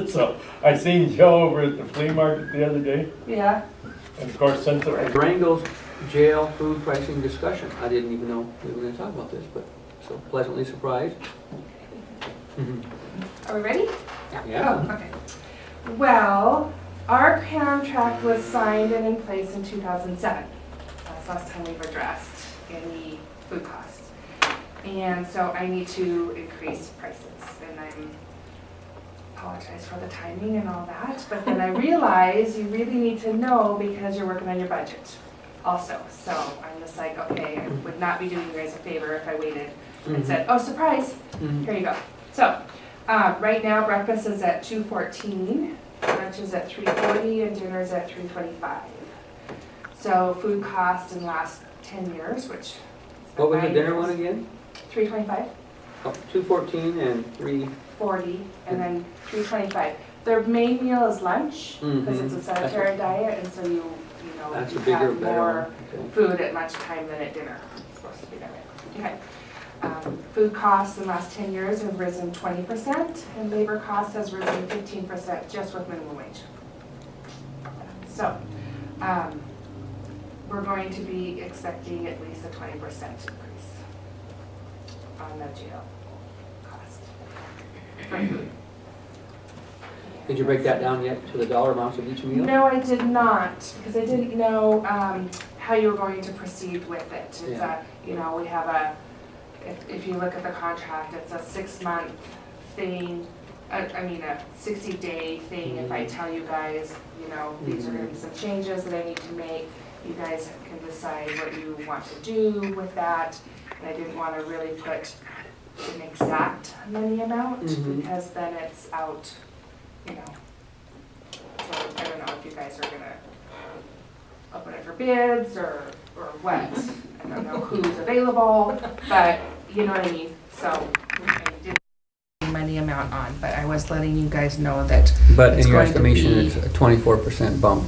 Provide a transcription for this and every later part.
So I seen Joe over at the flea market the other day, Yeah. and of course, since it Durango's jail food pricing discussion. I didn't even know we were gonna talk about this, but so pleasantly surprised. Are we ready? Yeah. Oh, okay. Well, our contract was signed and in place in 2007. That's the last time we've addressed any food costs. And so I need to increase prices, and apologize for the timing and all that, but then I realize you really need to know because you're working on your budget also. So I'm just like, okay, I would not be doing you guys a favor if I waited and said, oh, surprise, here you go. So right now breakfast is at $2.14, lunch is at $3.40, and dinner is at $3.25. So food cost in the last 10 years, which What was the dinner one again? $3.25. Oh, 214 and 3. And then $3.25. Their main meal is lunch because it's a sedentary diet, and so you know That's you a bigger, have better more one. Okay. food at lunchtime than at dinner. It's supposed to be that way. Okay. Food costs in the last 10 years have risen 20%, and labor costs has risen 15% just with minimum wage. So we're going to be expecting at least a 20% increase on the jail cost for food. Did you break that down yet to the dollar amounts of each meal? No, I did not, because I didn't know how you were going to proceed with it. It's Yeah. you know, we have if you look at the contract, it's a 6-month thing, I mean a 60-day thing. If I tell you guys, you know, these are going to be some changes that I need to make, you guys can decide what you want to do with that. And I didn't want to really put an exact money amount because then it's out, you know. So I don't know if you guys are gonna open it for bids or what. I don't know who's available, but you know what I mean. So I didn't put money amount on, but I was letting you guys know that. But it's in your going to estimation, be- it's a 24% bump.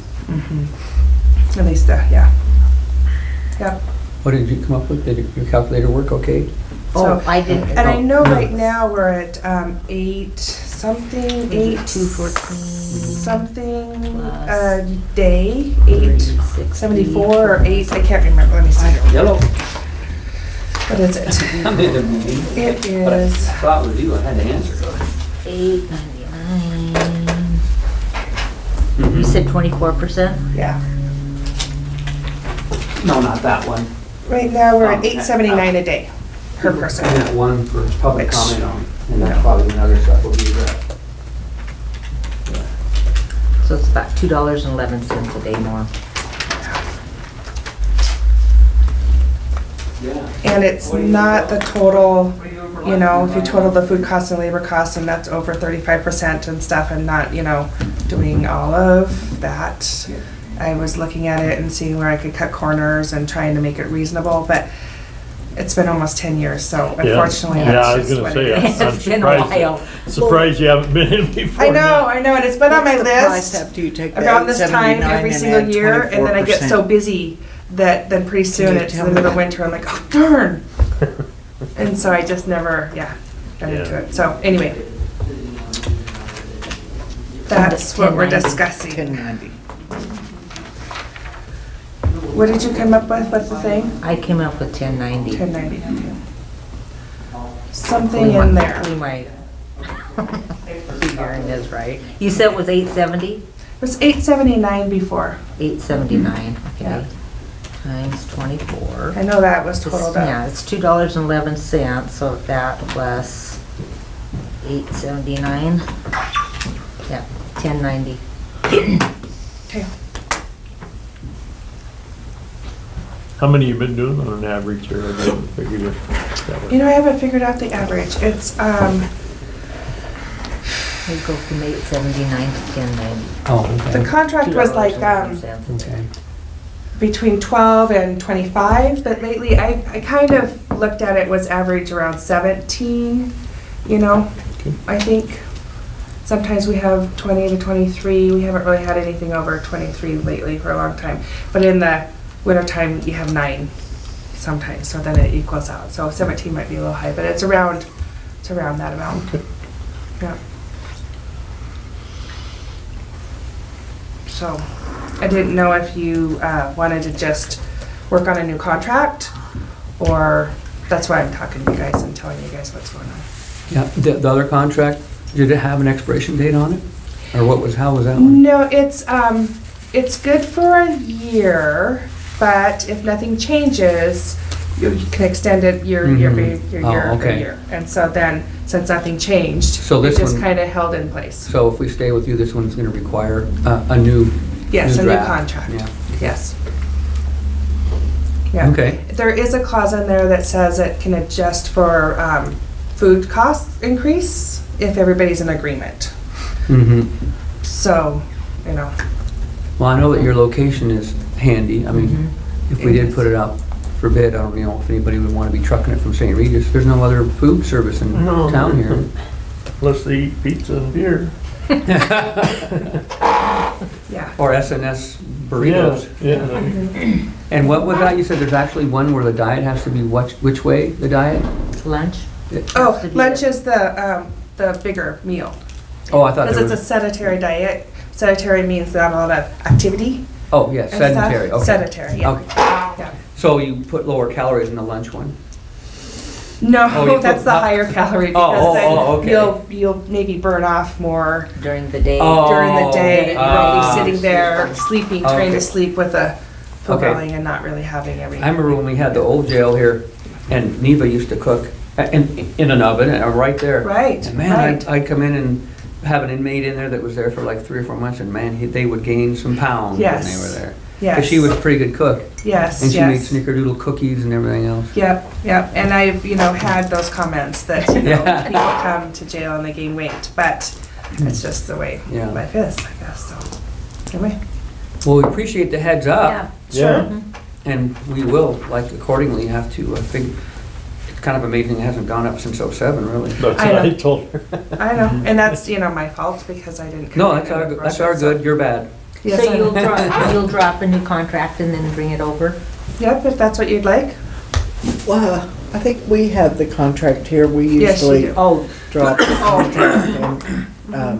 At least, yeah. Yep. What did you come up with? Did your calculator work okay? So, I didn't. and I know right now we're at 8 something, 214 something plus a day, 874 or 8. I can't remember. Let me see. Yellow. What is it? I'm in a meeting. It But I is. thought it was you. I had to answer. $8.99. You said 24%? Yeah. No, not that one. Right now we're at Oh, $8.79 a day per person. And that one for public Which- comment on, and that's no. probably when other stuff will be addressed. So it's about $2.11 a day more. Yeah. And it's not the total, you know, if you total the food costs and labor costs, and that's over 35% and stuff, and not, you know, doing all of that. I was looking at it and seeing where I could cut corners and trying to make it reasonable, but it's been almost 10 years, so unfortunately, Yeah, I that's was just gonna what say, it is. I'm It's been a surprised, while. surprised you haven't been in before. I know, and it's been on my What's the price list after you take the around this time 879 every and single add year, and then I get so 24%? busy that then pretty soon you it's tell the me middle of that? winter, I'm like, oh darn. And so I just never, got into Yeah. it. So anyway, that's what we're 1090. discussing. 1090. What did you come up with? What's the thing? I came up with 1090. 1090. Okay. Something in there. We might. Figuring is right. You said it was 870? It was 879 before. 879, okay. Yeah. Times 24. I know that was It's- totaled Yeah, up. it's $2.11, so that plus 879. Yeah, 1090. Okay. How many you been doing on an average here? I haven't figured it that way. You know, I haven't figured out the average. It's We go from 879 to 1090. Oh, the okay. contract was like $2.11. Okay. between 12 and 25, but lately I kind of looked at it was average around 17, you know. Okay. I think sometimes we have 20 to 23. We haven't really had anything over 23 lately for a long time. But in the wintertime, you have 9 sometimes, so then it equals out. So 17 might be a little high, but it's around that amount. Okay. Yeah. So I didn't know if you wanted to just work on a new contract, or that's why I'm talking to you guys and telling you guys what's going on. Yeah, the other contract, did it have an expiration date on it? Or how was that one? No, it's good for a year, but if nothing changes, you can extend it your year Oh, okay. a year. And so then, since nothing changed, So it this just one- kind of held in place. So if we stay with you, this one's gonna require a new Yes, a new draft. contract. Yeah, Yes. Yeah. okay. There is a clause in there that says it can adjust for food cost increase if everybody's in agreement. Mm-hmm. So, you know, Well, I know that your location is handy. I mean, if we It did is. put it out for bid, I don't know if anybody would wanna be trucking it from St. Regis. There's no other food service in No. town here. Unless they eat pizza and beer. yeah. Or SNS burritos. Yeah. And what was that? You said there's actually one where the diet has to be which way, the diet? Lunch? Oh, Has to be lunch there. is the bigger meal. Oh, I thought Because there it's a was, sedentary diet. Sedentary means not a lot of activity oh, yeah, and stuff. sedentary, okay. Sedentary, yeah. Okay, Yeah. so you put lower calories in the lunch one? Oh, you No, put that's the up- higher calorie Oh, because okay. then you'll maybe burn off more During the day. Oh. during the day. You won't be sitting Ah. there sleeping, trying Okay. to sleep with a full Okay. belly and not really having everything. I remember when we had the old jail here, and Neva used to cook in an oven, right there. Right, And man, right. I'd come in and have an inmate in there that was there for like 3 or 4 months, and man, they would gain some pounds when Yes. they were there. Yes. Because she was a pretty good cook, Yes, and she made yes. snickerdoodle cookies and everything else. Yep, yep, and I've, had those comments that, Yeah. people come to jail and they gain weight, but it's just the way Yeah. life is, I guess, so. Anyway, Well, we appreciate the heads up. Yeah. Yeah. And we will, like, accordingly have to figure, it's kind of amazing it hasn't gone up since '07, really. That's I what I know. told her. I know, and that's, my fault because I didn't. No, come that's in our, and that's rush our it, so- good, you're bad. Yes, So I you'll know. you'll drop a new contract and then bring it over? Yep, if that's what you'd like. Well, I think we have the contract here. We Yes, you usually do. Oh, drop the contract and,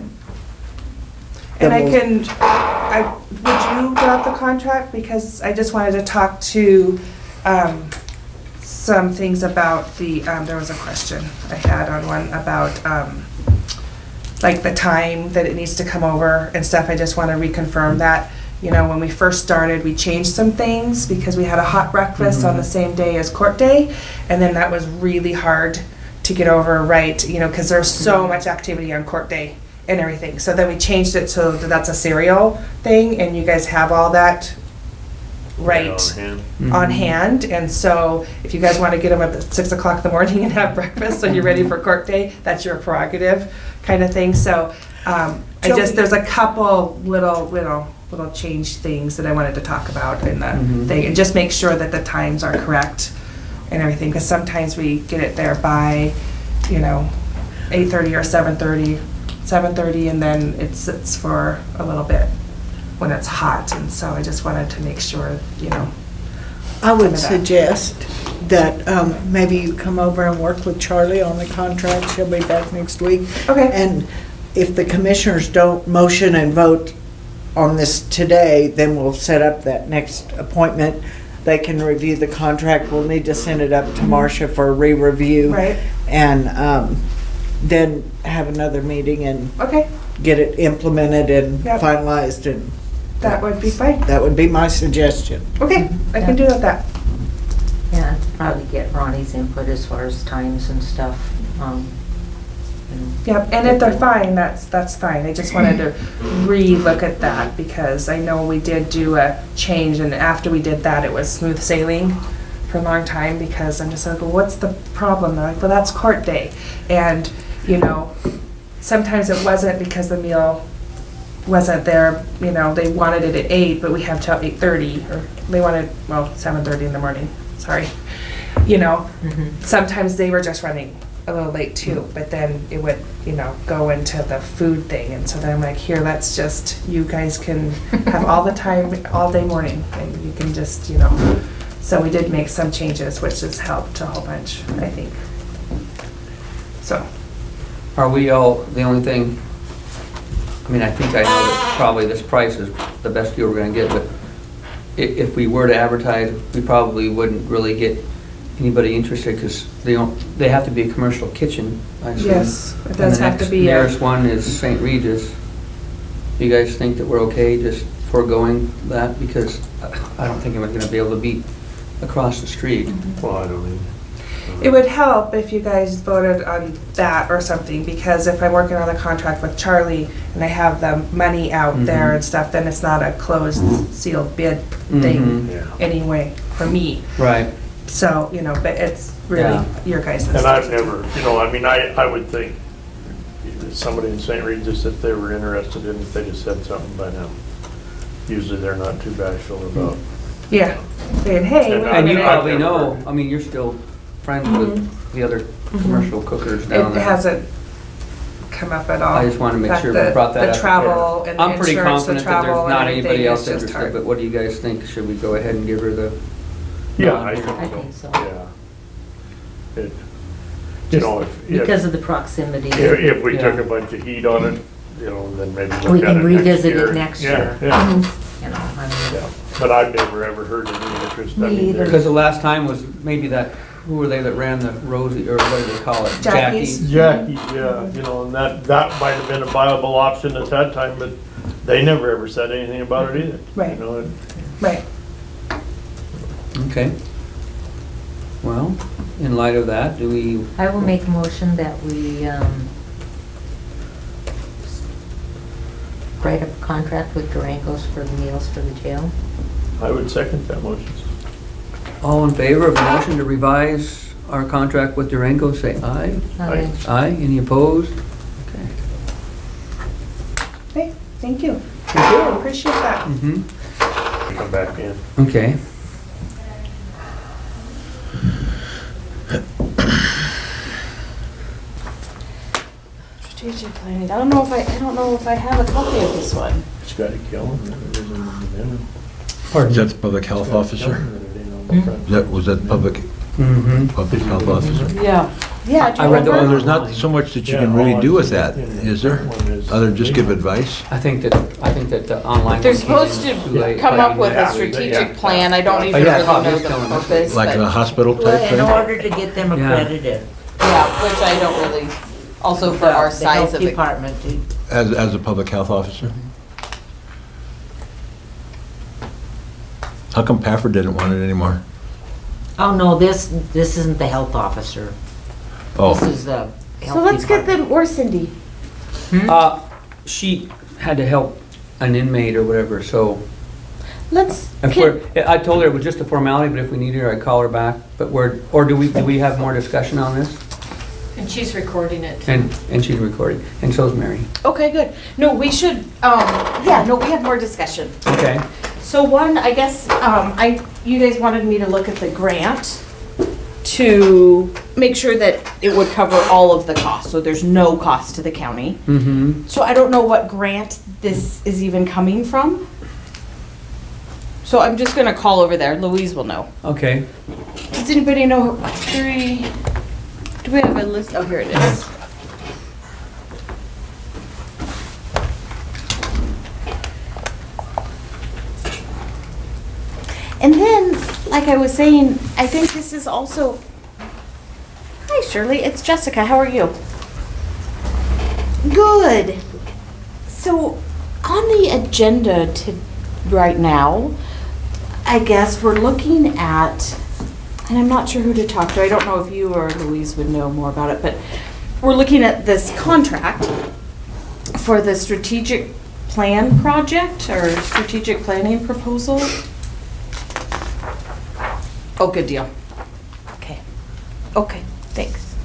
And I then can, would you drop the contract? Because I just wanted to talk to, some things about there was a question I had on one about, like the time that it needs to come over and stuff. I just want to reconfirm that. When we first started, we changed some things because we had a hot breakfast on the same day as court day. And then that was really hard to get over, right, because there's so much activity on court day and everything. So then we changed it so that that's a serial thing and you guys have all that right On hand. on hand. And so if you guys want to get them up at 6 o'clock in the morning and have breakfast so you're ready for court day, that's your prerogative kind of thing. So there's a couple little change things that I wanted to talk about in the thing, and just make sure that the times are correct and everything, because sometimes we get it there by 8:30 or 7:30, and then it sits for a little bit when it's hot. And so I just wanted to make sure I would Some of that. suggest that maybe you come over and work with Charlie on the contract. She'll be back next week. Okay. And if the commissioners don't motion and vote on this today, then we'll set up that next appointment. They can review the contract. We'll need to send it up to Marcia for a re-review. Right. And then have another meeting and Okay, get it implemented and Yep. finalized, and that would be fine. that would be my suggestion. Okay, I can do that. yeah, probably get Ronnie's input as far as times and stuff. Yep, and if they're fine, that's fine. I just wanted to re-look at that because I know we did do a change, and after we did that, it was smooth sailing for a long time because I'm just like, well, what's the problem? They're like, well, that's court day. And, sometimes it wasn't because the meal wasn't there, they wanted it at 8, but we have till 8:30, or they wanted, 7:30 in the morning, sorry. Sometimes they were just running a little late too, but then it would, go into the food thing. And so then I'm like, here, let's just, you guys can have all the time, all day morning, and you can just, So we did make some changes, which has helped a whole bunch, I think. So, Are we all, the only thing, I mean, I think I know that probably this price is the best deal we're gonna get, but if we were to advertise, we probably wouldn't really get anybody interested, because they have to be a commercial kitchen, I assume. Yes, it And does the have to next be nearest one is St. Regis. Do you guys think that we're okay just foregoing that? Because I don't think I'm gonna be able to beat across the street. Well, I don't either. It would help if you guys voted on that or something, because if I'm working on a contract with Charlie and I have the money out there and stuff, then it's not a closed sealed bid thing Yeah. anyway for me. Right. So, but it's really Yeah. your guys' And I've decision. never, I mean, I would think somebody in St. Regis, if they were interested in it, they just said something by now. Usually they're not too bashful about. Yeah, saying, hey. And we're And you gonna- probably know, I mean, you're still friends with the other commercial cookers down It there. hasn't come up at all. I just wanted to make Fact, sure we brought that up. The travel and the I'm pretty insurance, the confident that travel there's and not everything anybody is else just interested, hard. but what do you guys think? Should we go ahead and give her the? Yeah, I think I so. think so. Yeah. Because of the proximity. If we took Yeah. a bunch of heat on it, then maybe look We at can it revisit year. it next Yeah, year. yeah, I mean, yeah. But I've never ever heard any interest. I Me mean, either. there's- Because the last time was maybe that, who were they that ran the Rosie, or what do they call it? Jackie's. Jackie, yeah, and that might have been a viable option at that time, but they never ever said anything about it either. Right. Right. Okay. Well, in light of that, do we, I will make a motion that we write up a contract with Durango's for the meals for the jail. I would second that motion. all in favor of the motion to revise our contract with Durango, say aye. Aye. Aye, any opposed? Okay. Hey, thank you. Thank you. Appreciate that. Mm-hmm. Come back in. Okay. Strategic planning. I don't know if I have a copy of this one. Scotty Killen, that is in the minute. Is that the public health officer? Was that public Mm-hmm. health officer? Yeah. Yeah. do I you read the Well, remember? there's not so much that you can really do with that, is there? Other than just give advice? I think that the online. They're one came in supposed too to late. come up with Yeah, a strategic yeah. plan. I don't Oh, even yeah, really Todd know was the telling us. purpose. Like in a but- hospital type Well, in thing? order to get them Yeah. accredited. Yeah, which I don't really, also for our The size health of it. department. As a public health officer? How come Pafford didn't want it anymore? Oh, no, this isn't the health officer. Oh, This is the health So let's get department. them, or Cindy. She had to help an inmate or whatever, so. Let's, If we're, I told her it was just a formality, but if we needed her, I'd call her back. But do we have more discussion on this? and she's recording it. And she's recording, and so's Mary. Okay, good. No, we should, we have more discussion. Okay. So one, I guess, you guys wanted me to look at the grant to make sure that it would cover all of the costs, so there's no cost to the county. Mm-hmm. So I don't know what grant this is even coming from. So I'm just gonna call over there, Louise will know. Okay. Does anybody know, do we have a list? Oh, here it is. And then, like I was saying, I think this is also, hi Shirley, it's Jessica, how are you? Good. So, on the agenda right now, I guess we're looking at, and I'm not sure who to talk to, I don't know if you or Louise would know more about it, but we're looking at this contract for the strategic plan project, or strategic planning proposal. Oh, good deal. Okay. Okay, thanks.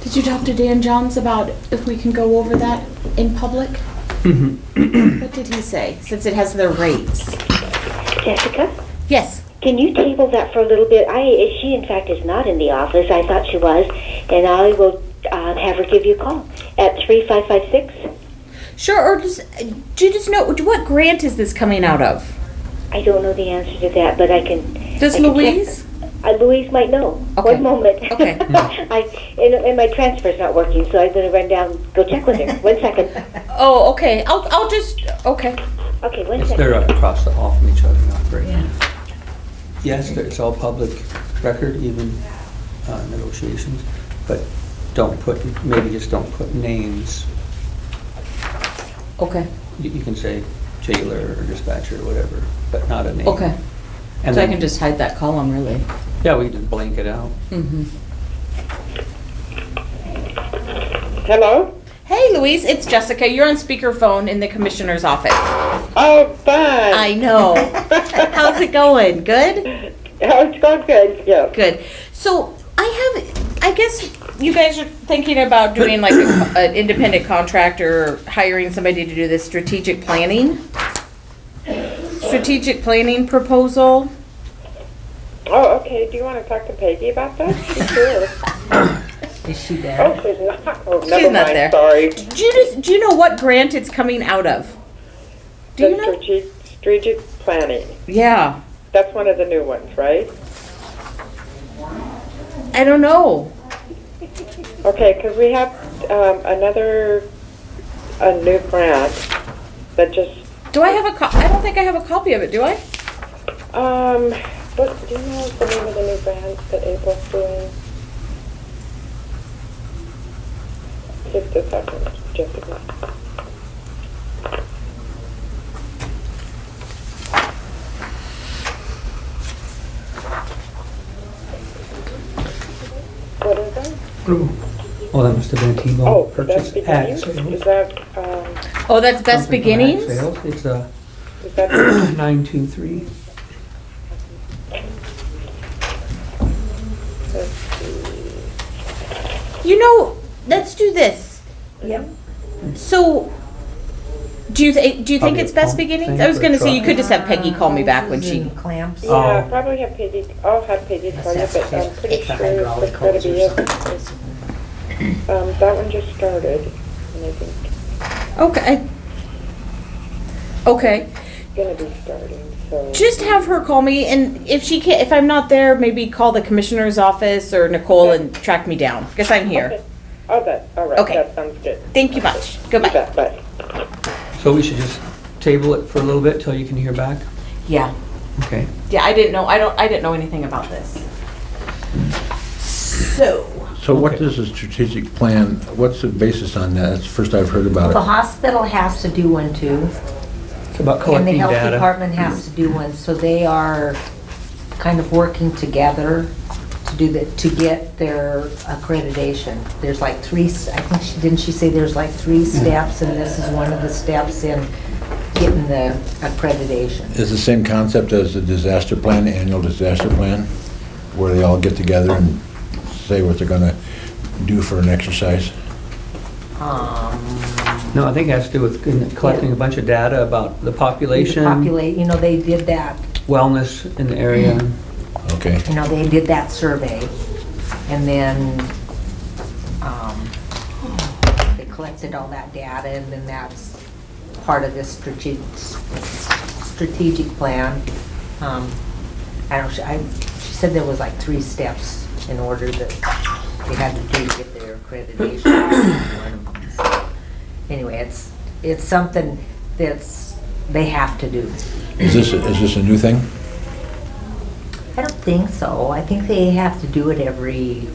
Did you talk to Dan Johns about if we can go over that in public? What did he say? Since it has their rates. Jessica, Yes. can you table that for a little bit? She in fact is not in the office. I thought she was, and I will have her give you a call at 3556. Sure, or do you just know, what grant is this coming out of? I don't know the answer to that, but I can. Does I can Louise? check. Louise might know. Okay. One moment. Okay. And my transfer's not working, so I'm going to run down, go check with her. 1 second. Oh, okay. I'll just, okay. Okay, 1 If second. they're across the hall from each other, not great. Yes, it's all public record, even negotiations, but maybe just don't put names. Okay. You can say jailer or dispatcher or whatever, but not a name. Okay. And So I then- can just hide that column, really. Yeah, we can just blank it out. Mm-hmm. Hello? Hey, Louise, it's Jessica. You're on speakerphone in the commissioner's office. Oh, fun. I know. How's it going? Good? Oh, it's going good, yeah. Good. So I guess you guys are thinking about doing like an independent contractor, or hiring somebody to do this strategic planning proposal. Oh, okay, do you want to talk to Peggy about that? Sure. Is she there? Oh, she's not, oh, She's never not mind, there. sorry. Do you know what grant it's coming out of? Do you know? The strategic planning, Yeah. that's one of the new ones, right? I don't know. Okay, because we have a new grant that just, Do I have I don't think I have a copy of it, do I? what, do you know the name of the new grant that April's doing? Just a second, Jessica. What is that? Oh, that must have been a T-bone Oh, that's purchase ad beginning? sales. Is that, Oh, that's Best Something from ad Beginnings? sales. It's a is that, 923. let's see. You know, let's do this. Yep. So, do you think Probably it's a Best pump Beginnings? thing I was for gonna a say you truck. could just have Peggy call me back when she. Clamps. Yeah, Oh. probably have Peggy, I'll have Peggy tell you, but I'm pretty It's a sure hydraulic it's gonna hose be or it. something. That one just started, and I think Okay. Okay. it's gonna be starting, so. Just have her call me, and if she can't, if I'm not there, maybe call the commissioner's office or Nicole and track me down, because I'm here. Okay. Oh, all right, Okay. that sounds good. Thank you much. You Goodbye. bet, bye. So we should just table it for a little bit till you can hear back? Yeah. Okay. Yeah, I didn't know anything about this. So. So what Okay. is a strategic plan, what's the basis on that? That's the first I've heard about The it. hospital has to do one too, It's about and the collecting health data. department has to do one, so they are kind of working together to get their accreditation. There's like three, I think didn't she say there's like 3 steps, and this is one of the steps in getting the accreditation. Is the same concept as the disaster plan, the annual disaster plan, where they all get together and say what they're gonna do for an exercise? No, I think it has to do with collecting a bunch of data about the population, They did that, wellness in the area. Okay. they did that survey, and then, they collected all that data, and then that's part of this strategic plan. I don't, she said there was like 3 steps in order that they had to do to get their accreditation. So, anyway, it's something they have to do. Is this a new thing? I don't think so. I think they have to do it every,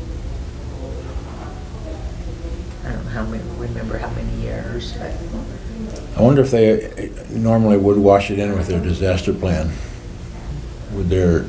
I don't remember how many years, but. I wonder if they normally would wash it in with their disaster plan. Would their,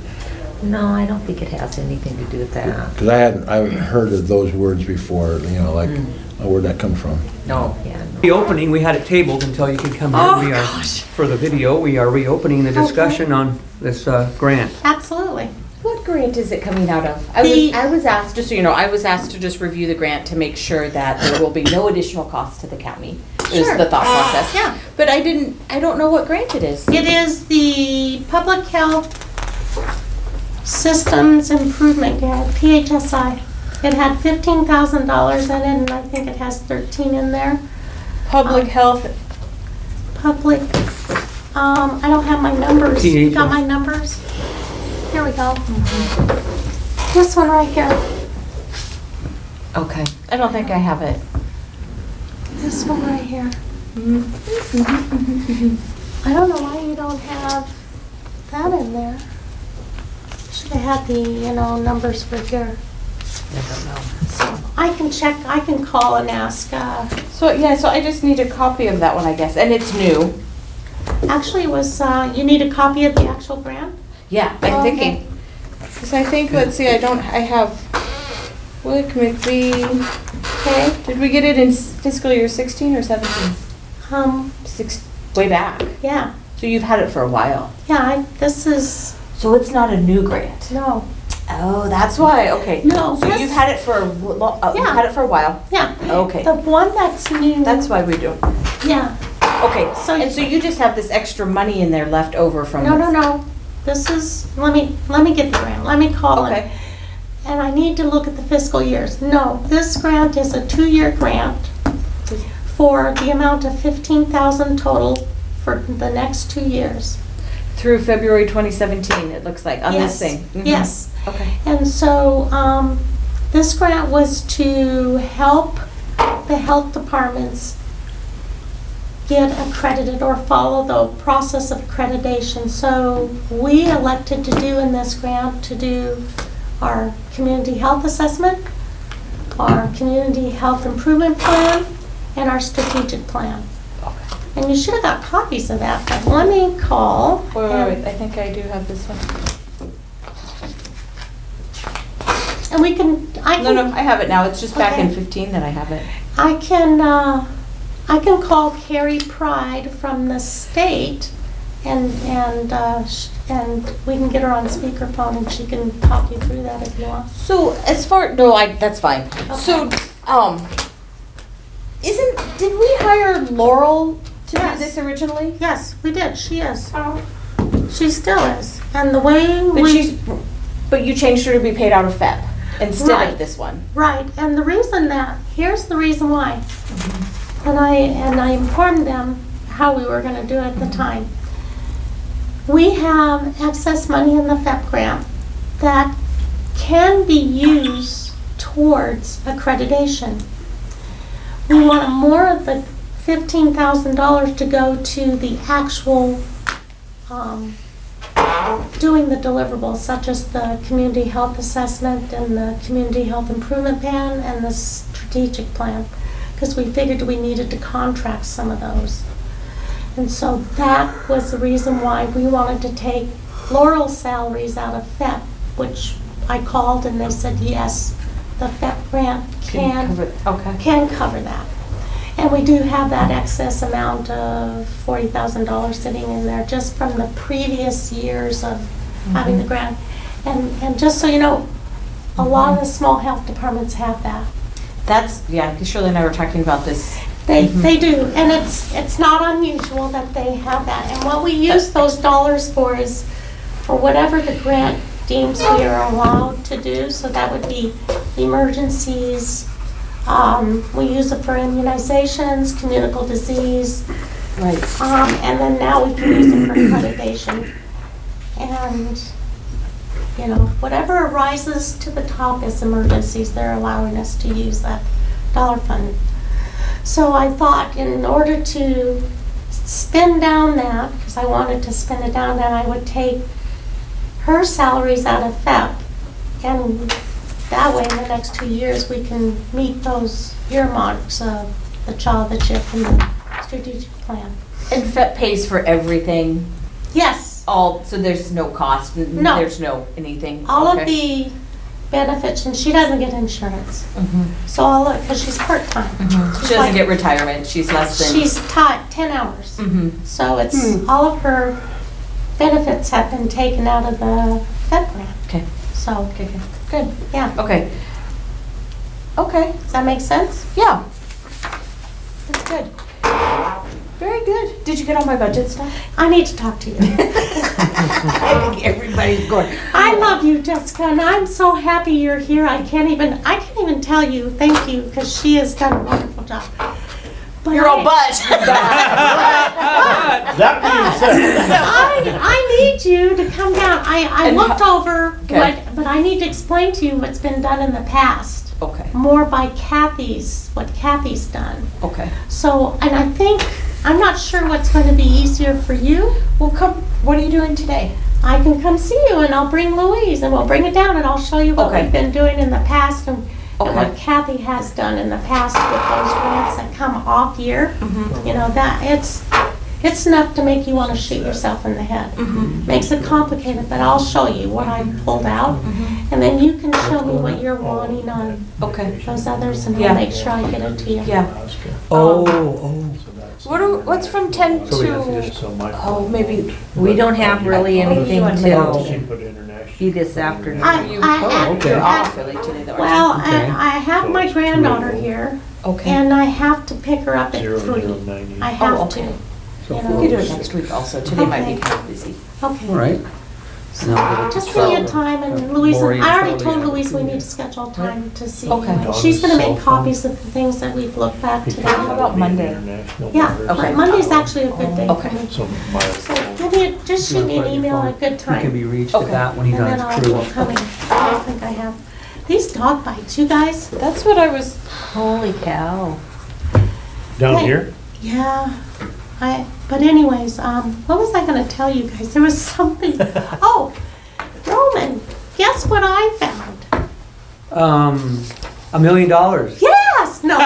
No, I don't think it has anything to do with that. because I haven't heard of those words before, where'd that come from? No, yeah. No. Reopening, we had it tabled until you could come Oh, in. We are, gosh. for the video, we are reopening the discussion on this grant. Absolutely. What grant is it coming out of? I was asked, just so you know, I was asked to just review the grant to make sure that there will be no additional cost to the county. Sure. is the thought process. Yeah. But I don't know what grant it is. It is the Public Health Systems Improvement Grant, PHSI. It had $15,000 in it, and I think it has 13 in there. Public health, Public, I don't have my numbers. You got PHS. my numbers? Here we go. This one right here. okay. I don't think I have it. This one right here. I don't know why you don't have that in there. Should have had the, numbers for here. So I can check, I can call and ask, So I just need a copy of that one, I guess, and it's new. actually it was, you need a copy of the actual grant? Yeah, Oh, I'm okay. thinking. Because I think, let's see, I have, Wick McPhee. Okay. Did we get it in fiscal year 16 or 17? Way back. Yeah, So you've had it for a while. yeah, this is, So it's not a new grant. no, Oh, that's why. Okay. No, So this- you've had it for you've Yeah. had it for a while. yeah. Okay. The one that's new. That's why we do. Yeah, Okay. So- And so you just have this extra money in there left over from. no. This is, let me get the grant, let me call it. Okay. And I need to look at the fiscal years. No, this grant is a 2-year grant for the amount of 15,000 total for the next 2 years. Through February 2017, it looks like on Yes, this thing. Mhm. Yes. Okay. And so, this grant was to help the health departments get accredited or follow the process of accreditation. So we elected to do in this grant to do our community health assessment, our community health improvement plan, and our strategic plan. And you should have got copies of that, but let me call. Wait. I think I do have this one. And we can, No, I have it now. It's just back in Okay. 15 that I have it. I can call Carrie Pride from the state and we can get her on speakerphone and she can talk you through that if you want. So that's fine. So, did we hire Laurel to Yes. do this originally? Yes, we did, she is. She still is. And the way But you changed her to be paid out of FEP instead Right. of this one. Right, and here's the reason why. And I informed them how we were gonna do it at the time. We have excess money in the FEP grant that can be used towards accreditation. We want more of the $15,000 to go to the actual, doing the deliverables, such as the community health assessment and the community health improvement plan and the strategic plan, because we figured we needed to contract some of those. And so that was the reason why we wanted to take Laurel's salaries out of FEP, which I called and they said, yes, the FEP grant can cover that. And we do have that excess amount of $40,000 sitting in there just from the previous years of having the grant. And just so you know, a lot of the small health departments have that. Shirley and I were talking about this. They do, and it's not unusual that they have that. And what we use those dollars for is for whatever the grant deems we are allowed to do. So that would be emergencies. We use it for immunizations, communicable disease. Right. And then now we can use it for accreditation. And, whatever arises to the top as emergencies, they're allowing us to use that dollar fund. So I thought in order to spend down that, because I wanted to spend it down, that I would take her salaries out of FEP, and that way in the next 2 years we can meet those earmarks of the child, the CHIP, and the strategic plan. And FEP pays for everything. Yes, So there's no cost. No. There's no anything. all of Okay. the benefits, and she doesn't get insurance. Mhm. So all of, because she's part-time. She doesn't get retirement. She's less than. She's taught 10 hours. Mhm. So it's, all of her benefits have been taken out of the FED grant. Okay. So, Okay. Good. yeah, Okay. Okay. does that make sense? Yeah. That's good. Very good. Did you get all my budget stuff? I need to talk to you. I think everybody's going, I love you, Jessica, and I'm so happy you're here. I can't even tell you thank you, because she has done a wonderful job. But You're all but. That being said, I need you to come down. I And looked over Okay. but I need to explain to you what's been done in the past. Okay, More by what Kathy's done. okay. So, and I'm not sure what's going to be easier for you. Well, come, what are you doing today? I can come see you and I'll bring Louise and we'll bring it down and I'll show you what Okay. we've been doing in the past and Okay. what Kathy has done in the past with those grants that come off year. You know, that it's enough to make you want to shoot yourself in the head. Makes it complicated, but I'll show you what I pulled out. And then you can show me what you're wanting on Okay. those others and Yeah. I'll make sure I get it to you. Yeah. Oh. What's from 10 So we have to to, just- so my. oh, maybe, we don't have really anything She till put international. be this afternoon. Oh, okay. you're off really today though, Well, aren't Okay. I have my granddaughter here you? Okay. and I have to pick her up at 3. 0090. I have Oh, to. okay. So You We know. could do it next week also. Today might be Okay. kind of busy. Okay. All right. And I'll get it Just to give me a Charlotte. time and Louise, Lori and I already Charlie told and- Louise we need to schedule time to see. Okay. you. She's gonna make Daughter's cell copies of the things that we've looked at today. How about Monday? Yeah, Okay. Monday's actually a good day Okay. for me. So my. So give me, just shoot me an email at a good He can time. be reached Okay. at that when he's And on then his I'll cruise. come in. I don't think I have. These dog bites, you guys. That's what I was, Holy cow. Down Hey. here? Yeah, but anyways, what was I gonna tell you guys? There was something, oh, Roman, guess what I found? $1 million. Yes, no.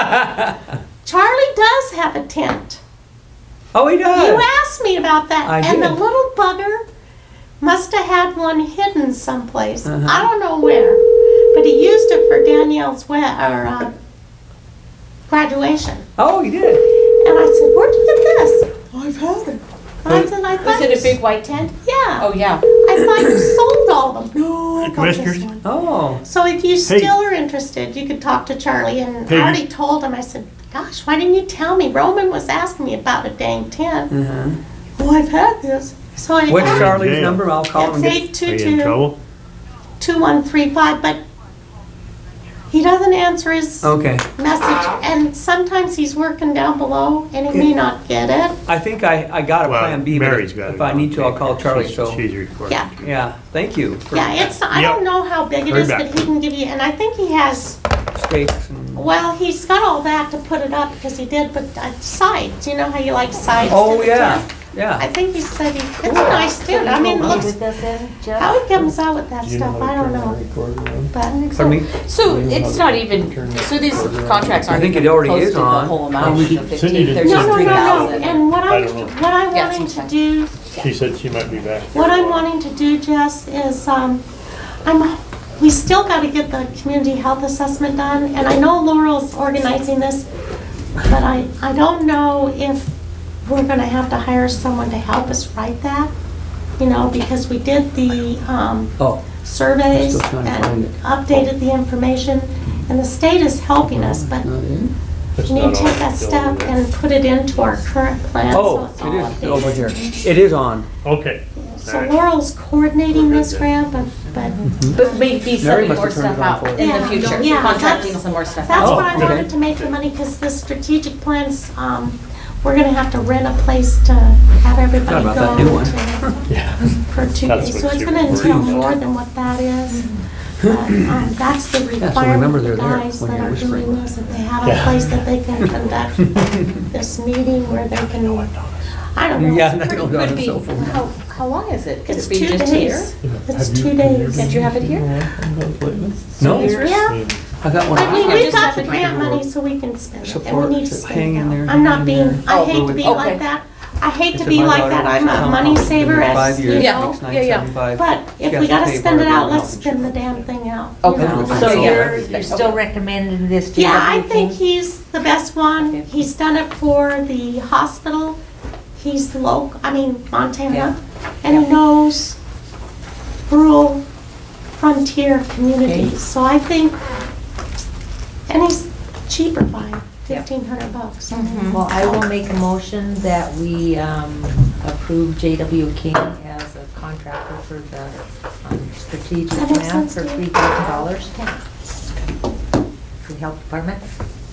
Charlie does have a tent. Oh, he You does. asked me about that, I and the did. little bugger must have had one hidden someplace. Uh-huh. I don't know where, but he used it for Danielle's graduation. Oh, he did. And I said, "Where'd you get this?" I've had it. I said, "I thought was it you a big white tent? Yeah. Oh, yeah. I thought you sold all of them. No, I got this Commissioners? one. Oh. So if you still are interested, you could talk to Charlie. And Hey. I already told him. I said, "Gosh, why didn't you tell me?" Roman was asking me about a dang tent. Uh-huh. Oh, I've had this. So I What's asked- Charlie's jail. number? I'll call him It's and get... Are you in 822-2135, trouble? but he doesn't answer his Okay. message. And sometimes he's working down below, and he may not get it. I think I got a Well, plan B, but Mary's got it. if I need to, I'll call Charlie, so... She's recording. Yeah. Yeah, thank you for Yeah, it's. I Yep. don't know how big it Hurry is, back. but he can give you. And I think he has. stakes and... Well, he's got all that to put it up because he did, but sides. You know how you like sides? Oh, to the yeah, tent? I yeah. think he said it's a nice tent. I mean, it looks. With this in, Jeff? How he comes out with that stuff, I don't know. But Pardon me? So it's not even, so these contracts aren't I think even it already close is to the on. whole amount, We the could- 15, Cindy they're did- just no. 3,000. And what I don't know. I'm Yeah, wanting it's to fine. do, She said she might be back. what I'm wanting to do, Jess, is we still got to get the community health assessment done, and I know Laurel's organizing this, but I don't know if we're gonna have to hire someone to help us write that, you know, because we did the Oh, surveys I'm still trying to find and it. updated the information, and the state is helping us, but not in? It's we need not to on take that the step bill. and put it into our current plan, so Oh, it's all it is updated. over here. It is on. Okay. So Laurel's coordinating this grant, but But maybe Mary sending must more have turned stuff it on out for in you. the future, Yeah, contracting that's- some more stuff that's out. what I okay. wanted to make the money, because the strategic plans, we're gonna have to rent a place to have everybody Forgot go about that new one. to Yeah. for 2 That's days. what So it's you're gonna entail referring more than what that is. But that's the remember requirement of they're the there guys when that you're are whispering. doing this, that they have a Yeah. place that they can conduct this meeting where they can, I don't know. Yeah, it's I pretty- know, Could that's be, so funny. how long is it? Could It's it be 2 just days. here? It's 2 days. Did you have it here? No? Yeah. I got one. I mean, could we've just got have the it grant here. money so we can spend it, and Support we need to to spend hang it in there, now. I'm not hang in being, there. I Oh, hate to be okay. like that. I hate I to said be my like daughter that. wants I'm to a come money out. Give saver, her as 5 you years, Yeah. know. makes Yeah, yeah. $9.75. But She if has we to gotta pay spend part it of out, her let's health spend the insurance. damn thing out. Okay. You know, So let's- you're Still recommending this to Yeah, I think everything? he's the best one. He's done it for the hospital. He's Montana. And he knows rural frontier communities. So I think, and he's cheaper by $1,500. Well, I will make a motion that we approve J.W. King as a contractor for the strategic That makes plan sense for to you? $3,000 for the health department.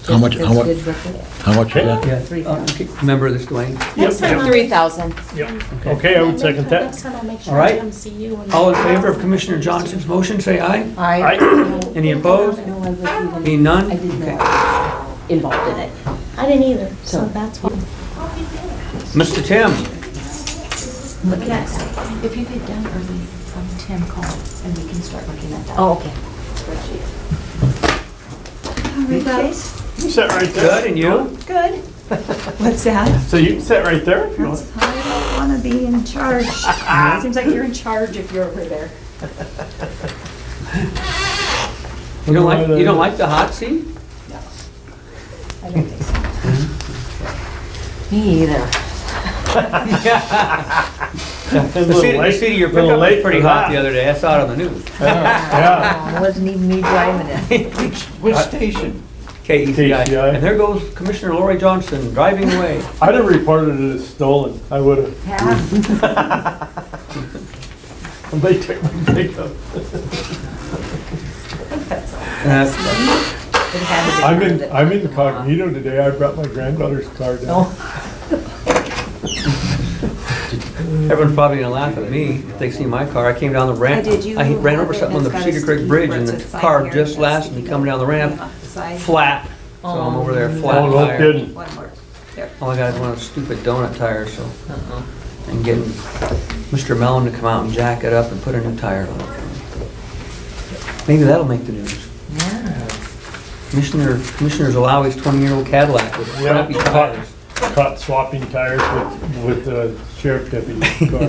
How much- That's how much- good with it. How much is that? Yeah, 3,000. okay. Remember this, Dwayne? Next time I'll- 3,000. Yep, okay, I would second that. Next time I'll make All sure I right. come see you. when All in I- favor of Commissioner Johnson's motion, say aye. I. Any opposed? No, I wasn't even- Being none? I didn't Okay. know involved in it. I didn't either, so So- that's why. Mr. Tim? Look at it. If you get done early, Tim call and we can start looking at that. Oh, okay. Spreadsheet. All right, guys. You sit right Good, there. and you? Good. What's that? So you can sit right there if you want. I don't want to be in charge. Seems like you're in charge if you're over there. You don't like the hot seat? I don't think so. Me either. The seat of your pickup was pretty hot the other day. I saw it on the news. Yeah. It wasn't even me driving it. Which station? KECI. KECI. And there goes Commissioner Lori Johnson driving away. I'd have reported it as stolen, I would've. Yeah. They took my pickup. It had to be worth it. I'm incognito today, I brought my granddaughter's car down. Everyone's probably gonna laugh at me if they see my car. I came down the ramp. Did you I ran over have it something on the that's got a Cedar Creek sticky Bridge where and it's the a sign car here, just that's lasted me sticky coming down the ramp, off the side? flat. So I'm over there flat Oh, no tire. kidding. One more. There. All I got is one of those stupid donut tires, so. Uh-oh. And getting Mr. Mellon to come out and jack it up and put a new tire on it for me. Maybe that'll make the news. Yeah. Commissioners allow his 20-year-old Cadillac with Yeah, crappy tires. caught swapping tires with the sheriff deputy's car.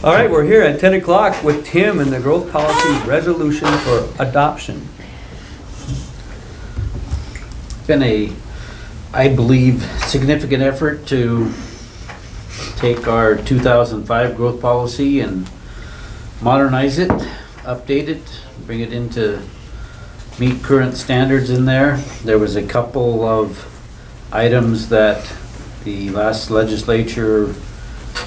All right, we're here at 10 o'clock with Tim and the growth policy resolution for adoption. Been a, I believe, significant effort to take our 2005 growth policy and modernize it, update it, bring it into meet current standards in there. There was a couple of items that the last legislature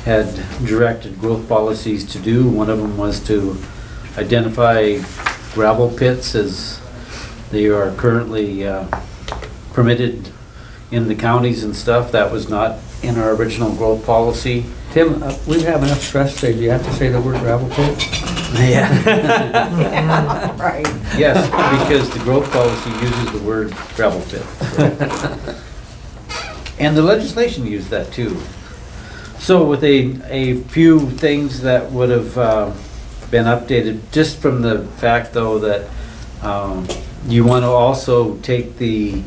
had directed growth policies to do. One of them was to identify gravel pits as they are currently permitted in the counties and stuff. That was not in our original growth policy. Tim, we have enough stress today. Do you have to say the word gravel pit? Yeah. Right. Yes, because the growth policy uses the word gravel pit. And the legislation used that too. So with a few things that would have been updated, just from the fact though that you want to also take the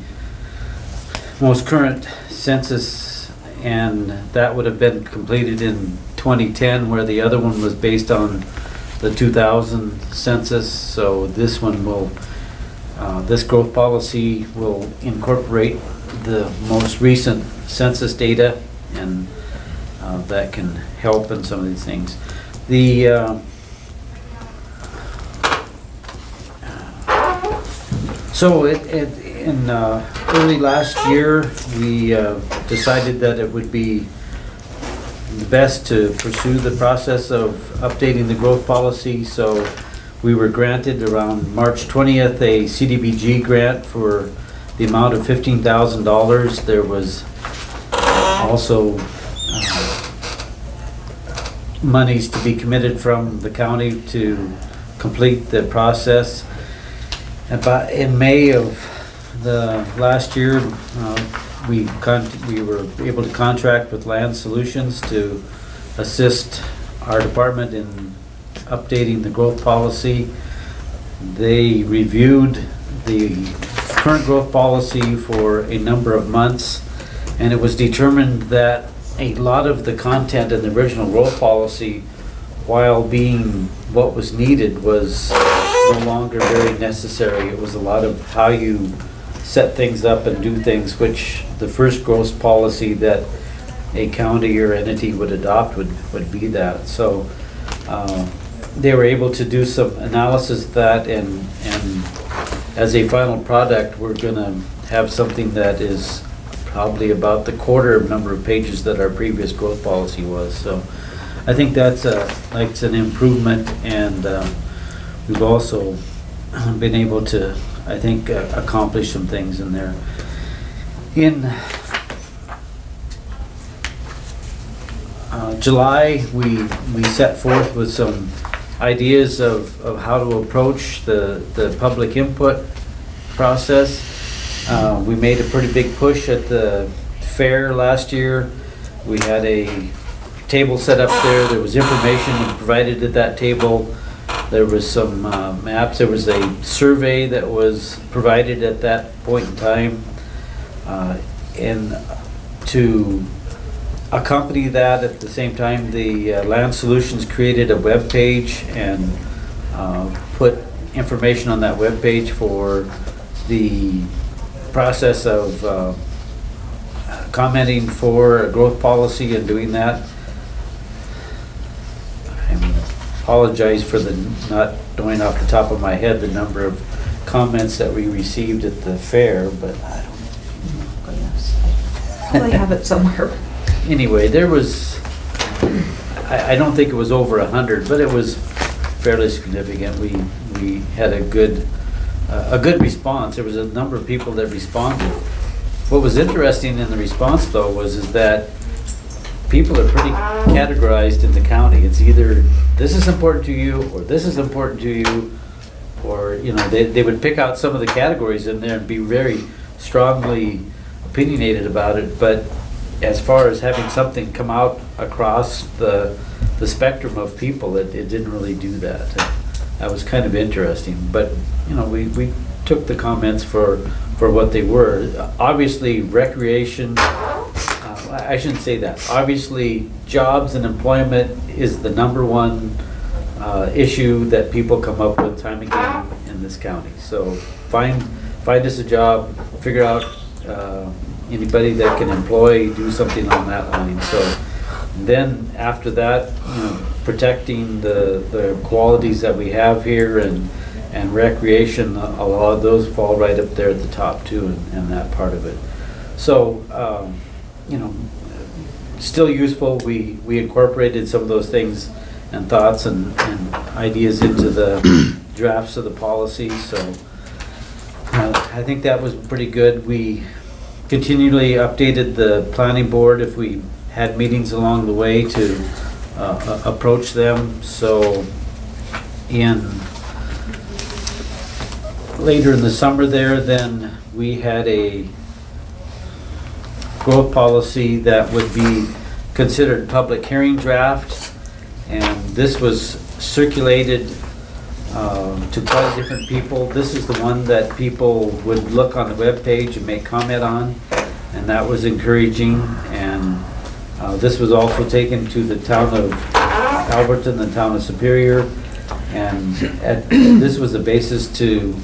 most current census, and that would have been completed in 2010, where the other one was based on the 2000 census. So this one will, this growth policy will incorporate the most recent census data, and that can help in some of these things. The so in early last year, we decided that it would be best to pursue the process of updating the growth policy. So we were granted around March 20th a CDBG grant for the amount of $15,000. There was also monies to be committed from the county to complete the process. About in May of the last year, we were able to contract with Land Solutions to assist our department in updating the growth policy. They reviewed the current growth policy for a number of months, and it was determined that a lot of the content in the original growth policy, while being what was needed, was no longer very necessary. It was a lot of how you set things up and do things, which the first growth policy that a county or entity would adopt would be that. So they were able to do some analysis of that and as a final product, we're gonna have something that is probably about the quarter number of pages that our previous growth policy was. So I think that's an improvement, and we've also been able to, I think, accomplish some things in there. In July, we set forth with some ideas of how to approach the public input process. We made a pretty big push at the fair last year. We had a table set up there. There was information provided at that table. There was some maps. There was a survey that was provided at that point in time. And to accompany that, at the same time, the Land Solutions created a web page and put information on that web page for the process of commenting for a growth policy and doing that. I apologize for the not knowing off the top of my head the number of comments that we received at the fair, but I don't. Probably have it somewhere. Anyway, there was, I don't think it was over 100, but it was fairly significant. We had a good response. There was a number of people that responded. What was interesting in the response, though, is that people are pretty categorized in the county. It's either this is important to you, or this is important to you, or, you know, they would pick out some of the categories in there and be very strongly opinionated about it. But as far as having something come out across the spectrum of people, it didn't really do that. That was kind of interesting. But, you know, we took the comments for what they were. Obviously, recreation, I shouldn't say that. Obviously, jobs and employment is the number one issue that people come up with time and again in this county. So find us a job, figure out anybody that can employ, do something on that line. So then after that, you know, protecting the qualities that we have here and recreation, a lot of those fall right up there at the top too, and that part of it. So, you know, still useful. We incorporated some of those things and thoughts and ideas into the drafts of the policy. So I think that was pretty good. We continually updated the planning board if we had meetings along the way to approach them. So later in the summer there, then we had a growth policy that would be considered public hearing draft, and this was circulated to quite different people. This is the one that people would look on the web page and make comment on, and that was encouraging. And this was also taken to the town of Alberton, the town of Superior, and this was the basis to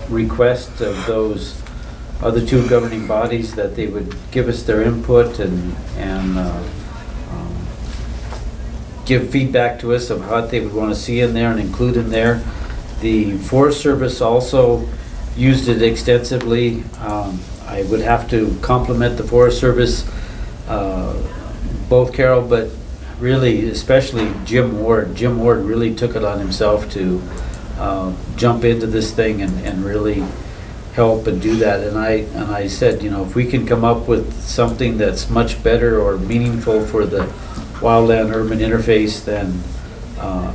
request of those other two governing bodies that they would give us their input and give feedback to us of what they would want to see in there and include in there. The Forest Service also used it extensively. I would have to compliment the Forest Service, both Carol, but really especially Jim Ward. Jim Ward really took it on himself to jump into this thing and really help and do that. And I said, you know, if we can come up with something that's much better or meaningful for the wildland-urban interface, then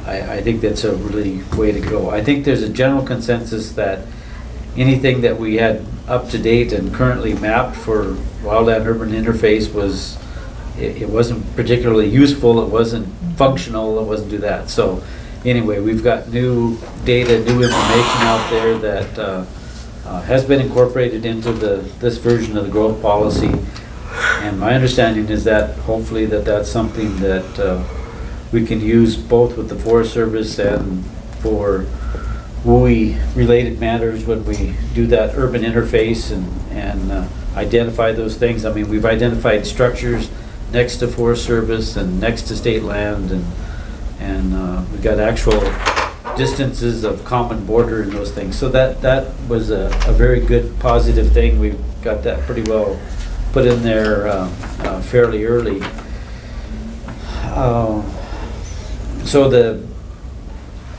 I think that's a really way to go. I think there's a general consensus that anything that we had up to date and currently mapped for wildland-urban interface it wasn't particularly useful, it wasn't functional, it wasn't do that. So anyway, we've got new data, new information out there that has been incorporated into this version of the growth policy. And my understanding is that hopefully that's something that we can use both with the Forest Service and for WUI related matters when we do that urban interface and identify those things. I mean, we've identified structures next to Forest Service and next to state land, and we've got actual distances of common border and those things. So that was a very good, positive thing. We got that pretty well put in there fairly early. So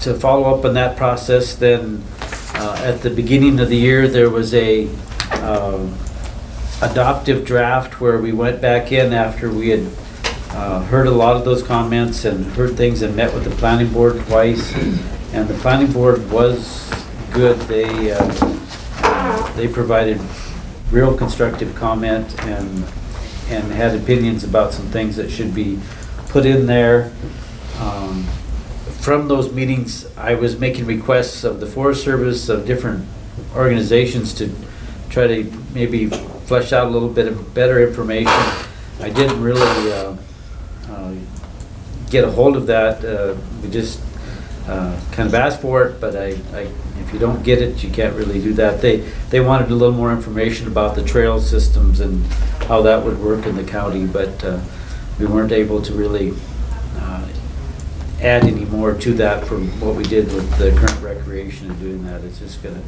to follow up on that process, then at the beginning of the year, there was a adoptive draft where we went back in after we had heard a lot of those comments and heard things and met with the planning board twice. And the planning board was good. They provided real constructive comment and had opinions about some things that should be put in there. From those meetings, I was making requests of the Forest Service, of different organizations to try to maybe flesh out a little bit of better information. I didn't really get a hold of that. We just kind of asked for it, but if you don't get it, you can't really do that. They wanted a little more information about the trail systems and how that would work in the county, but we weren't able to really add any more to that from what we did with the current recreation and doing that. It's just gonna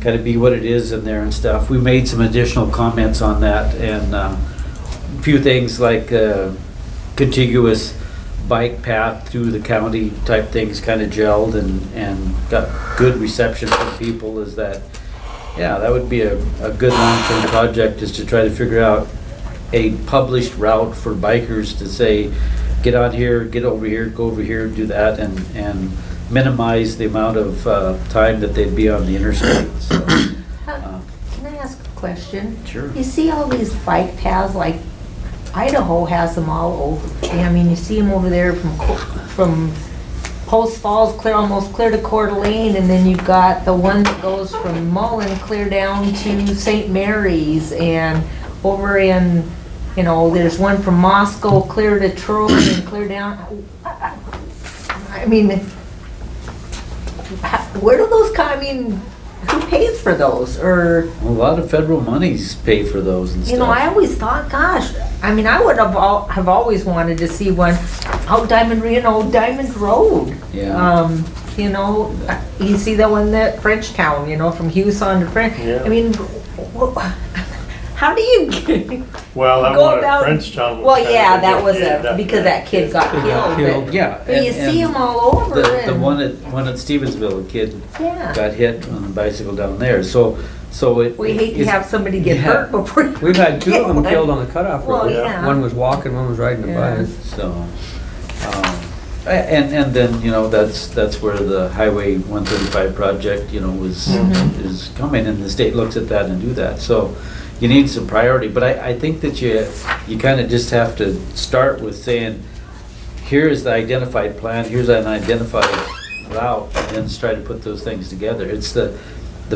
kind of be what it is in there and stuff. We made some additional comments on that, and a few things like contiguous bike path through the county type things kind of gelled and got good reception from people. Is that, yeah, that would be a good long-term project, is to try to figure out a published route for bikers to say, get on here, get over here, go over here, do that, and minimize the amount of time that they'd be on the interstate. So, Can I ask a question? Sure. You see all these bike paths, like Idaho has them all over. I mean, you see them over there from Post Falls, almost clear to Coeur d'Alene, and then you've got the one that goes from Mullen clear down to St. Mary's, and over in, there's one from Moscow clear to Troy and clear down. I mean, where do those come? I mean, who pays for those? Or a lot of federal monies pay for those and stuff. I always thought, gosh, I mean, I would have always wanted to see one out Diamond Road. Yeah. You see that one, that Frenchtown, from Houston to French. Yeah. I mean, how do you Well, that go one about? at Frenchtown was Well, kind of yeah, a that big was kid, because that kid got killed. But, Yeah. but you see them all over. The and- one at Stevensville, a kid Yeah. got hit on a bicycle down there. So it. We hate to it's- have somebody get Yeah. hurt before. you We've had two get of them one. killed on the cutoff road. Well, yeah. One was walking, one was riding a Yeah. bike. So, and then, that's where the Highway 135 project, is coming, and the state looks at that and do that. So you need some priority, but I think that you kind of just have to start with saying, here is the identified plan, here's an identified route, and then just try to put those things together. It's the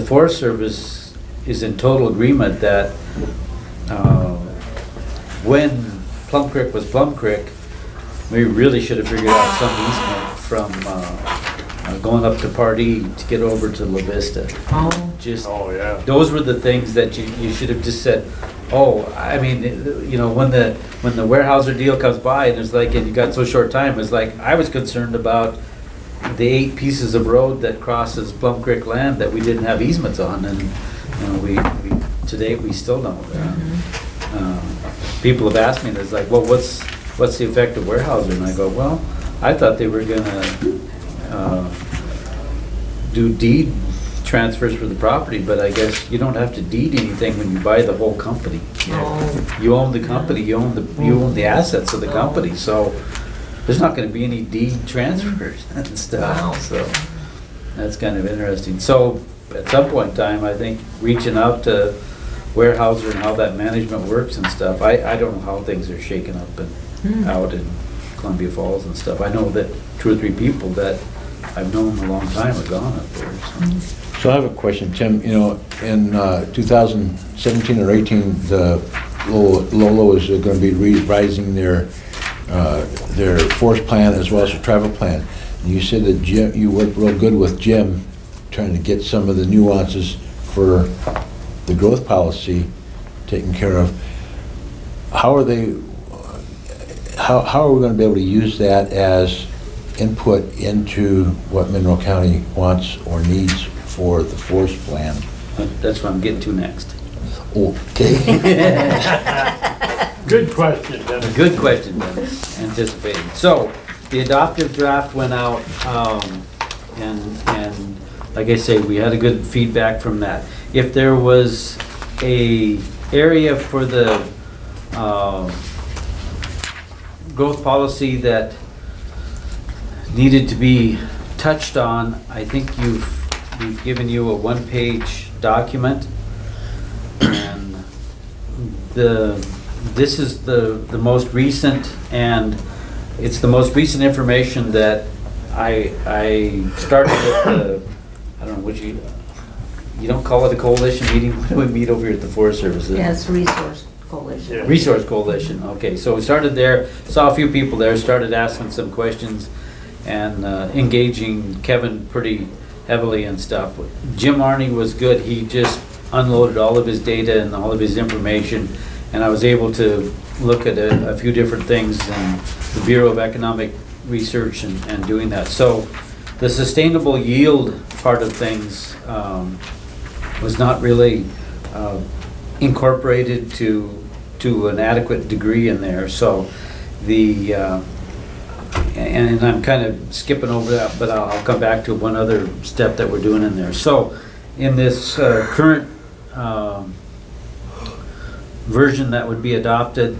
Forest Service is in total agreement that when Plum Creek was Plum Creek, we really should have figured out some easement from going up to Pardee to get over to La Vista. Just, Oh, yeah. those were the things that you should have just said, I mean, when the Weyerhaeuser deal comes by and it's like, and you got so short time, it's like, I was concerned about the 8 pieces of road that crosses Plum Creek land that we didn't have easements on, and, we today, we still don't. People have asked me, and it's like, well, what's the effect of Weyerhaeuser? And I go, well, I thought they were gonna do deed transfers for the property, but I guess you don't have to deed anything when you buy the whole company. You own the company, you own the assets of the company, so there's not gonna be any deed transfers and stuff, so that's kind of interesting. So at some point in time, I think reaching out to Weyerhaeuser and how that management works and stuff, I don't know how things are shaken up and out in Columbia Falls and stuff. I know that 2 or 3 people that I've known a long time have gone up there, so. So I have a question, Tim. In 2017 or 18, the Lolo is going to be revising their forest plan as well as their travel plan. And you said that Jim, you worked real good with Jim, trying to get some of the nuances for the growth policy taken care of. How are we going to be able to use that as input into what Mineral County wants or needs for the forest plan. That's what I'm getting to next. Okay. Good question, Dennis. Good question, Dennis, anticipated. So, the adoptive draft went out, and like I say, we had a good feedback from that. If there was a area for the growth policy that needed to be touched on, I think we've given you a one-page document. And this is the most recent, and it's the most recent information that I started with the, I don't know, would you don't call it a coalition meeting? When do we meet over here at the Forest Service? Yes, Resource Coalition. Yeah. Resource Coalition, okay, so we started there, saw a few people there, started asking some questions and engaging Kevin pretty heavily and stuff. Jim Arney was good, he just unloaded all of his data and all of his information, and I was able to look at a few different things and the Bureau of Economic Research and doing that. So the sustainable yield part of things was not really incorporated to an adequate degree in there. So the and I'm kind of skipping over that, but I'll come back to one other step that we're doing in there. So in this current version that would be adopted,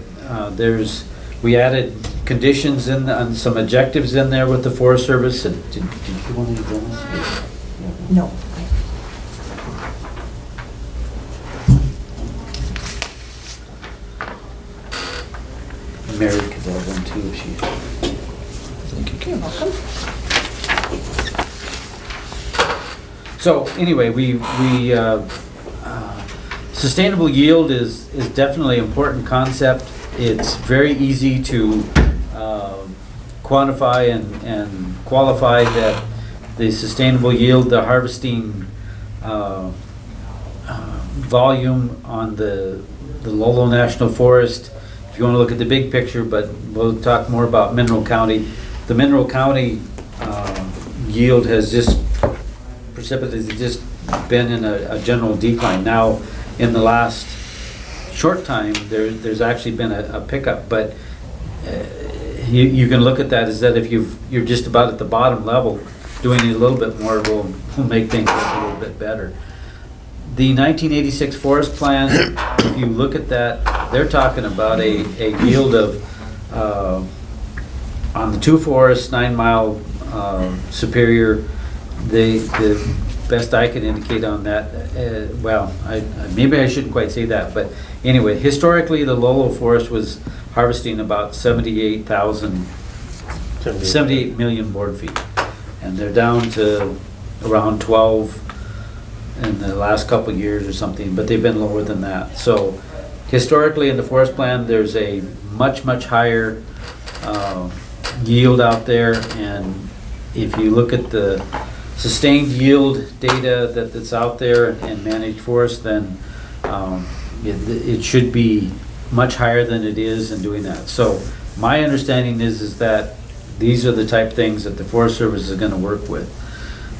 we added conditions and some objectives in there with the Forest Service. And did you want to do this? No. Mary could have one too if she. Thank you. You're welcome. So anyway, sustainable yield is definitely an important concept. It's very easy to quantify and qualify that the sustainable yield, the harvesting volume on the Lolo National Forest. If you want to look at the big picture, but we'll talk more about Mineral County. The Mineral County yield has just precipitously just been in a general decline. Now, in the last short time, there's actually been a pickup, but you can look at that as that if you're just about at the bottom level, doing it a little bit more will make things look a little bit better. The 1986 Forest Plan, if you look at that, they're talking about a yield of, on the two forests, 9 Mile, Superior, the best I can indicate on that, well, maybe I shouldn't quite say that, but anyway, historically, the Lolo Forest was harvesting about 78 million board feet. And they're down to around 12 in the last couple of years or something, but they've been lower than that. So historically in the forest plan, there's a much, much higher yield out there. And if you look at the sustained yield data that's out there and managed forest, then it should be much higher than it is in doing that. So my understanding is that these are the type things that the Forest Service is going to work with.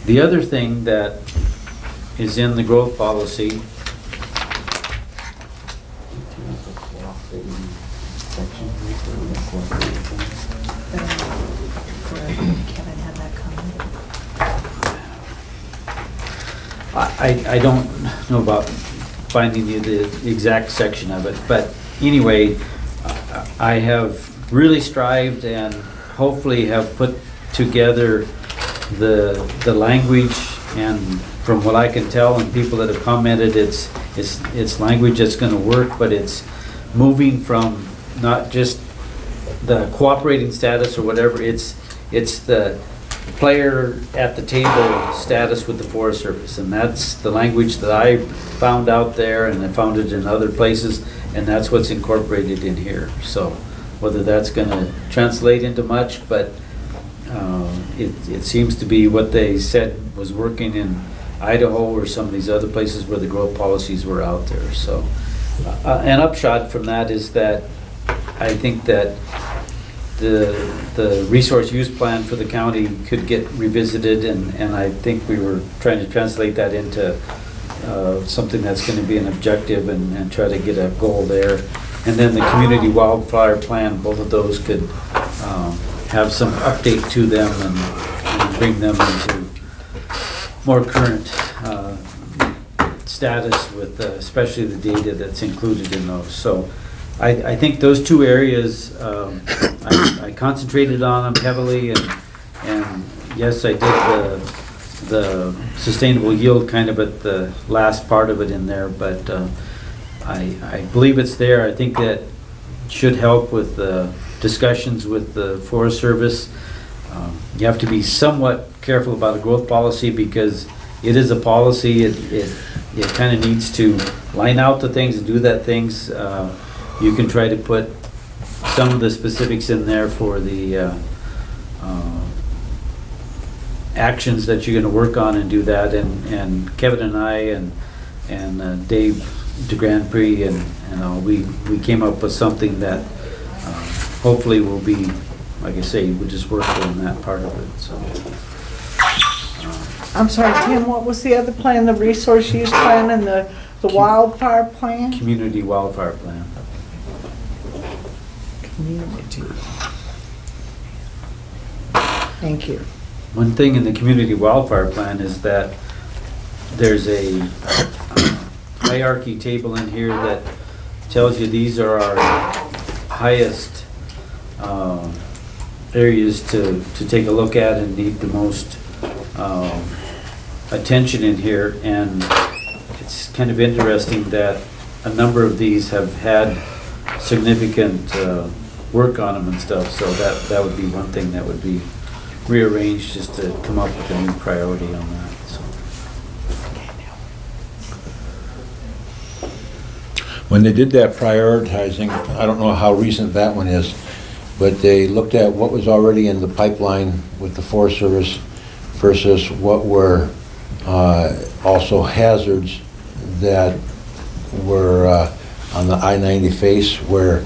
The other thing that is in the growth policy Kevin had that comment. I don't know about finding you the exact section of it, but anyway, I have really strived and hopefully have put together the language, and from what I can tell and people that have commented, it's language that's going to work, but it's moving from not just the cooperating status or whatever, it's the player at the table status with the Forest Service, and that's the language that I found out there, and I found it in other places, and that's what's incorporated in here. So whether that's going to translate into much, but it seems to be what they said was working in Idaho or some of these other places where the growth policies were out there. So an upshot from that is that I think that the resource use plan for the county could get revisited, and I think we were trying to translate that into something that's going to be an objective and try to get a goal there. And then the community wildfire plan, both of those could have some update to them and bring them into more current status with especially the data that's included in those. So I think those two areas, I concentrated on them heavily, and yes, I did the sustainable yield kind of at the last part of it in there, but I believe it's there. I think that should help with the discussions with the Forest Service. You have to be somewhat careful about a growth policy because it is a policy. It kind of needs to line out the things and do that things. You can try to put some of the specifics in there for the actions that you're going to work on and do that. And Kevin and I and Dave DeGrand-Prix and we came up with something that hopefully will be, like I say, we'll just work on that part of it. So. I'm sorry, Tim, what was the other plan, the resource use plan and the wildfire plan? Community wildfire plan. Community. Thank you. One thing in the community wildfire plan is that there's a hierarchy table in here that tells you these are our highest areas to take a look at and need the most attention in here. And it's kind of interesting that a number of these have had significant work on them and stuff, so that would be one thing that would be rearranged just to come up with a new priority on that. So. When they did that prioritizing, I don't know how recent that one is, but they looked at what was already in the pipeline with the Forest Service versus what were also hazards that were on the I-90 face where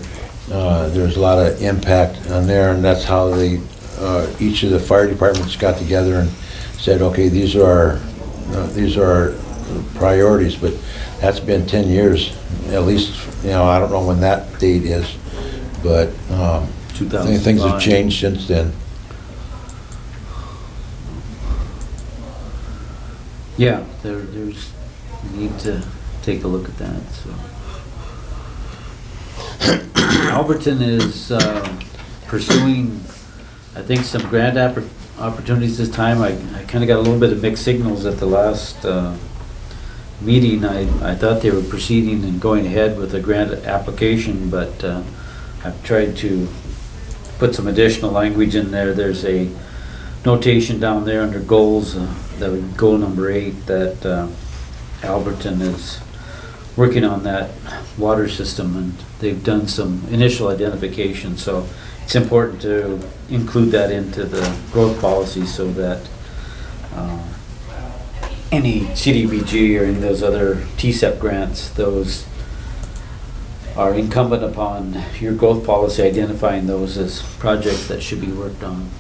there's a lot of impact on there, and that's how they each of the fire departments got together and said, okay, these are our priorities. But that's been 10 years at least. I don't know when that date is, but things have changed since then. Yeah, there's need to take a look at that. So Alberton is pursuing, I think, some grant opportunities this time. I kind of got a little bit of mixed signals at the last meeting. I thought they were proceeding and going ahead with a grant application, but I've tried to put some additional language in there. There's a notation down there under goals, that would goal number 8, that Alberton is working on that water system, and they've done some initial identification, so it's important to include that into the growth policy so that any CDBG or any of those other TSEP grants, those are incumbent upon your growth policy identifying those as projects that should be worked on.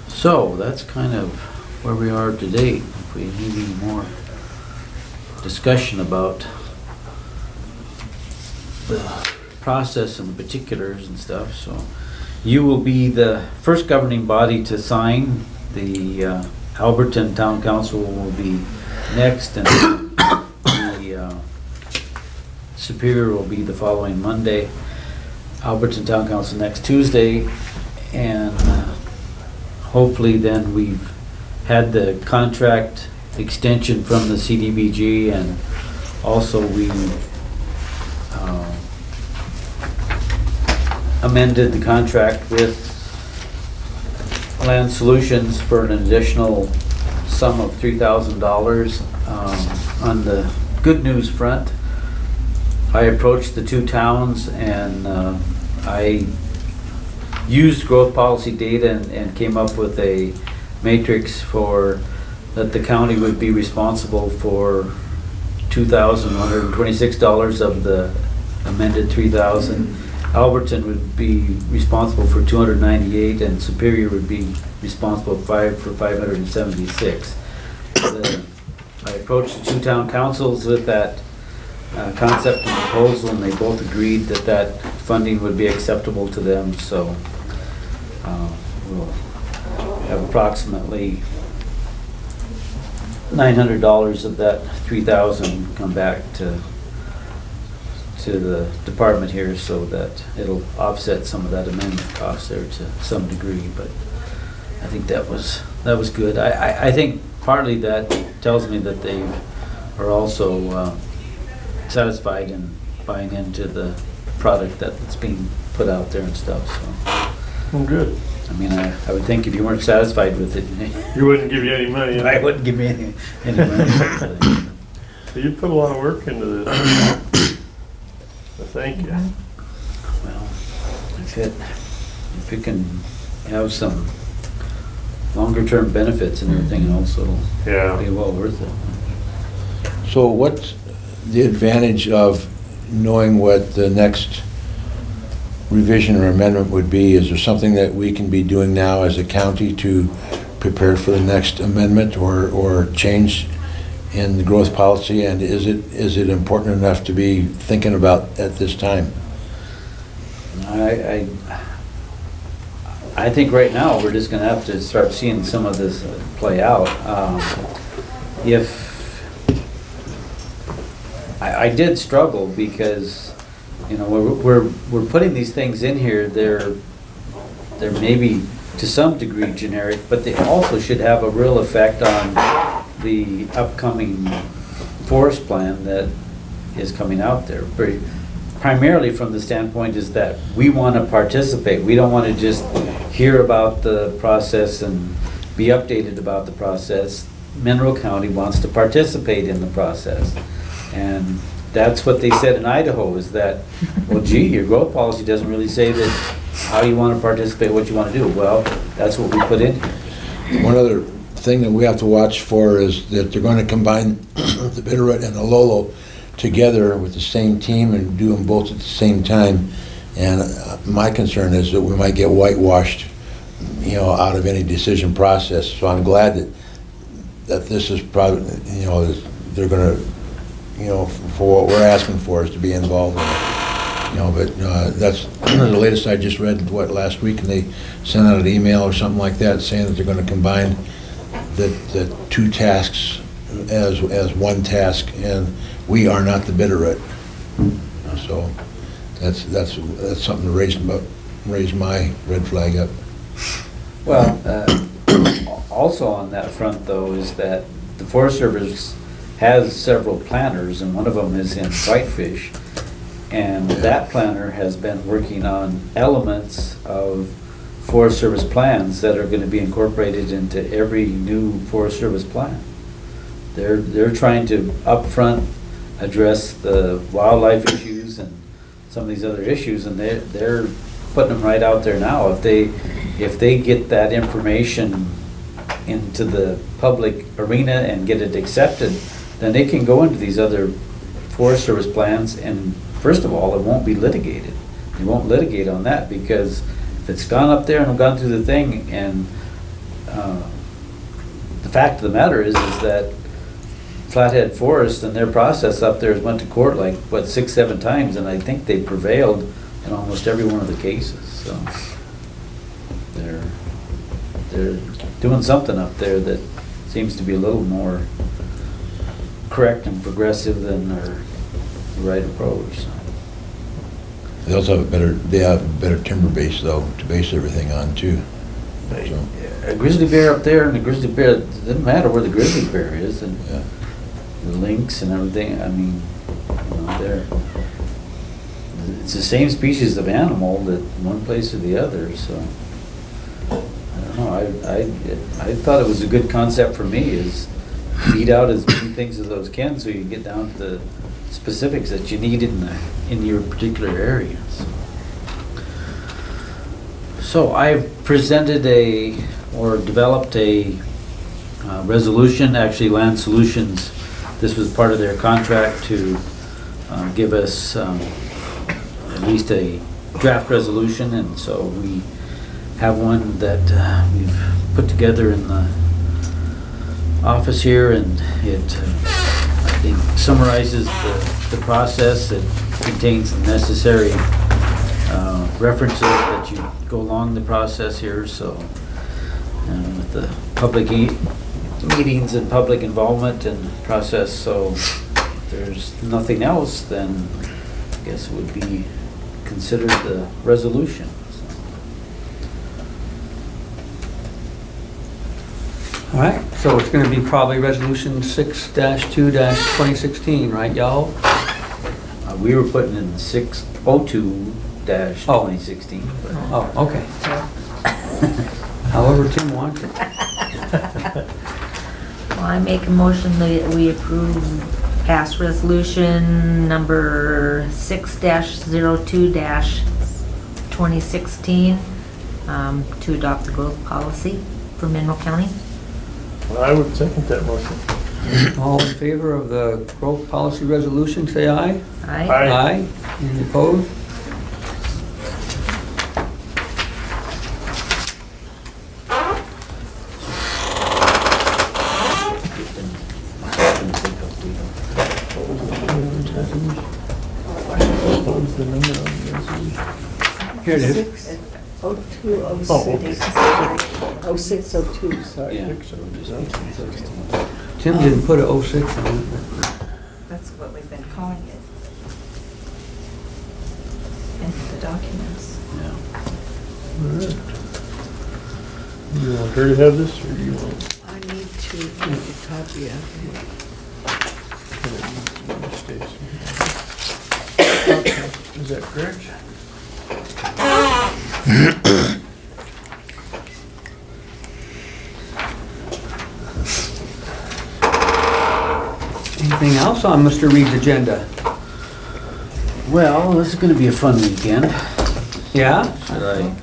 So that's kind of where we are to date. If we need any more discussion about the process and the particulars and stuff, so you will be the first governing body to sign. The Alberton Town Council will be next, and the Superior will be the following Monday. Alberton Town Council next Tuesday, and hopefully then we've had the contract extension from the CDBG, and also we amended the contract with Land Solutions for an additional sum of $3,000. On the good news front, I approached the two towns and I used growth policy data and came up with a matrix for that the county would be responsible for $2,126 of the amended 3,000. Alberton would be responsible for 298, and Superior would be responsible for 576. I approached the two town councils with that concept and proposal, and they both agreed that that funding would be acceptable to them, so we'll have approximately $900 of that 3,000 come back to the department here, so that it'll offset some of that amendment cost there to some degree, but I think that was good. I think partly that tells me that they are also satisfied in buying into the product that's being put out there and stuff, so. Well, good. I mean, I would think if you weren't satisfied with it, You wouldn't give you any money. I wouldn't give me any money. So you put a lot of work into this. So thank you. Well, if it can have some longer term benefits and everything else, it'll Yeah. be well worth it. So what's the advantage of knowing what the next revision or amendment would be? Is there something that we can be doing now as a county to prepare for the next amendment or change in the growth policy? And is it important enough to be thinking about at this time? I think right now, we're just gonna have to start seeing some of this play out. I did struggle because, you know, we're putting these things in here, they're maybe to some degree generic, but they also should have a real effect on the upcoming forest plan that is coming out there. Primarily from the standpoint is that we want to participate. We don't want to just hear about the process and be updated about the process. Mineral County wants to participate in the process. And that's what they said in Idaho, is that, well, gee, your growth policy doesn't really say that how you want to participate, what you want to do. Well, that's what we put in. One other thing that we have to watch for is that they're going to combine the Bitterroot and the Lolo together with the same team and do them both at the same time. And my concern is that we might get whitewashed, you know, out of any decision process. So I'm glad that this is probably, you know, they're going to, you know, for what we're asking for is to be involved in it. You know, but that's the latest I just read, last week, and they sent out an email or something like that saying that they're going to combine the two tasks as one task, and we are not the Bitterroot. So that's something to raise my red flag up. Well, also on that front though, is that the Forest Service has several planners, and one of them is in Whitefish. And that planner has been working on elements of Forest Service plans that are going to be incorporated into every new Forest Service plan. They're trying to upfront address the wildlife issues and some of these other issues, and they're putting them right out there now. If they get that information into the public arena and get it accepted, then they can go into these other Forest Service plans, and first of all, it won't be litigated. They won't litigate on that, because if it's gone up there and gone through the thing, and the fact of the matter is that Flathead Forest and their process up there has went to court like, what, 6-7 times, and I think they prevailed in almost every one of the cases, so they're doing something up there that seems to be a little more correct and progressive than their right approach. So. They also have a better timber base though to base everything on too. So. A grizzly bear up there, and the grizzly bear, it doesn't matter where the grizzly bear is, and yeah. The lynx and everything. I mean, you know, it's the same species of animal that one place or the other. So I don't know. I thought it was a good concept for me, is beat out as many things as those can, so you can get down to the specifics that you need in your particular areas. So I've presented developed a resolution. Actually, Land Solutions, this was part of their contract to give us least a draft resolution, and so we have one that we've put together in the office here, and it, I think, summarizes the process. It contains the necessary references that you go along the process here, so with the public meetings and public involvement and process, so if there's nothing else, then I guess it would be considered the resolution. All right, so it's gonna be probably resolution 6-2-2016, right, y'all? We were putting in 602-2016. but- Oh, okay. However Tim wants it. Well, I make a motion that we approve pass resolution number 6-02-2016 to adopt the growth policy for Mineral County. I would second that motion. All in favor of the growth policy resolution, say aye. Aye. Aye. Any opposed? What was the number on the resolution? Here it is. 0602, sorry. Yeah. Tim didn't put a 06 on it. That's what we've been calling it. In the documents. Yeah. All right. You want her to have this, or do you want? I need to make a copy of Okay, is that correct? Anything else on Mr. Reed's agenda? Well, this is gonna be a fun weekend. Yeah? Should I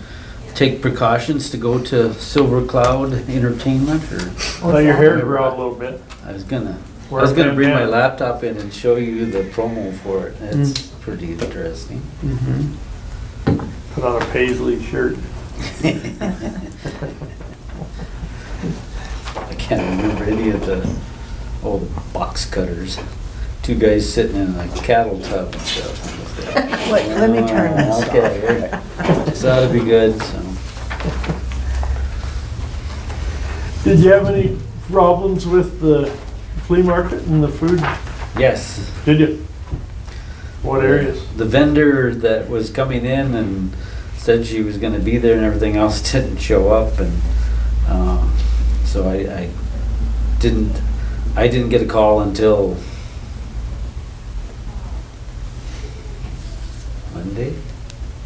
take precautions to go to Silver Cloud Entertainment, or? Well, your hair grew out a little bit. I was gonna Wear a bring my bandana. laptop in and show you the promo for it. It's pretty interesting. Mm-hmm. Put on a paisley shirt. I can't remember any of the box cutters. Two guys sitting in a cattle tub and stuff. Wait, let me turn this off. Okay, this ought to be good, so. Did you have any problems with the flea market and the food? Yes. Did you? What areas? The vendor that was coming in and said she was gonna be there and everything else didn't show up, and so I didn't get a call until Monday.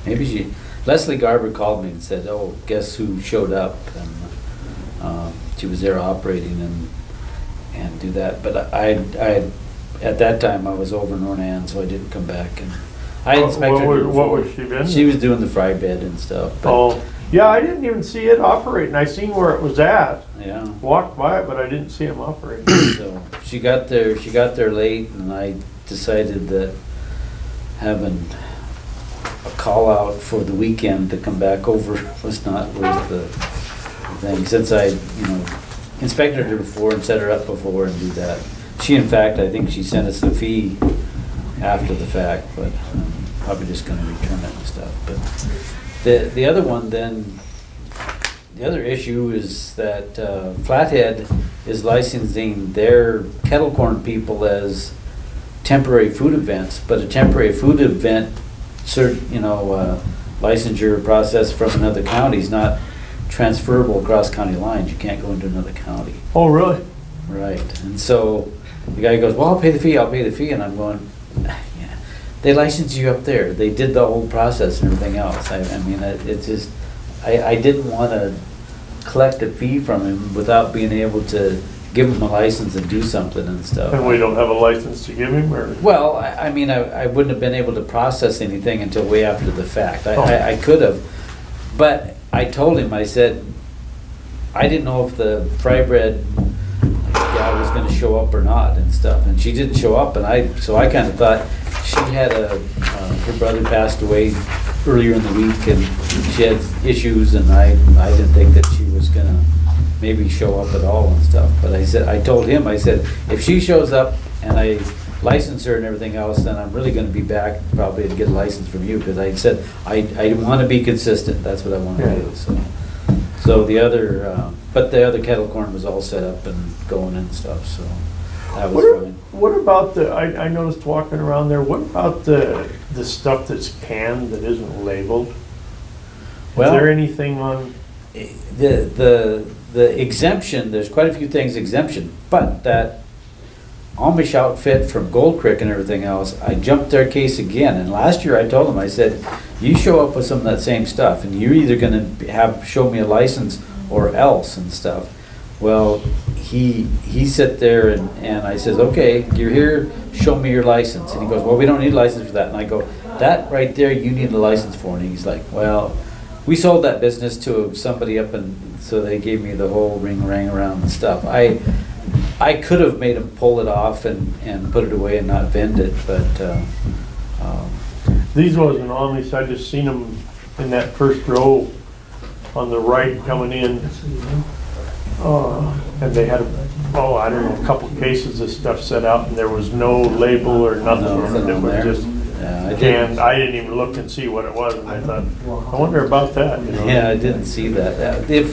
Maybe Leslie Garber called me and said, "Oh, guess who showed up?" And she was there operating and do that. But I at that time I was over in Ornan, so I didn't come back, and I inspected her What before. was she vending? She was doing the fry bed and stuff. But, Oh, yeah, I didn't even see it operating. I seen where it was at. yeah. Walked by it, but I didn't see him operating. So she got there late, and I decided that having a call out for the weekend to come back over was not worth the thing, since I, inspected her before and set her up before and do that. She, in fact, I think she sent us the fee after the fact, but I'm probably just gonna return it and stuff. But the other one then, the other issue is that Flathead is licensing their kettle corn people as temporary food events, but a temporary food event, licensure process from another county is not transferable across county lines. You can't go into another county. Oh, really? Right. And so the guy goes, "Well, I'll pay the fee, and I'm going, yeah, they licensed you up there. They did the whole process and everything else. I mean, it's just, I didn't want to collect a fee from him without being able to give him a license and do something and stuff. And we don't have a license to give him, or? Well, I mean, I wouldn't have been able to process anything until way after the fact. I could have, but I told him, I said, I didn't know if the fry bread guy was gonna show up or not and stuff, and she didn't show up, and so I kind of thought she had a her brother passed away earlier in the week, and she had issues, and I didn't think that she was gonna maybe show up at all and stuff. But I told him, I said, if she shows up and I license her and everything else, then I'm really gonna be back probably to get a license from you, because I said, I wanna be consistent, that's what I wanna do, so. So the other, but the other kettle corn was all set up and going and stuff, so that was fine. What about I noticed walking around there, what about the stuff that's canned that isn't labeled? Is Well, there anything on, the exemption, there's quite a few things exemption, but that Amish outfit from Gold Creek and everything else, I jumped their case again, and last year I told them, I said, you show up with some of that same stuff, and you're either gonna show me a license or else and stuff. Well, he sat there and I says, okay, you're here, show me your license. And he goes, well, we don't need a license for that. And I go, that right there, you need a license for. And he's like, well, we sold that business to somebody up, and so they gave me the whole ring around and stuff. I could have made him pull it off and put it away and not vend it, but these wasn't on these, I just seen them in that first row on the right coming in. And they had, I don't know, a couple cases of stuff set out, and there was no label or nothing. Nothing It on was there. just canned. I didn't even look and see what it was, and I thought, I wonder about that, you know? yeah, I didn't see that. If,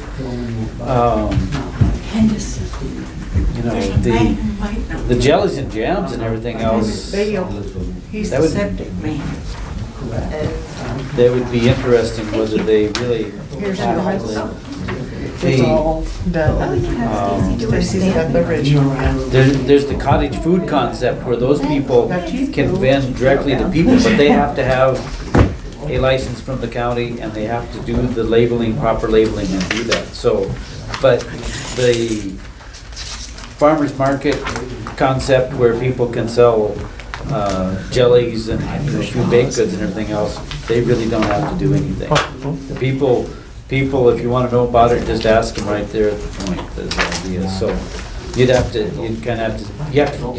you know, the jellies and jams and everything else, He's That the would- septic man. that would be interesting whether they really Here's your actually. It's They, all done. Stacy's got the original one. there's the cottage food concept where those people can vend directly to people, but they have to have a license from the county, and they have to do the labeling, proper labeling, and do that. So, but the farmer's market concept where people can sell jellies and a few baked goods and everything else, they really don't have to do anything. The people, if you want to know about it, just ask them right there at the point, that's the idea. So you have to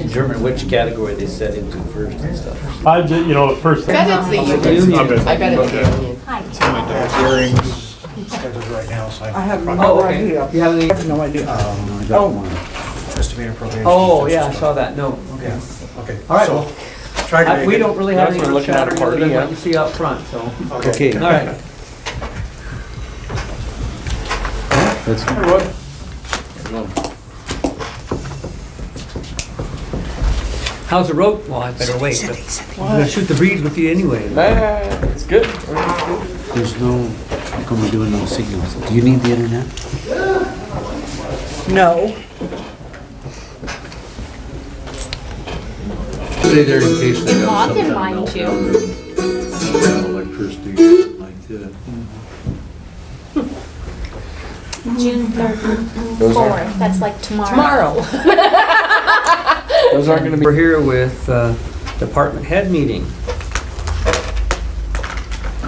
determine which category they set into first and stuff. I did, you know, first thing. I bet it's the union. I bet it's the union. Hearings scheduled right now, so I have Oh, no okay. idea. You have any? I have no idea. I got one. Estimated appropriations. Oh, yeah, I saw that, no. Yeah, okay. All right, So, well, try to make we it- don't really have any That's what we're looking at a chatter other party, than yeah. what you see out front, so. Okay. All right. That's How's the road? Well, I better wait, but I'm gonna shoot the breeze with you anyway. It's good. There's no, how come we're doing no signals? Do you need the internet? No. Stay there in case they got Bob some didn't kind of mind you. meltdown, electricity, like that. June 3rd, 4th, that's like tomorrow. Those aren't gonna be. We're here with department head meeting.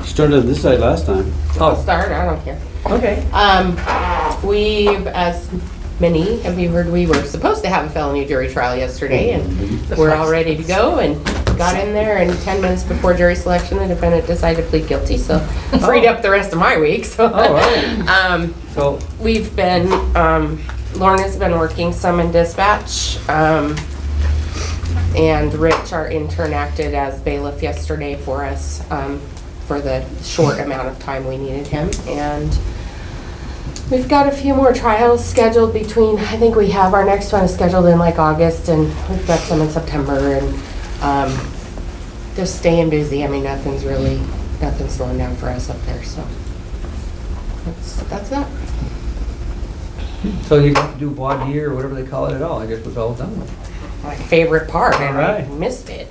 Started this side last time. I'll start, I don't care. Okay. We, as many of you heard, we were supposed to have a felony jury trial yesterday, and we're all ready to go, and got in there, and 10 minutes before jury selection, the defendant decided to plead guilty, so freed up the rest of my week, so. All right. So, We've been, Lorna's been working some in dispatch, and Rich, our intern, acted as bailiff yesterday for us, for the short amount of time we needed him, and we've got a few more trials scheduled between, I think we have, our next one is scheduled in like August, and we've got some in September, and just staying busy. I mean, nothing's slowing down for us up there, so that's that. so you didn't do voir dire or whatever they call it at all, I guess was all done. My favorite part, and I Alright. missed it.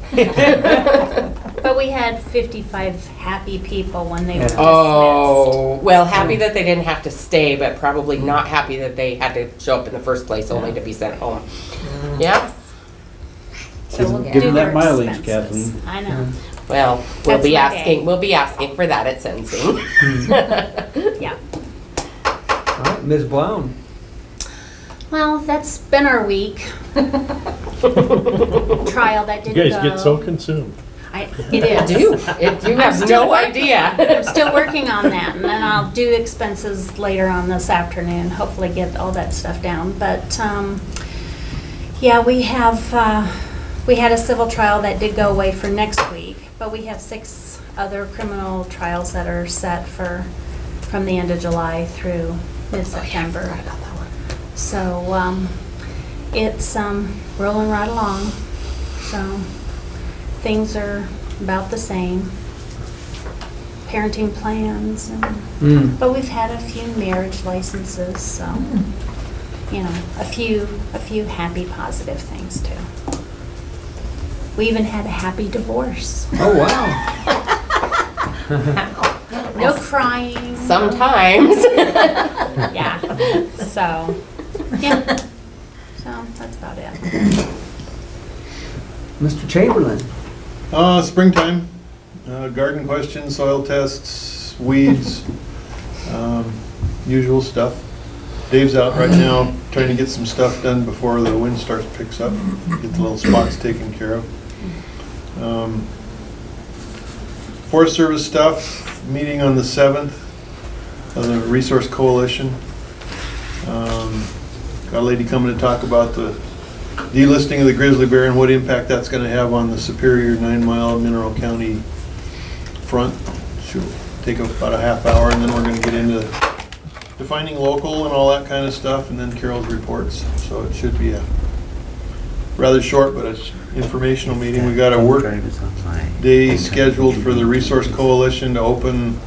But we had 55 happy people when they were dismissed. Oh, well, happy that they didn't have to stay, but probably not happy that they had to show up in the first place only to be sent home. Yeah, So we'll Give do them their that mileage, expenses. Kathleen. I know, well, That's my day. we'll be asking for that at sentencing. yeah. All right, Ms. Brown. Well, that's been our week. Trial that You didn't go. guys get so consumed. It is. You have no idea. I'm still working on that, and then I'll do expenses later on this afternoon, hopefully get all that stuff down. But, yeah, we had a civil trial that did go away for next week, but we have 6 other criminal trials that are set from the end of July through mid-September. So, it's rolling right along, so things are about the same. Parenting plans, but we've had a few marriage licenses, so, you know, a few happy, positive things too. We even had a happy divorce. Oh, wow. No crying. Sometimes. Yeah, so, yeah. So that's about it. Mr. Chamberlain? Springtime, garden questions, soil tests, weeds, usual stuff. Dave's out right now trying to get some stuff done before the wind picks up, get the little spots taken care of. Forest Service stuff, meeting on the 7th of the Resource Coalition. Got a lady coming to talk about the delisting of the grizzly bear and what impact that's going to have on the Superior 9-mile Mineral County front. She'll take about a half hour, and then we're going to get into defining local and all that kind of stuff, and then Carol's reports. So it should be a rather short, but it's informational meeting. We got a work day scheduled for the Resource Coalition to open.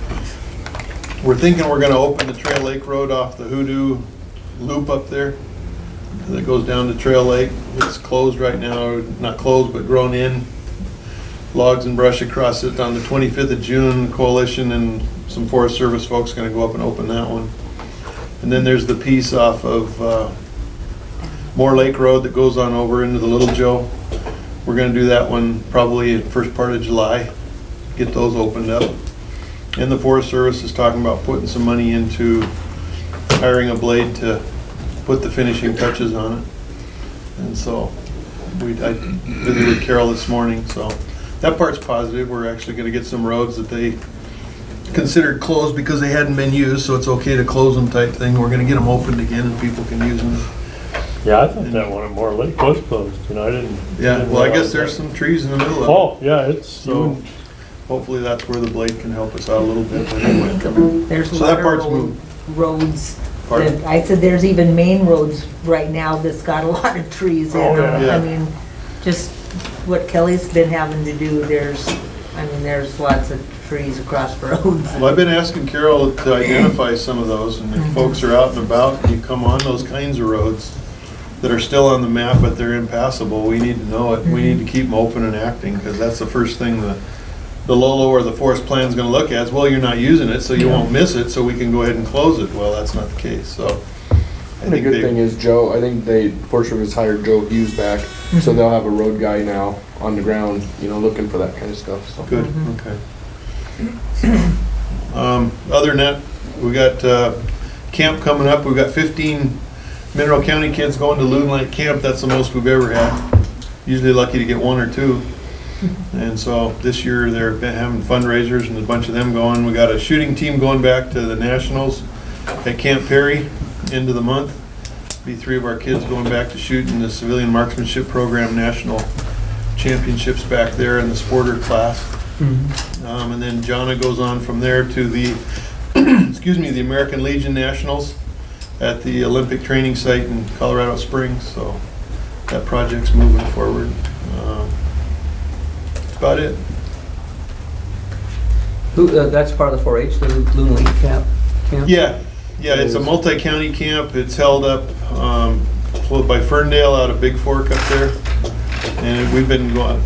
We're thinking we're going to open the Trail Lake Road off the Hoodoo Loop up there that goes down to Trail Lake. It's closed right now, not closed, but grown in. Logs and brush across it on the 25th of June. Coalition and some Forest Service folks are going to go up and open that one. And then there's the piece off of Moore Lake Road that goes on over into the Little Joe. We're going to do that one probably in the first part of July, get those opened up. And the Forest Service is talking about putting some money into hiring a blade to put the finishing touches on it. And so I visited with Carol this morning, so that part's positive. We're actually going to get some roads that they considered closed because they hadn't been used, so it's okay to close them type thing. We're going to get them opened again and people can use them. Yeah, I thought that one at Moore Lake was closed, you know, I didn't. Yeah, well, I guess there's some trees in the middle of it. Oh, yeah, it's. So hopefully that's where the blade can help us out a little bit. But anyway, There's so a lot that of part's moved. roads. Pardon? I said there's even main roads right now that's got a lot of trees in Oh, them. yeah. I mean, just what Kelly's been having to do, there's lots of trees across roads. Well, I've been asking Carol to identify some of those, and if folks are out and about, and you come on those kinds of roads that are still on the map, but they're impassable, we need to know it. We need to keep them open and acting, because that's the first thing the Lolo or the forest plan's gonna look at is, well, you're not using it, so you won't miss it, so we can go ahead and close it. Well, that's not the case, so. And the good thing is Joe, I think Forest Service hired Joe Hughes back, so they'll have a road guy now on the ground, you know, looking for that kind of stuff, so. Good, okay. Other than that, we got camp coming up. We've got 15 Mineral County kids going to Loon Lake Camp. That's the most we've ever had. Usually lucky to get 1 or 2. And so this year they're having fundraisers and a bunch of them going. We got a shooting team going back to the Nationals at Camp Perry end of the month. Be 3 of our kids going back to shoot in the Civilian Marksmanship Program National Championships back there in the Sporter class. And then Jonna goes on from there to the the American Legion Nationals at the Olympic training site in Colorado Springs. So that project's moving forward. That's about it. That's part of the 4-H, the Loon Lake camp? Yeah, it's a multi-county camp. It's held up by Ferndale out of Big Fork up there. And we've been going,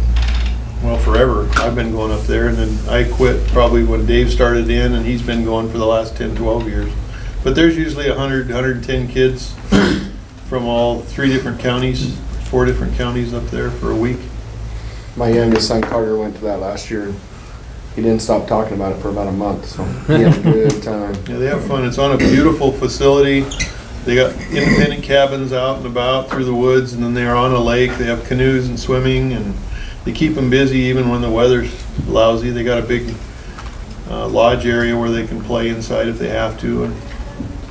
well, forever. I've been going up there, and then I quit probably when Dave started in, and he's been going for the last 10, 12 years. But there's usually 100, 110 kids from all 3 different counties, 4 different counties up there for a week. My youngest son Carter went to that last year. He didn't stop talking about it for about a month, so he had a good time. Yeah, they have fun. It's on a beautiful facility. They got independent cabins out and about through the woods, and then they're on a lake. They have canoes and swimming, and they keep them busy even when the weather's lousy. They got a big lodge area where they can play inside if they have to, and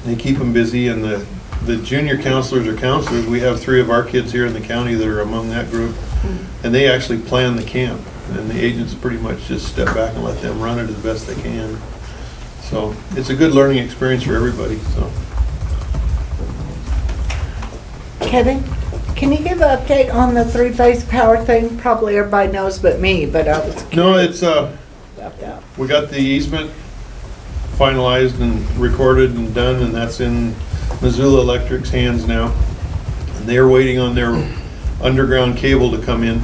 they keep them busy. And the junior counselors or counselors, we have 3 of our kids here in the county that are among that group, and they actually plan the camp, and the agents pretty much just step back and let them run it as best they can. So it's a good learning experience for everybody, so. Kevin, can you give an update on the 3-phase power thing? Probably everybody knows but me, but I was curious. No, it's, about that. we got the easement finalized and recorded and done, and that's in Missoula Electric's hands now. And they're waiting on their underground cable to come in.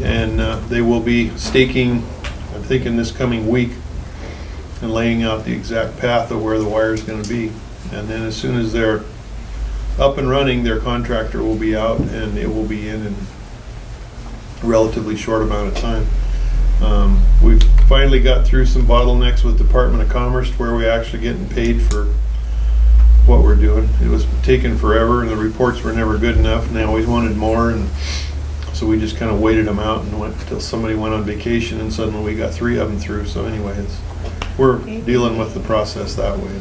And they will be staking, I'm thinking this coming week, and laying out the exact path of where the wire is going to be. And then as soon as they're up and running, their contractor will be out, and it will be in a relatively short amount of time. We've finally got through some bottlenecks with Department of Commerce where we're actually getting paid for what we're doing. It was taking forever, and the reports were never good enough, and they always wanted more, and so we just kind of waited them out and went until somebody went on vacation, and suddenly we got 3 of them through. So anyway, we're dealing with the process that way.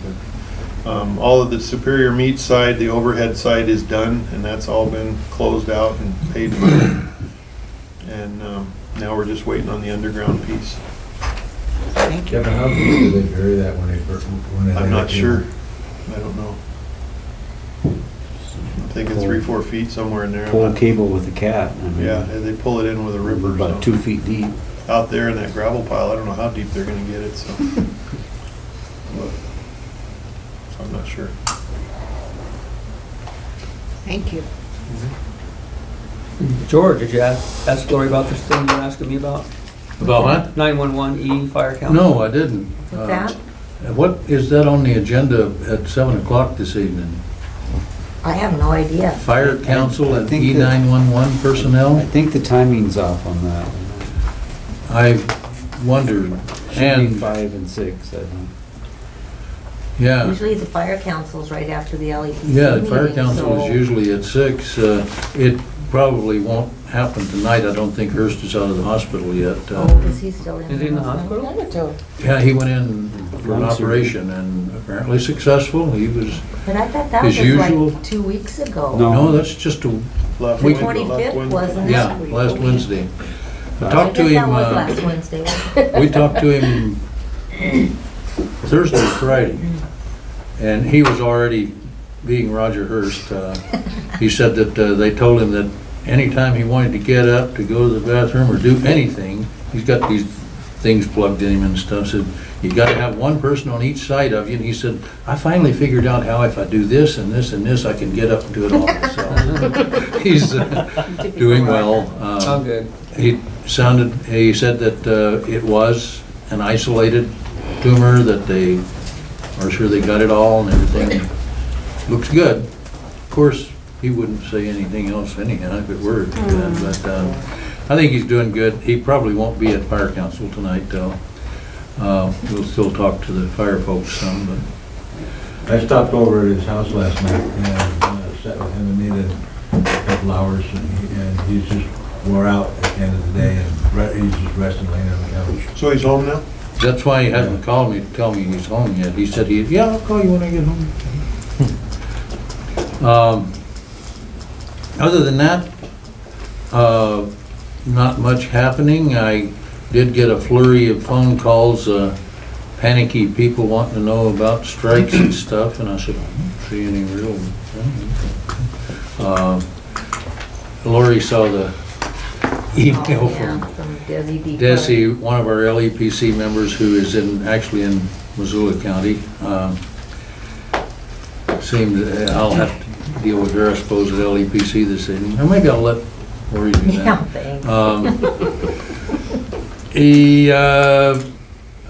But all of the Superior Meat side, the overhead side is done, and that's all been closed out and paid for. And now we're just waiting on the underground piece. Thank you. Kevin, how deep do they bury that when they? I'm not sure. I don't know. I'm thinking 3-4 feet somewhere in there. Pull cable with a cat. I mean, Yeah, they pull it in with a ripper. About so. 2 feet deep. Out there in that gravel pile, I don't know how deep they're gonna get it, so. But, so I'm not sure. Thank you. George, did you ask Lori about this thing you were asking me about? About what? 911E fire council? No, I didn't. What's that? What is that on the agenda at 7 o'clock this evening? I have no idea. Fire council I and think that- E911 I personnel? think the timing's off on that. I wondered. Should be And, 5 and 6, I think. yeah, Usually the fire council's right after the LEPC yeah, the fire meeting, council so- is usually at 6. It probably won't happen tonight. I don't think Hurst is out of the hospital yet. Oh, is he still in? Is he in the hospital? Yeah, he went in for an operation and apparently successful. He was, But I thought that As was usual. like 2 weeks ago. No. no, that's just a, Last The We- 25th, wasn't it? yeah, last Wednesday. I I talked to guess that him, was last Wednesday. we talked to him Thursday, Friday, and he was already being Roger Hurst. He said that they told him that anytime he wanted to get up to go to the bathroom or do anything, he's got these things plugged in him and stuff, said, you gotta have one person on each side of you, and he said, I finally figured out how if I do this and this and this, I can get up and do it all. So he's doing well. Oh, good. He said that it was an isolated tumor, that they are sure they got it all and everything looks good. Of course, he wouldn't say anything else anyhow if it were, but I think he's doing good. He probably won't be at fire council tonight though. We'll still talk to the fire folks some, but I stopped over at his house last night and sat with him and needed a couple hours, and he's just wore out at the end of the day, and he's just resting, laying on the couch. So he's home now? that's why he hasn't called me to tell me he's home yet. He said yeah, I'll call you when I get home. Other than that, not much happening. I did get a flurry of phone calls, panicky people wanting to know about strikes and stuff, and I said, I don't see any real. Lori saw the email Yeah, from Desi D. Desi, one of our LEPC members who is actually in Missoula County. I'll have to deal with her, I suppose, at LEPC this evening, or maybe I'll let Lori do Yeah, that. thanks.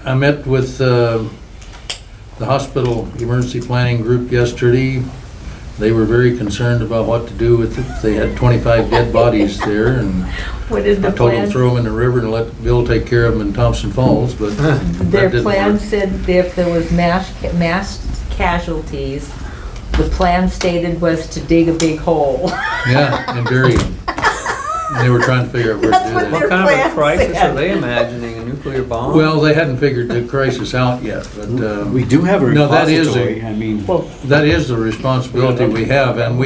I met with the hospital emergency planning group yesterday. They were very concerned about what to do with it. They had 25 dead bodies there, and What is I the told them plan? throw them in the river and let Bill take care of them in Thompson Falls, but that Their didn't plan work. said if there was mass casualties, the plan stated was to dig a big hole. Yeah, and bury them. They were trying to figure out where to That's do what that. What Their kind of a plans crisis said. are they imagining, a nuclear bomb? Well, they hadn't figured the crisis out yet, but, We do have a no, that is repository, I mean. that is the responsibility we have, and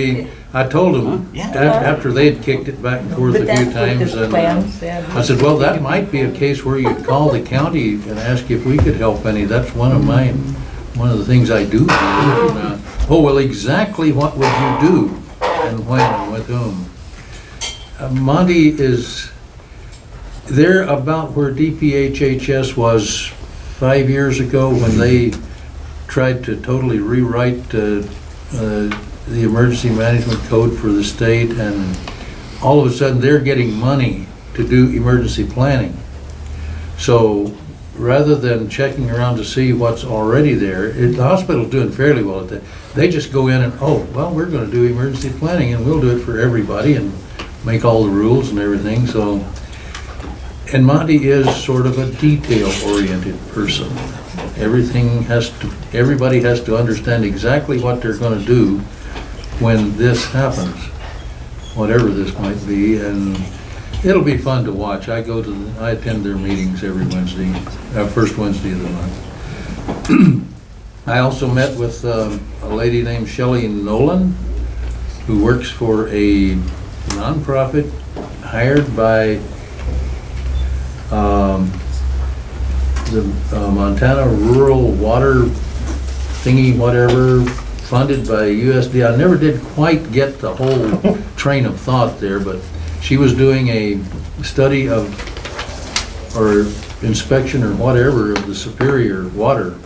I told them, after they had kicked it back and forth But a that's few what times, the and plan said. I said, well, that might be a case where you'd call the county and ask if we could help any. That's one of the things I do. Oh, well, exactly what would you do, and when, and with whom? Monty they're about where DPHHS was 5 years ago when they tried to totally rewrite the emergency management code for the state, and all of a sudden they're getting money to do emergency planning. So rather than checking around to see what's already there, the hospital's doing fairly well at that. They just go in and, oh, well, we're gonna do emergency planning and we'll do it for everybody and make all the rules and everything, so. And Monty is sort of a detail-oriented person. Everybody has to understand exactly what they're gonna do when this happens, whatever this might be, and it'll be fun to watch. I attend their meetings every Wednesday, first Wednesday of the month. I also met with a lady named Shelley Nolan, who works for a nonprofit hired by the Montana Rural Water thingy, whatever, funded by USD. I never did quite get the whole train of thought there, but she was doing a study of, or inspection or whatever, of the Superior Water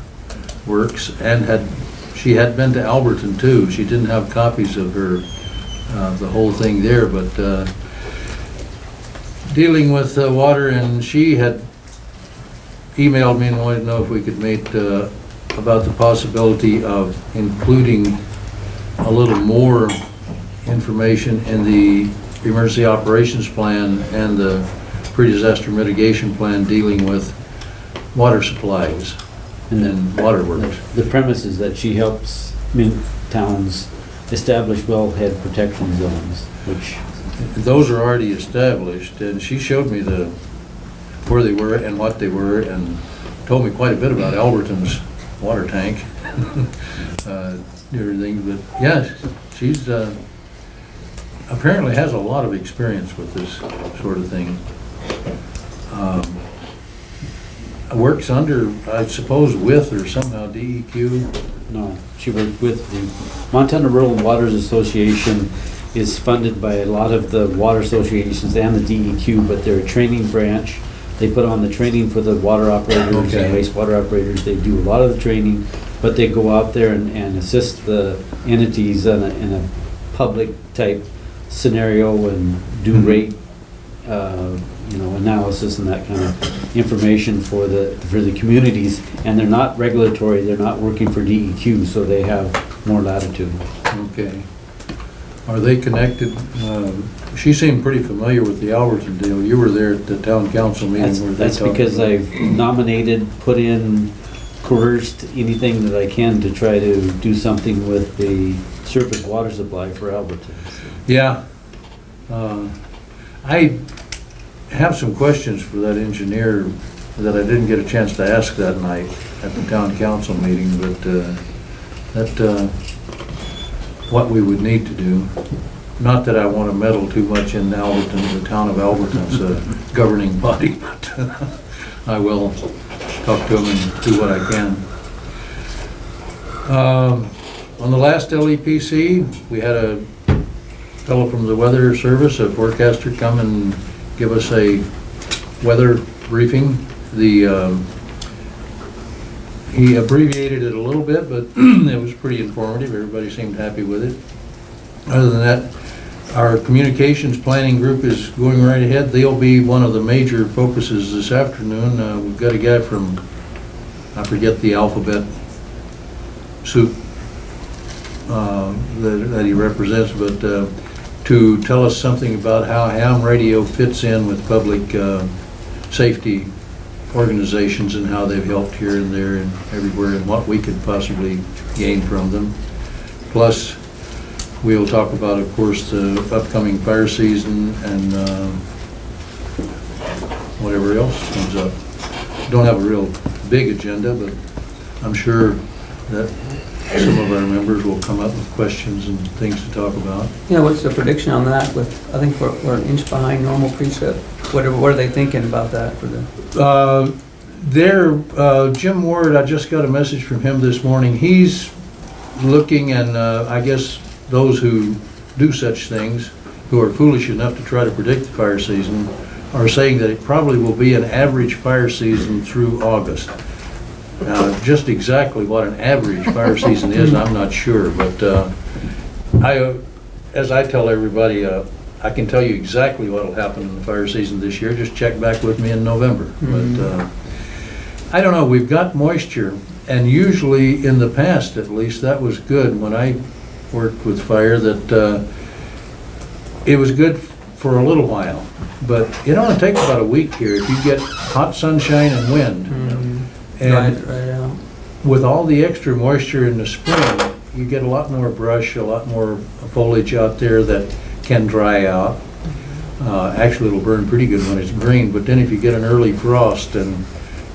Works, and she had been to Alberton too. She didn't have copies of her, the whole thing there, but dealing with water, and she had emailed me and wanted to know if we could meet about the possibility of including a little more information in the emergency operations plan and the pre-disaster mitigation plan dealing with water supplies and water works. The premise is that she helps towns establish wellhead protection zones, which. Those are already established, and she showed me where they were and what they were, and told me quite a bit about Alberton's water tank, everything. But yeah, she's apparently has a lot of experience with this sort of thing. Works under, I suppose, with or somehow DEQ. No, she worked with the Montana Rural Waters Association. Is funded by a lot of the water associations and the DEQ, but they're a training branch. They put on the training for the water operators and wastewater operators. They do a lot of the training, but they go out there and assist the entities in a public type scenario and do rate analysis and that kind of information for the communities. And they're not regulatory, they're not working for DEQ, so they have more latitude. Okay. Are they connected? She seemed pretty familiar with the Alberton deal. You were there at the town council meeting where they That's talked because about it. I've nominated, put in, coerced anything that I can to try to do something with the surface water supply for Alberton. Yeah. I have some questions for that engineer that I didn't get a chance to ask that night at the town council meeting, but what we would need to do. Not that I want to meddle too much in Alberton, the town of Alberton's governing body, but I will talk to them and do what I can. On the last LEPC, we had a fellow from the Weather Service, a forecaster, come and give us a weather briefing. He abbreviated it a little bit, but it was pretty informative. Everybody seemed happy with it. Other than that, our communications planning group is going right ahead. They'll be one of the major focuses this afternoon. We've got a guy from, I forget the alphabet soup that he represents, but to tell us something about how ham radio fits in with public safety organizations and how they've helped here and there and everywhere and what we could possibly gain from them. Plus, we'll talk about, of course, the upcoming fire season and whatever else comes up. Don't have a real big agenda, but I'm sure that some of our members will come up with questions and things to talk about. Yeah, what's the prediction on that with, I think we're an inch behind normal precip. What are they thinking about that for the? Jim Ward, I just got a message from him this morning. He's looking, and I guess those who do such things, who are foolish enough to try to predict the fire season, are saying that it probably will be an average fire season through August. Just exactly what an average fire season is, I'm not sure, but as I tell everybody, I can tell you exactly what will happen in the fire season this year. Just check back with me in November. But I don't know, we've got moisture, and usually in the past, at least, that was good. When I worked with fire, that it was good for a little while, but it only takes about a week here if you get hot sunshine and wind. And with all the extra moisture in the spring, you get a lot more brush, a lot more foliage out there that can dry out. Actually, it'll burn pretty good when it's green, but then if you get an early frost and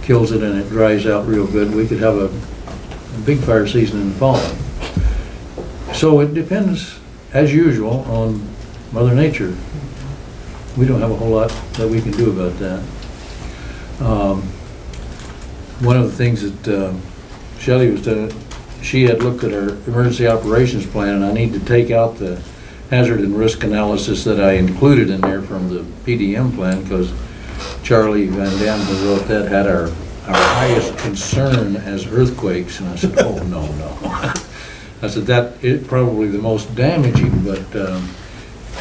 kills it and it dries out real good, we could have a big fire season in the fall. So it depends, as usual, on Mother Nature. We don't have a whole lot that we can do about that. One of the things that Shelley was doing, she had looked at our emergency operations plan, and I need to take out the hazard and risk analysis that I included in there from the PDM plan, because Charlie Van Dam, who wrote that, had our highest concern as earthquakes, and I said, oh, no. I said, that is probably the most damaging, but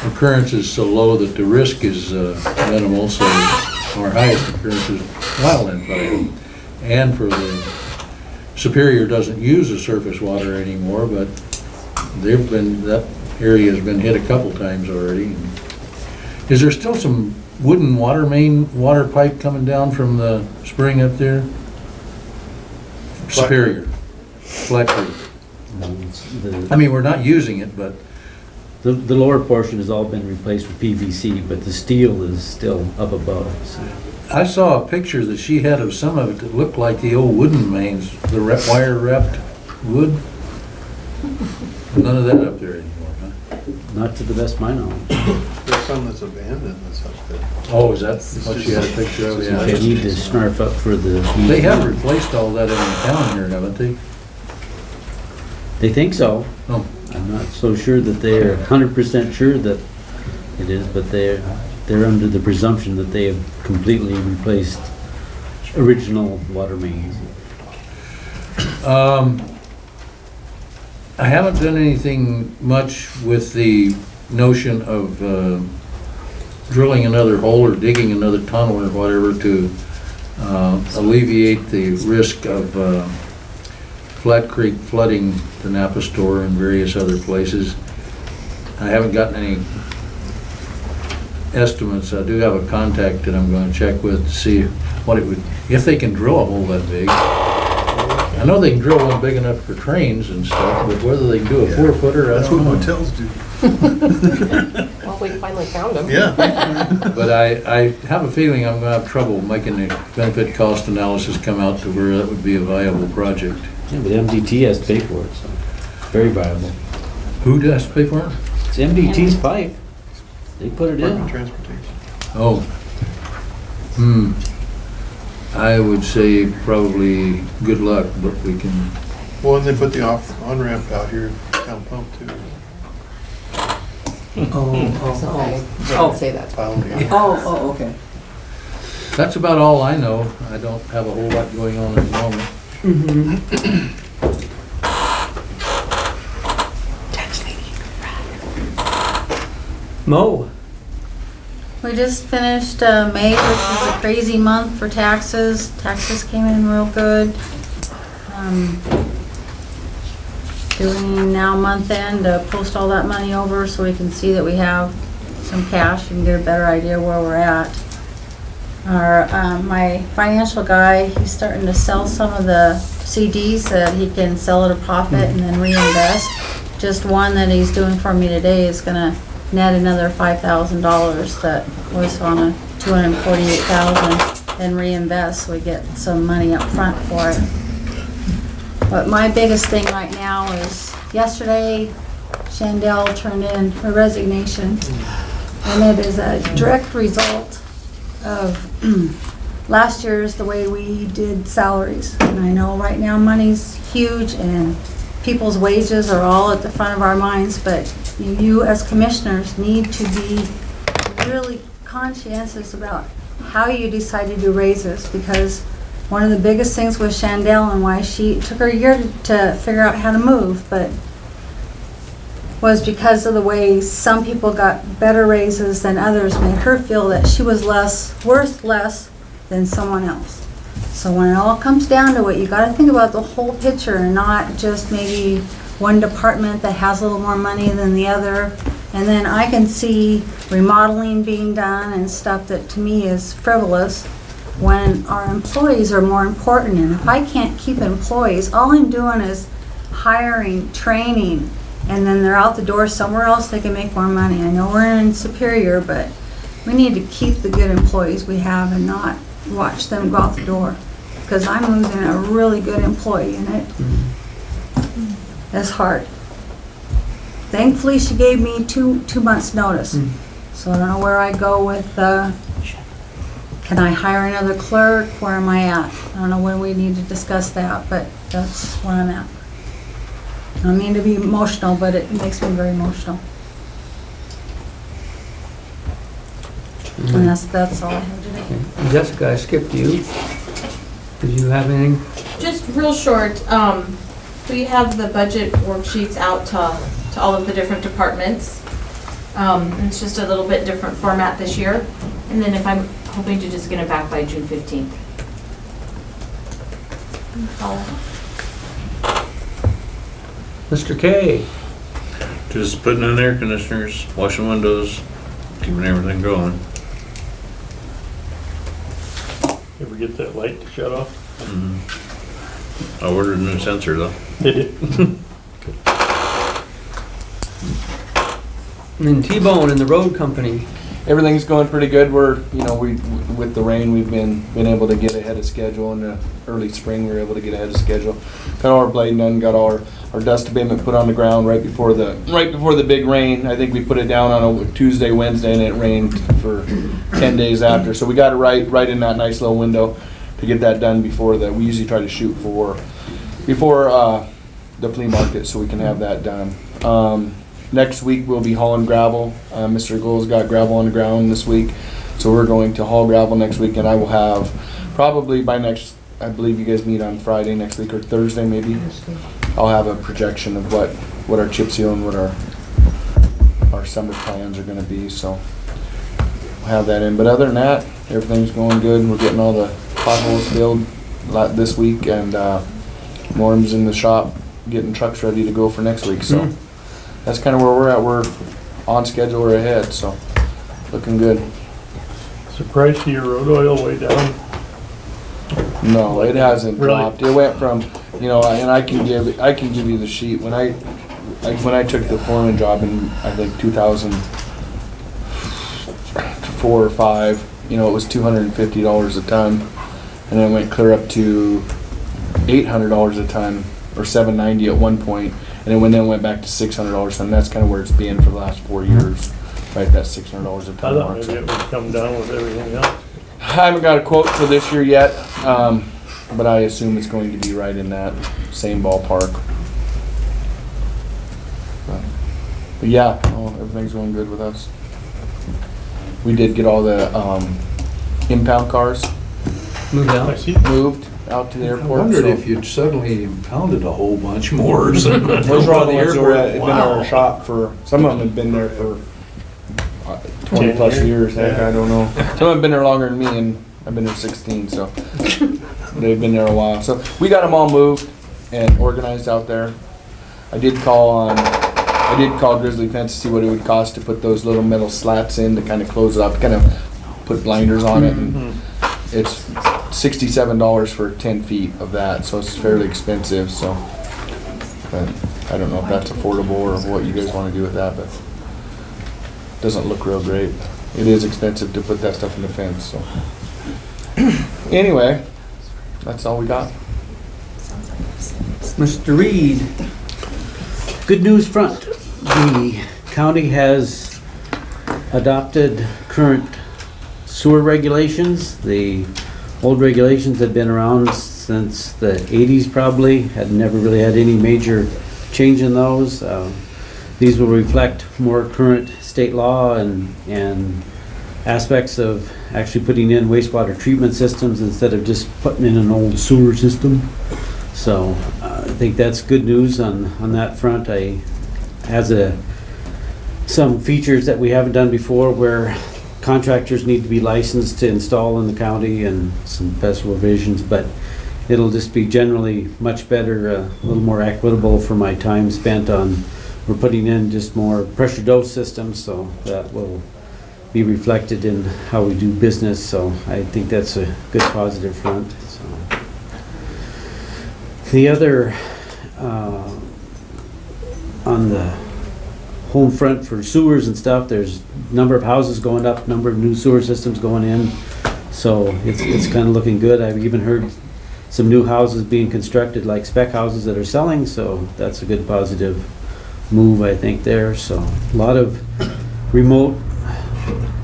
occurrence is so low that the risk is minimal, so our highest occurrence is wildland fire. And for the Superior doesn't use the surface water anymore, but that area has been hit a couple times already. Is there still some wooden water pipe coming down from the spring up there? Superior, Flat Creek. I mean, we're not using it, but the lower portion has all been replaced with PVC, but the steel is still up above. So. I saw a picture that she had of some of it that looked like the old wooden mains, the wire wrapped wood. None of that up there anymore, huh? Not to the best of my knowledge. There's some that's abandoned that's up there. Oh, is that what she had a picture of? Yeah. They need to snarf up for the... They have replaced all that in the town here, haven't they? They think so. Oh. I'm not so sure that they're 100% sure that it is, but they're under the presumption that they have completely replaced original water mains. I haven't done anything much with the notion of drilling another hole or digging another tunnel or whatever to alleviate the risk of Flat Creek flooding the Napa store and various other places. I haven't gotten any estimates. I do have a contact that I'm going to check with to see what it would, if they can drill a hole that big. I know they can drill one big enough for trains and stuff, but whether they can do a 4-footer, I That's don't what know. hotels do. Well, we finally found them. Yeah. But I have a feeling I'm going to have trouble making the benefit cost analysis come out to where that would be a viable project. Yeah, but MDT has to pay for it, so it's very viable. Who has to pay for it? It's MDT's pipe. They put it in. Transportation. Oh. I would say probably good luck, but we can. Well, and they put the on-ramp out here, down pump too. Say that. Oh, okay. That's about all I know. I don't have a whole lot going on at the moment. Mo. We just finished May, which was a crazy month for taxes. Taxes came in real good. Doing now month end to post all that money over so we can see that we have some cash and get a better idea where we're at. My financial guy, he's starting to sell some of the CDs so that he can sell at a profit and then reinvest. just one that he's doing for me today is gonna net another $5,000 that was on a 248,000 and reinvest, so we get some money up front for it. But my biggest thing right now is, yesterday, Chandel turned in her resignation, and it is a direct result of last year's the way we did salaries. And I know right now money's huge and people's wages are all at the front of our minds, but you as commissioners need to be really conscientious about how you decide to do raises, because one of the biggest things with Chandel and why she took her a year to figure out how to move, but was because of the way some people got better raises than others, made her feel that she was worth less than someone else. So when it all comes down to it, you gotta think about the whole picture and not just maybe one department that has a little more money than the other. And then I can see remodeling being done and stuff that to me is frivolous when our employees are more important. And if I can't keep employees, all I'm doing is hiring, training, and then they're out the door somewhere else they can make more money. I know we're in Superior, but we need to keep the good employees we have and not watch them go out the door. Because I'm losing a really good employee and it's hard. Thankfully, she gave me two months' notice. So I don't know where I go with, can I hire another clerk? Where am I at? I don't know when we need to discuss that, but that's where I'm at. I don't mean to be emotional, but it makes me very emotional. And that's all I have today. Jessica, I skipped you. Did you have anything? Just real short, we have the budget worksheets out to all of the different departments. It's just a little bit different format this year. And then if I'm hoping to just get it back by June 15th. Mr. K. Just putting in air conditioners, washing windows, keeping everything going. Ever get that light to shut off? I ordered a new sensor though. Did it? And then T-Bone and the road company. Everything's going pretty good. We're, with the rain, we've been able to get ahead of schedule. In the early spring, we were able to get ahead of schedule. Got all our blading done, got all our dust abatement put on the ground right before the big rain. I think we put it down on a Tuesday, Wednesday, and it rained for 10 days after. So we got it right in that nice little window to get that done before we usually try to shoot before the flea market, so we can have that done. Next week we'll be hauling gravel. Mr. Gould's got gravel on the ground this week, so we're going to haul gravel next week, and I will have probably by next, I believe you guys meet on Friday next week or Thursday maybe. I'll have a projection of what our chip seal and what our summer plans are going to be, so we'll have that in. But other than that, everything's going good. We're getting all the potholes filled this week, and Norm's in the shop getting trucks ready to go for next week, so. That's kind of where we're at. We're on schedule or ahead, so looking good. Is the price of your road oil way down? No, it hasn't Really? dropped. It went from, and I can give you the sheet. When I took the foreman job in I think 2004 or 5, it was $250 a ton, and then it went clear up to $800 a ton or $790 at one point. And then went back to $600 a ton. That's kind of where it's been for the last 4 years, right? That $600 a I ton thought mark. maybe it would come down with everything else. I haven't got a quote for this year yet, but I assume it's going to be right in that same ballpark. But yeah, everything's going good with us. We did get all the impound cars Moved out. I see. moved out to the I airport. wondered so- if you'd suddenly impounded a whole bunch more. Those Those are all the ones that were had been in our shop for, some of them have been there for 20 plus 10 years, heck, Yeah. I don't know. Some have been there longer than me, and I've been there 16, so they've been there a while. So we got them all moved and organized out there. I did call Grizzly Fence to see what it would cost to put those little metal slats in to kind of close it up, kind of put blinders on it, and it's $67 for 10 feet of that, so it's fairly expensive, so. But I don't know if that's affordable or what you guys want to do with that, but doesn't look real great. It is expensive to put that stuff in the fence, so. Anyway, that's all we got. Mr. Reed, good news front. The county has adopted current sewer regulations. The old regulations had been around since the 80s probably, had never really had any major change in those. These will reflect more current state law and aspects of actually putting in wastewater treatment systems instead of just putting in an old sewer system. So I think that's good news on that front. Has some features that we haven't done before where contractors need to be licensed to install in the county and some special revisions, but it'll just be generally much better, a little more equitable for my time spent on, we're putting in just more pressure dose systems, so that will be reflected in how we do business, so I think that's a good positive front. So. The other, on the home front for sewers and stuff, there's a number of houses going up, number of new sewer systems going in, so it's kind of looking good. I've even heard some new houses being constructed, like spec houses that are selling, so that's a good positive move, I think, there. So a lot of remote,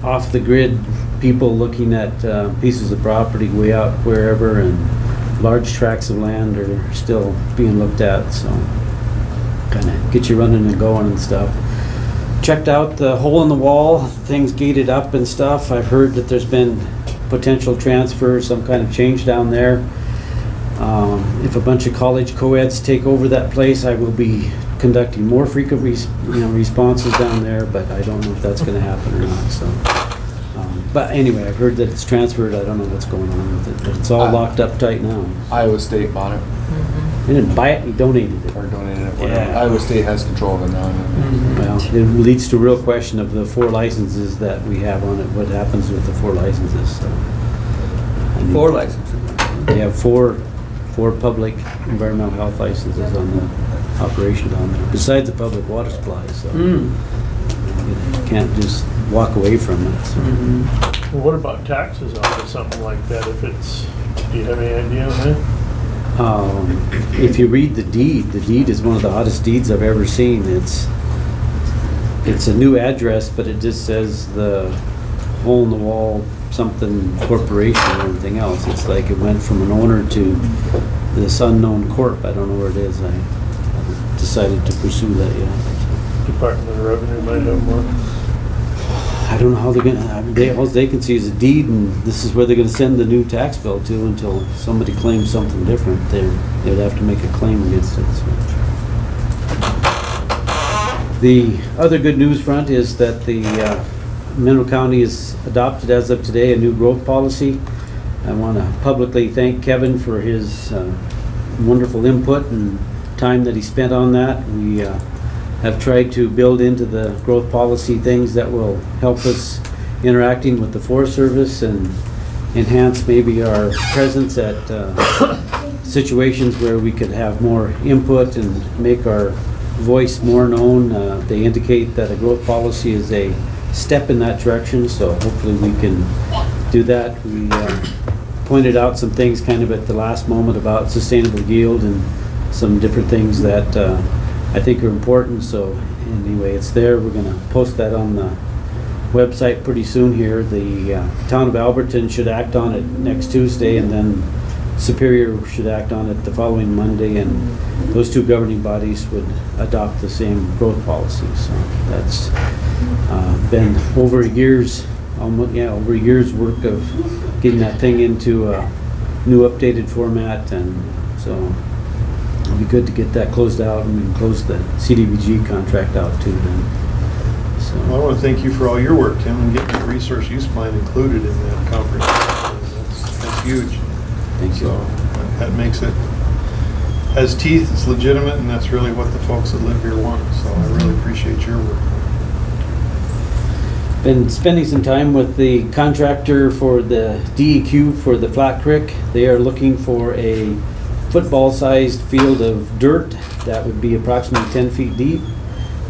off the grid people looking at pieces of property way out wherever, and large tracts of land are still being looked at, so kind of get you running and going and stuff. Checked out the hole in the wall, things gated up and stuff. I've heard that there's been potential transfer, some kind of change down there. If a bunch of college co-eds take over that place, I will be conducting more frequent responses down there, but I don't know if that's going to happen or not. So, but anyway, I've heard that it's transferred. I don't know what's going on with it, but it's all locked up tight now. Iowa State bought it. They didn't buy it, he donated it. Or donated it, whatever. Yeah. Iowa State has control of it now. Well, it leads to a real question of the 4 licenses that we have on it. What happens with the 4 licenses? So, 4 licenses? They have four public environmental health licenses on the operation down there, besides the public water supply, so you can't just walk away from it. So. Well, what about taxes on something like that? If it's, do you have any idea on that? If you read the deed is one of the hottest deeds I've ever seen. It's a new address, but it just says the hole in the wall something corporation or anything else. It's like it went from an owner to this unknown corp. I don't know where it is. I haven't decided to pursue that yet. Department of Revenue might have more. I don't know how they're gonna, all they can see is a deed, and this is where they're gonna send the new tax bill to until somebody claims something different. They'd have to make a claim against it. So. The other good news front is that the Mineral County has adopted as of today a new growth policy. I want to publicly thank Kevin for his wonderful input and time that he spent on that. We have tried to build into the growth policy things that will help us interacting with the Forest Service and enhance maybe our presence at situations where we could have more input and make our voice more known. They indicate that a growth policy is a step in that direction, so hopefully we can do that. We pointed out some things kind of at the last moment about sustainable yield and some different things that I think are important. So anyway, it's there. We're going to post that on the website pretty soon here. The town of Alberton should act on it next Tuesday, and then Superior should act on it the following Monday, and those 2 governing bodies would adopt the same growth policy. So that's been over a year's work of getting that thing into a new updated format, and so it'll be good to get that closed out, and we can close the CDBG contract out too then. So. Well, I want to thank you for all your work, Tim, and getting the resource use plan included in that conference. That's huge. Thank you. So that makes it, has teeth, it's legitimate, and that's really what the folks that live here want. So I really appreciate your work. Been spending some time with the contractor for the DEQ for the Flat Creek. They are looking for a football-sized field of dirt that would be approximately 10 feet deep.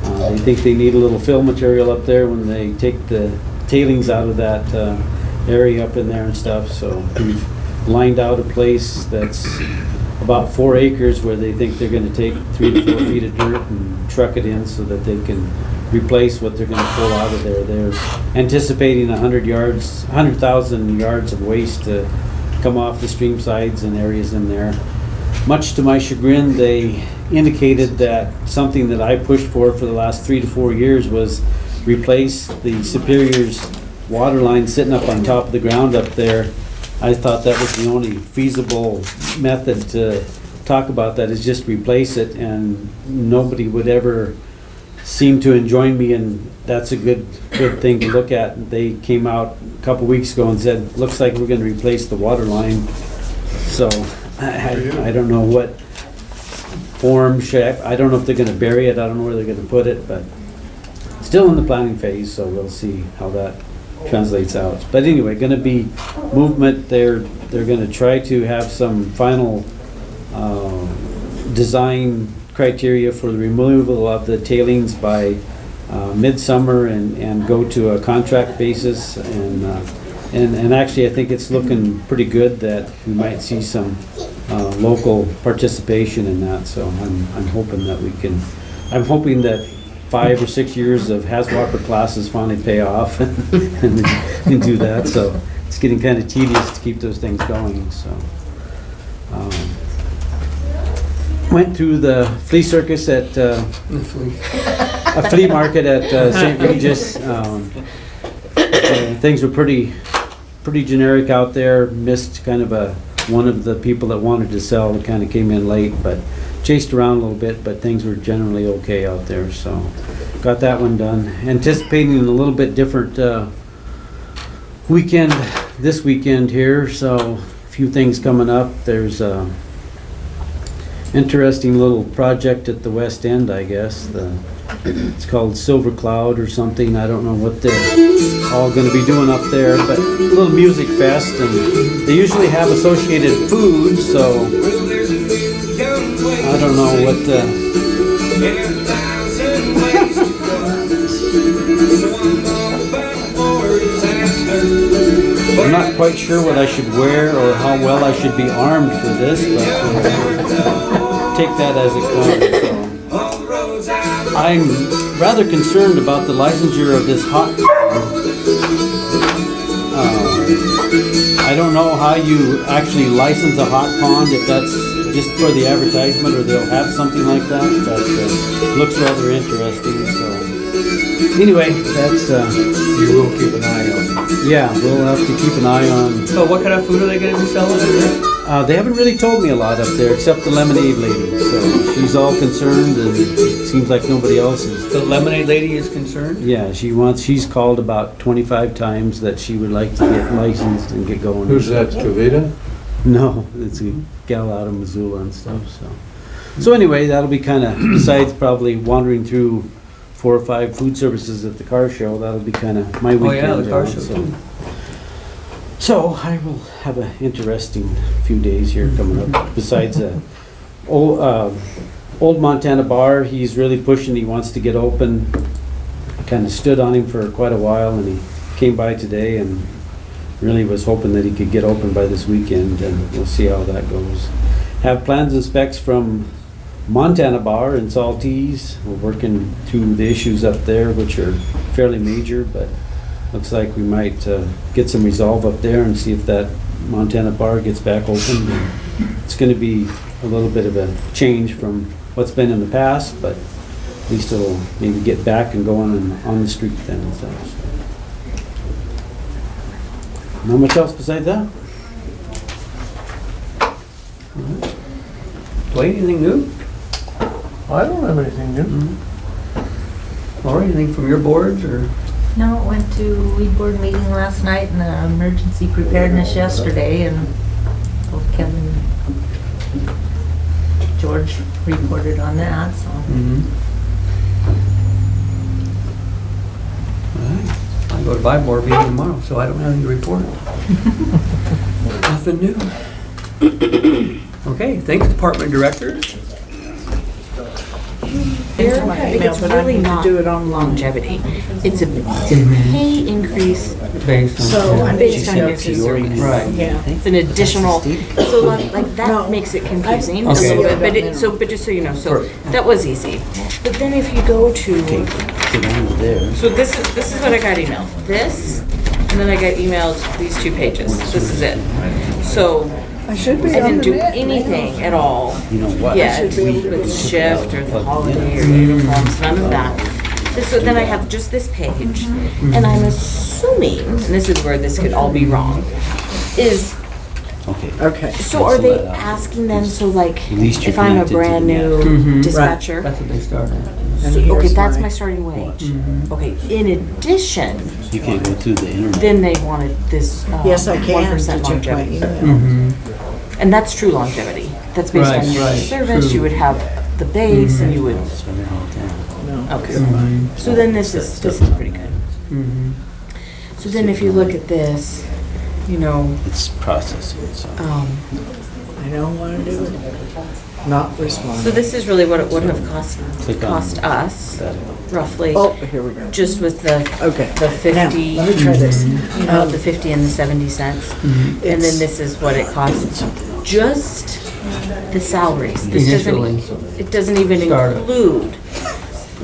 They think they need a little fill material up there when they take the tailings out of that area up in there and stuff. So we've lined out a place that's about 4 acres where they think they're going to take 3 to 4 feet of dirt and truck it in so that they can replace what they're going to pull out of there. They're anticipating 100,000 yards of waste to come off the stream sides and areas in there. Much to my chagrin, they indicated that something that I pushed for the last 3 to 4 years was replace the Superior's water line sitting up on top of the ground up there. I thought that was the only feasible method to talk about that, is just replace it, and nobody would ever seem to enjoin me, and that's a good thing to look at. They came out a couple weeks ago and said, looks like we're going to replace the water line. So I don't know what form, shape, I don't know if they're going to bury it, I don't know where they're going to put it, but still in the planning phase, so we'll see how that translates out. But anyway, going to be movement. They're going to try to have some final design criteria for the removal of the tailings by midsummer and go to a contract basis, and actually I think it's looking pretty good that we might see some local participation in that. So I'm hoping that we can. I'm hoping that 5 or 6 years of Haswalker classes finally pay off and do that. So it's getting kind of tedious to keep those things going. So went through the flea circus at a flea market at St. Regis. Things were pretty generic out there. Missed kind of one of the people that wanted to sell, kind of came in late, but chased around a little bit, but things were generally okay out there, so got that one done. Anticipating a little bit different weekend this weekend here, so a few things coming up. There's a interesting little project at the west end, I guess. It's called Silver Cloud or something. I don't know what they're all going to be doing up there, but a little music fest, and they usually have associated food, so I don't know what I'm not quite sure what I should wear or how well I should be armed for this, but take that as it comes. So. I'm rather concerned about the licensure of this hot I don't know how you actually license a hot pond, if that's just for the advertisement or they'll have something like that, but looks rather interesting. So anyway, that's You will keep an eye on it. yeah, we'll have to keep an eye on. So what kind of food are they going to be selling there? They haven't really told me a lot up there except the lemonade lady, so she's all concerned, and it seems like nobody else is. The lemonade lady is concerned? Yeah, she's called about 25 times that she would like to get licensed and get going. Who's that, Kavita? No, it's a gal out of Missoula and stuff, so anyway, that'll be kind of, besides probably wandering through 4 or 5 food services at the car show, that'll be kind of my weekend. Oh yeah, the car out, show so. too. So I will have an interesting few days here coming up. Besides Old Montana Bar, he's really pushing. He wants to get open. Kind of stood on him for quite a while, and he came by today and really was hoping that he could get open by this weekend, and we'll see how that goes. Have plans and specs from Montana Bar in Saltese. We're working through the issues up there, which are fairly major, but looks like we might get some resolve up there and see if that Montana Bar gets back open. It's going to be a little bit of a change from what's been in the past, but at least it'll maybe get back and going on the street then and stuff. So. Not much else besides that. Wait, anything new? I don't have anything new. Or anything from your boards, or? No, went to weed board meeting last night and emergency preparedness yesterday, and both Kevin and George reported on that, so. I go to buy board meeting tomorrow, so I don't have anything to report. Nothing new. Okay, thanks, Department Director. It's really not do it on longevity. It's a pay increase Based on. based on your service. Right. Yeah. It's an additional, so like that makes it confusing a Okay. little bit, but just so you know, so that was easy. But then if you go to, Get on there. so this is what I got emailed. This, and then I got emailed these 2 pages. This is it. So I should I be on didn't the do net. anything at all. You know what? Yeah, with shift or the holiday or uniforms, none of that. So then I have just this page, and I'm assuming, and this is where this could all be wrong, is, Okay. so are they asking them, so like, least you're if I'm a connected to brand the new Mhm. dispatcher, That's what they started. And so, okay, here's that's my- my starting wage. Okay, in addition, You can't go through the internet. then they wanted this Yes, I can 1% to check my longevity. email. Mhm. And that's true longevity. That's based Right, on years right, of service, true. you would have the base and you would, Spend it all down. okay. Mhm. So then this is pretty good. Mhm. So then if you look at this, you know, It's processing, so. I don't want to do it. Not respond. so this is really what it would have Click on cost us, roughly, Oh, here we go. just with the, Okay. the Now, 50, let me try this. you know, the 50 and the 70 cents. And then It's- this is what it costs, just the salaries. This Initially. it doesn't even Startup. include,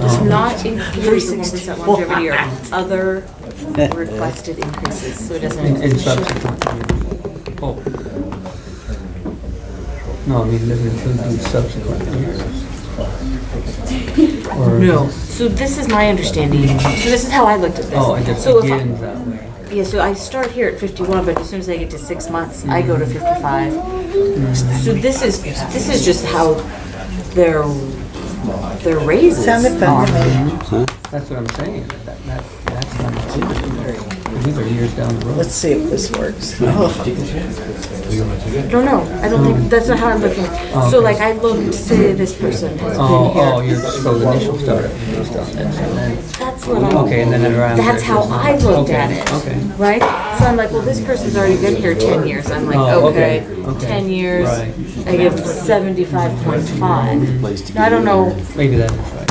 does not include the 1% longevity or other requested increases, so it doesn't And include. subsequent. Oh. No, I mean, does it include the subsequent years? Or- No, so this is my understanding, so this is how I looked at this. Oh, it just So if I- begins that way. Yeah, so I start here at 51, but as soon as I get to 6 months, I go to 55. So this is just how their raises Sounded fun to me. Huh? That's what I'm saying. That's not it. These are years down the road. Let's see if this works. Oh. No, I don't think, that's not how I'm looking. So like I looked, say this person has been Oh, here. you're, so the initial start based on this, and then, That's what I'm. okay, and then around. That's how I looked at Okay, it. okay. Right? So I'm like, well, this person's already been here 10 years. I'm like, Oh, okay, okay. 10 years, Right. I give 75.5. Now, I don't know, Maybe that is right.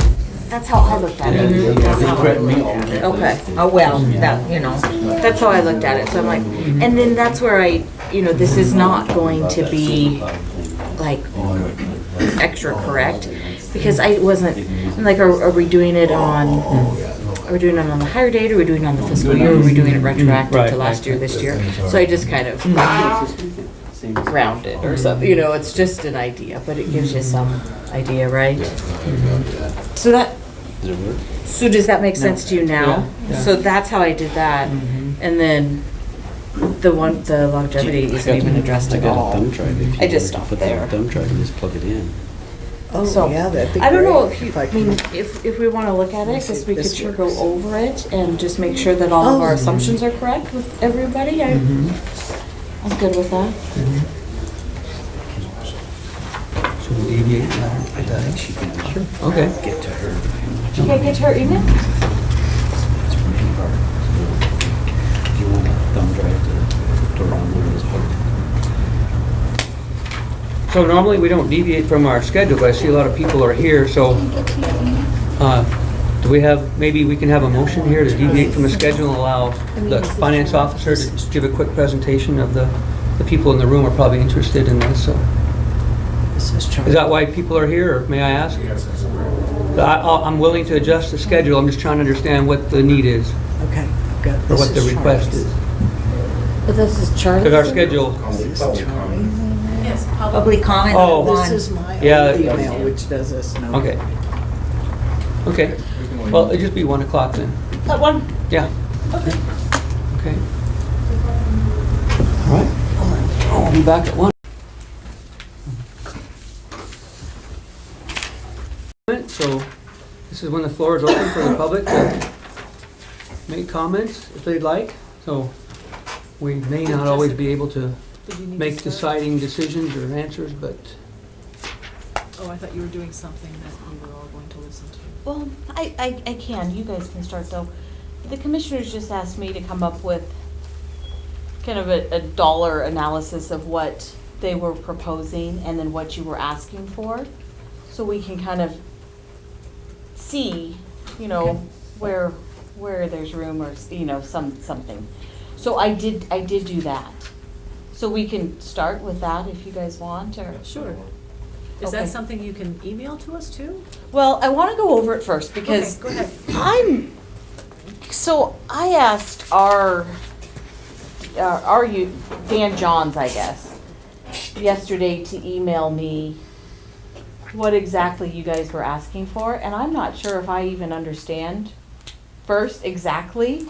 that's how I looked at it. Okay. Oh, well, that, you know. That's how I looked at it. So I'm like, and then that's where this is not going to be like extra correct because I wasn't, I'm like, are we doing it on, are we doing it on the higher date, or are we doing it on the fiscal year, or are we doing it retroactive Right, to last right. year, this year? So I just kind of rounded or something, it's just an idea, but it gives you some idea, right? So that, Did it work? so does that make sense to you now? Yeah. So that's how I did that, and then the longevity isn't even addressed I at got a all. thumb drive. If you I just wanted to stopped put that there. Thumb drive and just plug it in. Oh, So, yeah, that'd be I don't know great if you, I I can- mean, if we want to look at it, I see guess if we could this sure go works. over it and just make sure that all of our Oh. assumptions are correct with everybody. I'm good with that. Should we deviate that? I think she can Okay. get to her. Did you get her email? It's pretty hard. If you want a thumb drive to Durango, just plug it in. So normally we don't deviate from our schedule, but I see a lot of people are here, so, do we have, maybe we can have a motion here to deviate from the schedule and allow the finance officer to give a quick presentation of the people in the room are probably interested in this, so. This is Is that why people are here, or may I ask? I'm willing to adjust the schedule, I'm just trying to understand what the need is, Okay, good. or what the request is. But this is Charlie. Because our schedule, Public comment Oh. This on. is my Yeah. email, which does this now. okay. Okay, well, it'd just be 1 o'clock then. At one. Yeah. Okay. All right. I'll be back at 1. So this is when the floor is open for the public to make comments if they'd like. So we may not always be able to make deciding decisions or answers, but Oh, I thought you were doing something that we were all going to listen to. Well, I can. You guys can start though. The commissioners just asked me to come up with kind of a dollar analysis of what they were proposing and then what you were asking for. So we can kind of see, you know, where there's room or, you know, something. So I did do that. So we can start with that if you guys want, or? Sure. Is Okay. that something you can email to us too? Well, I want to go over it first because Okay, go ahead. I asked our Dan Johns, I guess, yesterday to email me what exactly you guys were asking for, and I'm not sure if I even understand first exactly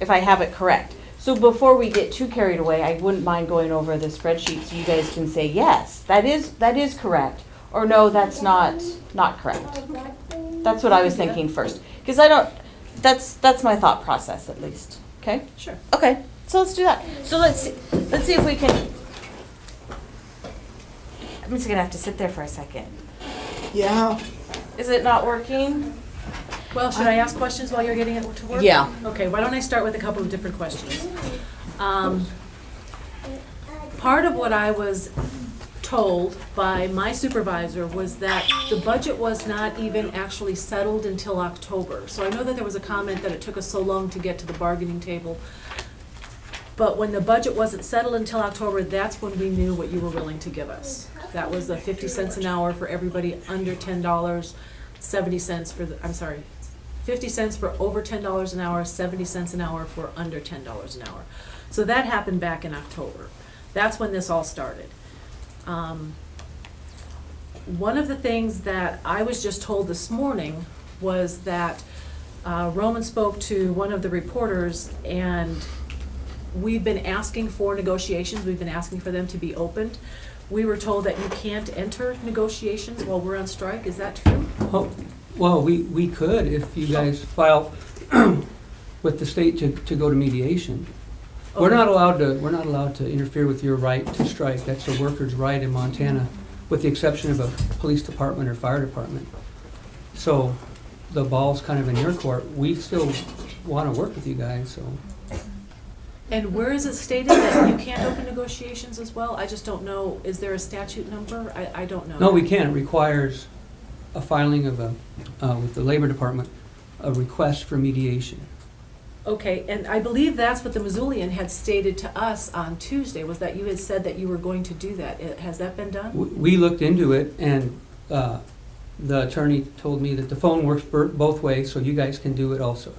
if I have it correct. So before we get too carried away, I wouldn't mind going over the spreadsheet so you guys can say, yes, that is correct, or no, that's not correct. That's what I was thinking first, because that's my thought process at least. Okay? Sure. Okay, so let's do that. So let's see if we can. I'm just gonna have to sit there for a second. Yeah. Is it not working? Well, should I ask questions while you're getting it to work? Yeah. Okay, why don't I start with a couple of different questions? Part of what I was told by my supervisor was that the budget was not even actually settled until October. So I know that there was a comment that it took us so long to get to the bargaining table. But when the budget wasn't settled until October, that's when we knew what you were willing to give us. That was the 50 cents an hour for everybody under $10, 70 cents for the, I'm sorry, 50 cents for over $10 an hour, 70 cents an hour for under $10 an hour. So that happened back in October. That's when this all started. One of the things that I was just told this morning was that Roman spoke to one of the reporters, and we've been asking for negotiations. We've been asking for them to be opened. We were told that you can't enter negotiations while we're on strike. Is that true? Oh, well, we could if you guys file with the state to go to mediation. We're not allowed to interfere with your right to strike. That's a worker's right in Montana, with the exception of a police department or fire department. So the ball's kind of in your court. We still want to work with you guys, so. And where is it stated that you can't open negotiations as well? I just don't know. Is there a statute number? I don't know. No, we can't. It requires a filing of with the Labor Department, a request for mediation. Okay, and I believe that's what the Missoulian had stated to us on Tuesday, was that you had said that you were going to do that. Has that been done? We looked into it, and the attorney told me that the phone works both ways, so you guys can do it also.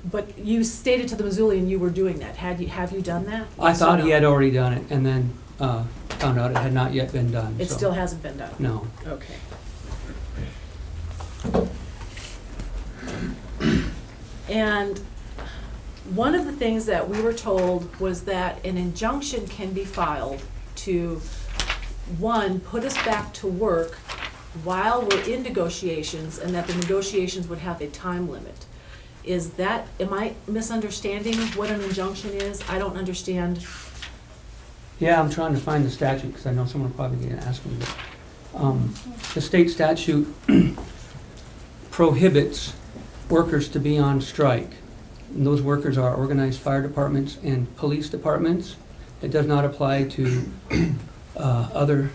But you stated to the Missoulian you were doing that. Have you done that? I Yes or thought no? he had already done it, and then found out it had not yet been done. It so. still hasn't been done? No. Okay. And one of the things that we were told was that an injunction can be filed to, one, put us back to work while we're in negotiations, and that the negotiations would have a time limit. Is that, am I misunderstanding what an injunction is? I don't understand. Yeah, I'm trying to find the statute, because I know someone probably going to ask me. But, the state statute prohibits workers to be on strike. And those workers are organized fire departments and police departments. It does not apply to other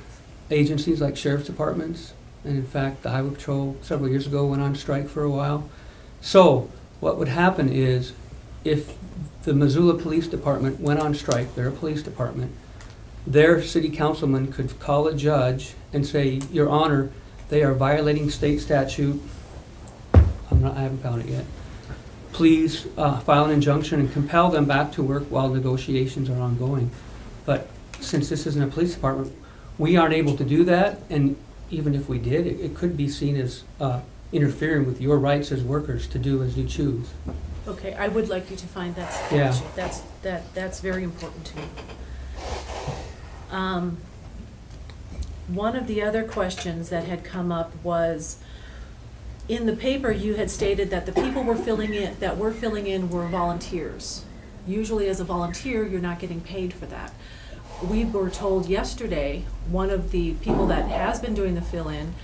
agencies like sheriff's departments. And in fact, the Highway Patrol several years ago went on strike for a while. So what would happen is, if the Missoula Police Department went on strike, they're a police department, their city councilman could call a judge and say, Your Honor, they are violating state statute. I haven't found it yet. Please file an injunction and compel them back to work while negotiations are ongoing. But since this isn't a police department, we aren't able to do that, and even if we did, it could be seen as interfering with your rights as workers to do as you choose. Okay, I would like you to find that Yeah. statute. That's very important to me. One of the other questions that had come up was, in the paper you had stated that the people were filling in were volunteers. Usually as a volunteer, you're not getting paid for that. We were told yesterday, one of the people that has been doing the fill-in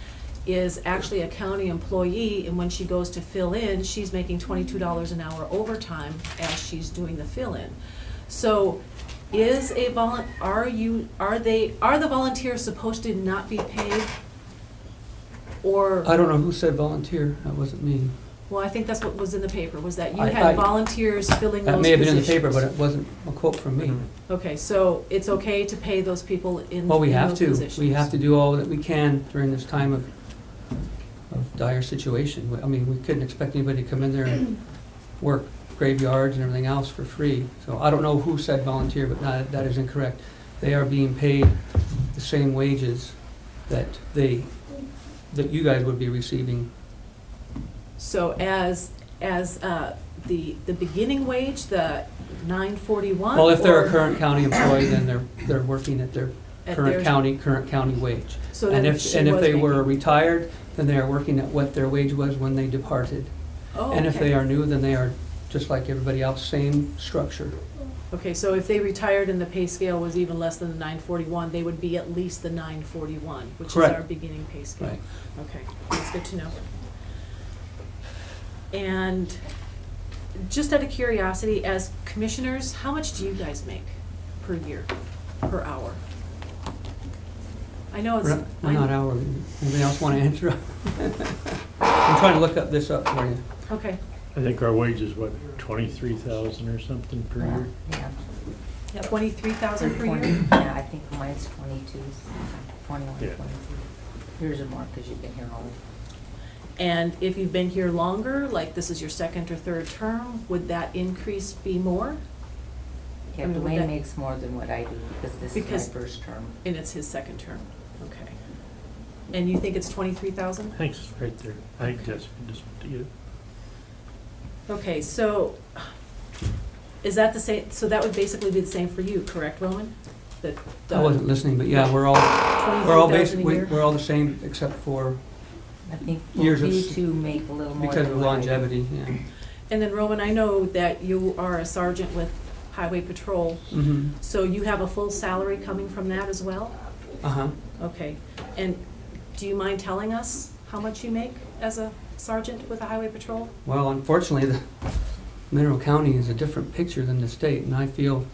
is actually a county employee, and when she goes to fill in, she's making $22 an hour overtime as she's doing the fill-in. So is are the volunteers supposed to not be paid? Or, I don't know who said volunteer, that wasn't me. well, I think that's what was in the paper, was that you I- had volunteers filling those That may have been in the paper, positions. but it wasn't a quote from me. Okay, so it's okay to pay those people in Well, we in have those to. positions? We have to do all that we can during this time of dire situation. I mean, we couldn't expect anybody to come in there and work graveyards and everything else for free. So I don't know who said volunteer, but that is incorrect. They are being paid the same wages that you guys would be receiving. So as the beginning wage, the $9.41? Well, if they're or- a current county employee, then they're working at their At current their- county wage. So And then if she and if was they were making- retired, then they are working at what their wage was when they departed. Oh, And if okay. they are new, then they are just like everybody else, same structure. Okay, so if they retired and the pay scale was even less than the 941, they would be at least the 941, which is Correct. our beginning pay scale. Right. Okay, that's good to know. And just out of curiosity, as commissioners, how much do you guys make per year, per hour? I know it's. We're not hourly. Anybody else want to answer? I'm trying to look this up for you. Okay. I think our wage is what, 23,000 or something per year? Yeah. 23,000 per year? Yeah, I think mine's 22, 21, Yeah. 22. Yours are more because you've been here longer. And if you've been here longer, like this is your second or third term, would that increase be more? Yeah, I mean, would Dwayne that- makes more than what I do because this Because- is my first term. And it's his second term, okay. And you think it's 23,000? Thanks, right there. I think Jessica just put it. Okay, so is that the same, so that would basically be the same for you, correct, Roman? That I wasn't listening, but yeah, we're all 23,000 a basically, year? we're all the same except for I think years both of you two make a little more because than of what I do. longevity, yeah. And then Roman, I know that you are a sergeant with Highway Patrol, Mhm. so you have a full salary coming from that as well? Uh-huh. Okay, and do you mind telling us how much you make as a sergeant with the Highway Patrol? Well, unfortunately, the Mineral County is a different picture than the state, and I feel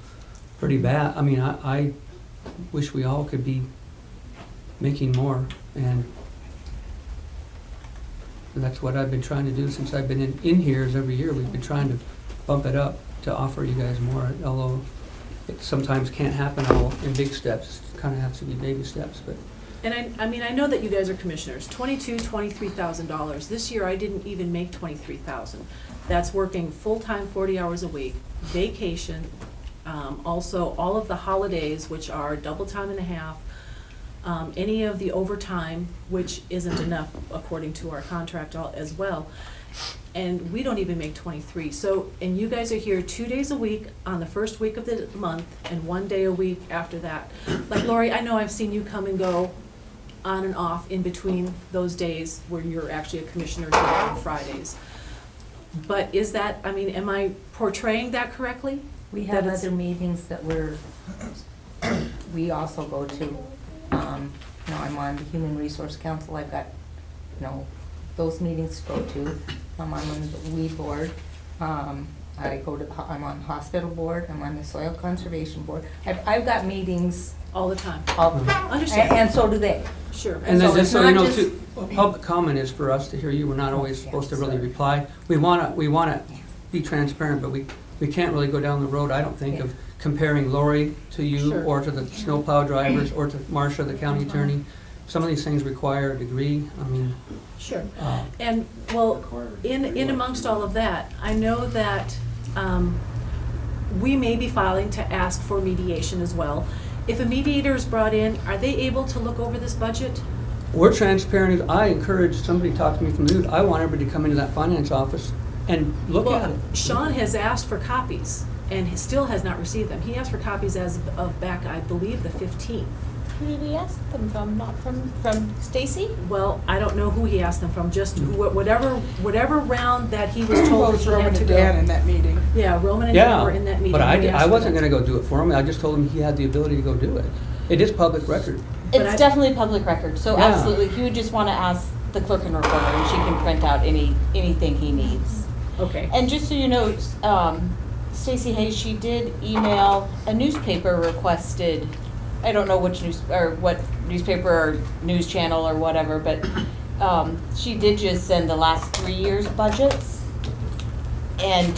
pretty bad. I mean, I wish we all could be making more, and that's what I've been trying to do since I've been in here, is every year we've been trying to bump it up to offer you guys more, although it sometimes can't happen all in big steps. It kind of has to be baby steps, but And I mean, I know that you guys are commissioners, $23,000. This year, I didn't even make 23,000. That's working full-time, 40 hours a week, vacation, also all of the holidays, which are double time and a half, any of the overtime, which isn't enough according to our contract as well. And we don't even make 23. So, and you guys are here 2 days a week on the first week of the month and 1 day a week after that. Like Lori, I know I've seen you come and go on and off in between those days where you're actually a commissioner here on Fridays. But is that, I mean, am I portraying that correctly? We have That it's- other meetings that we also go to. I'm on the Human Resource Council, I've got, those meetings to go to. I'm on the weed board. I'm on hospital board, I'm on the soil conservation board. I've got meetings. All the time. Understand. And so do they. Sure. And then So just it's so you not know, just- too, public comment is for us to hear you. We're not always supposed to really reply. We wanna be transparent, but we can't really go down the road, I don't think, of comparing Lori to you Sure. or to the snowplow drivers or to Marcia, the county attorney. Some of these things require a degree. I mean, Sure. And, well, in amongst all of that, I know that we may be filing to ask for mediation as well. If a mediator is brought in, are they able to look over this budget? we're transparent. I encourage somebody to talk to me from the news. I want everybody to come into that finance office and look at it. Sean has asked for copies, and he still has not received them. He asked for copies as of back, I believe, the 15th. Who did he ask them from? Not from Stacy? Well, I don't know who he asked them from, just whatever round that he was told that he Roman had to and go. Dan in that meeting. Yeah, Roman and Dan were in that meeting. But when he I asked for wasn't them. gonna go do it for him. I just told him he had the ability to go do it. It is public record. It's definitely public record, so Yeah. absolutely, he would just want to ask the clerk and recorder, and she can print out anything he needs. Okay. And just so you know, Stacy Hayes, she did email a newspaper requested, I don't know which what newspaper or news channel or whatever, but she did just send the last 3 years' budgets and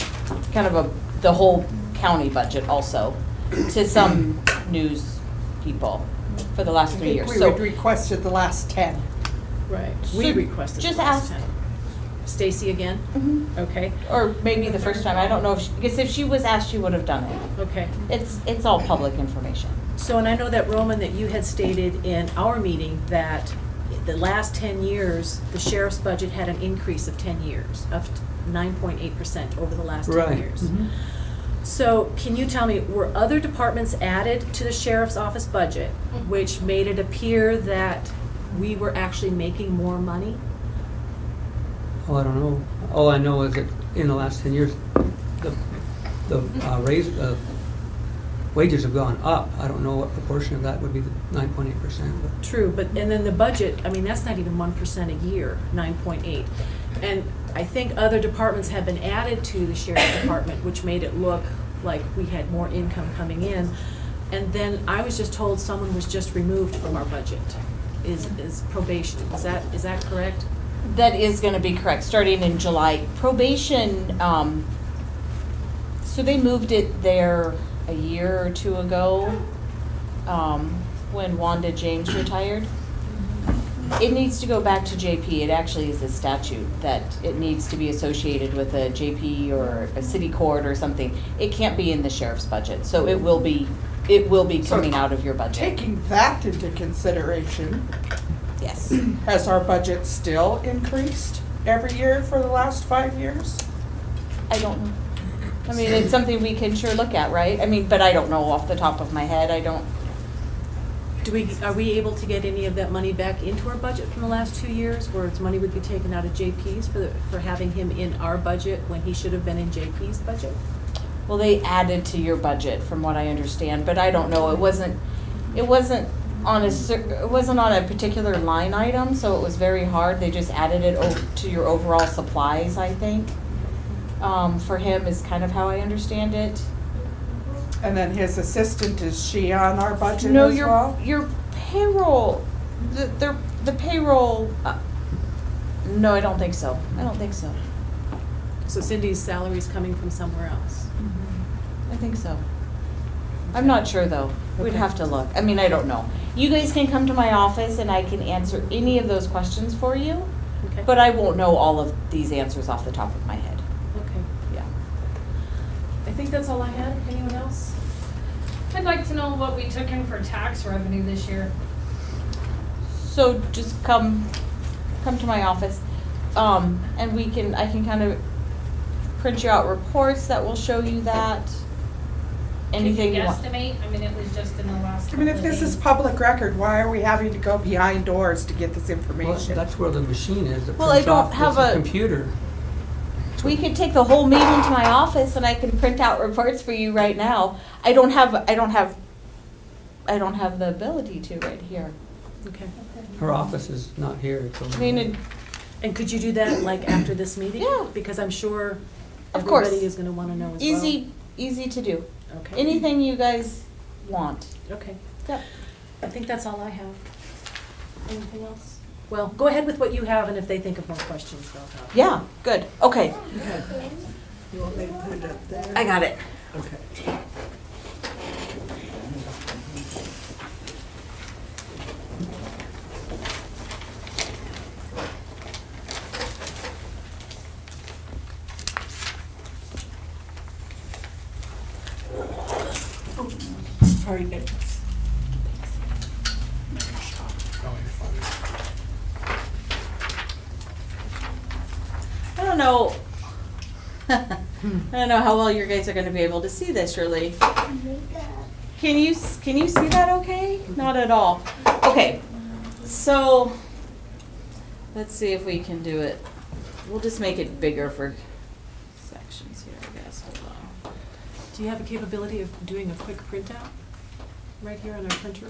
kind of the whole county budget also to some news people for the last 3 years. We would requested the last 10. Right. So We requested just the last ask- 10. Stacy again? Okay. Or maybe the first time, I don't know if, because if she was asked, she would have done it. Okay. It's all public information. So, and I know that, Roman, that you had stated in our meeting that the last 10 years, the sheriff's budget had an increase of 10 years, of 9.8% over the last 10 Right. years. So can you tell me, were other departments added to the sheriff's office budget, which made it appear that we were actually making more money? Oh, I don't know. All I know is that in the last 10 years, the wages have gone up. I don't know what proportion of that would be the 9.8%. But True, but, and then the budget, I mean, that's not even 1% a year, 9.8. And I think other departments have been added to the sheriff's department, which made it look like we had more income coming in. And then I was just told someone was just removed from our budget, is probation. Is that correct? That is gonna be correct, starting in July. Probation, so they moved it there a year or two ago, when Wanda James retired. It needs to go back to JP. It actually is a statute that it needs to be associated with a JP or a city court or something. It can't be in the sheriff's budget, so it will be coming out of your budget. Taking that into consideration, Yes. has our budget still increased every year for the last 5 years? I don't know. I mean, it's something we can sure look at, right? I mean, but I don't know off the top of my head. I don't. Are we able to get any of that money back into our budget from the last 2 years, where its money would be taken out of JP's for having him in our budget when he should have been in JP's budget? Well, they added to your budget, from what I understand, but I don't know. It wasn't on a particular line item, so it was very hard. They just added it to your overall supplies, I think. For him is kind of how I understand it. And then his assistant, is she on our budget No, as well? your payroll, the payroll. No, I don't think so. I don't think so. So Cindy's salary is coming from somewhere else? I think so. I'm not sure though. We'd have to look. I mean, I don't know. You guys can come to my office and I can answer any of those questions for you, Okay. but I won't know all of these answers off the top of my head. Okay. Yeah. I think that's all I had. Anyone else? I'd like to know what we took in for tax revenue this year. So just come to my office, and I can kind of print you out reports that will show you that. Anything Can you you want. guesstimate? I mean, it was just in the last. I mean, if couple of this is days. public record, why are we having to go behind doors to get this well, information? that's where the machine is. That Well, I prints don't off have with the a- computer. We could take the whole meeting to my office and I can print out reports for you right now. I don't have the ability to right here. Okay. Her office is not here. It's over I mean, there. And could you do that like after this meeting? Yeah. Because I'm sure Of course. everybody is gonna wanna know as well. Easy to do. Okay. Anything you guys want. Okay. Yep. I think that's all I have. Anything else? Well, go ahead with what you have, and if they think of more questions, they'll have. Yeah, good. Okay. You want me to put it up there? I got it. Okay. Sorry, Nick. I don't know. I don't know how well you guys are going to be able to see this, really. Can you see that okay? Not at all. Okay, so let's see if we can do it. We'll just make it bigger for sections here, I guess. Hold on. Do you have a capability of doing a quick printout right here on our printer?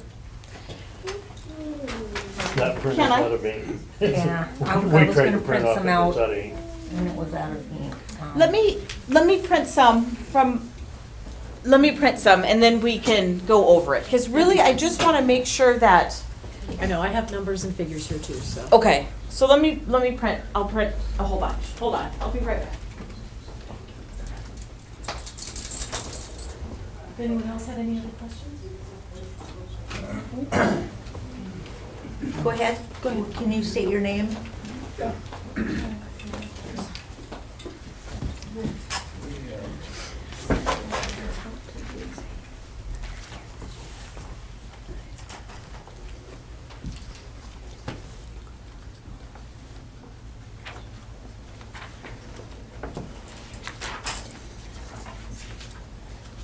That printer's Can I? out of ink. Yeah, I We was tried gonna to print off some it, out. it's out of ink. And it was out of ink. Let me print some from let me print some and then we can go over it. Because really, I just want to make sure that, I know, I have numbers and figures here too, so. okay, so let me print, I'll print a whole bunch. Hold on, I'll be right back. If anyone else had any other questions? Go ahead. Go ahead. Can you state your name?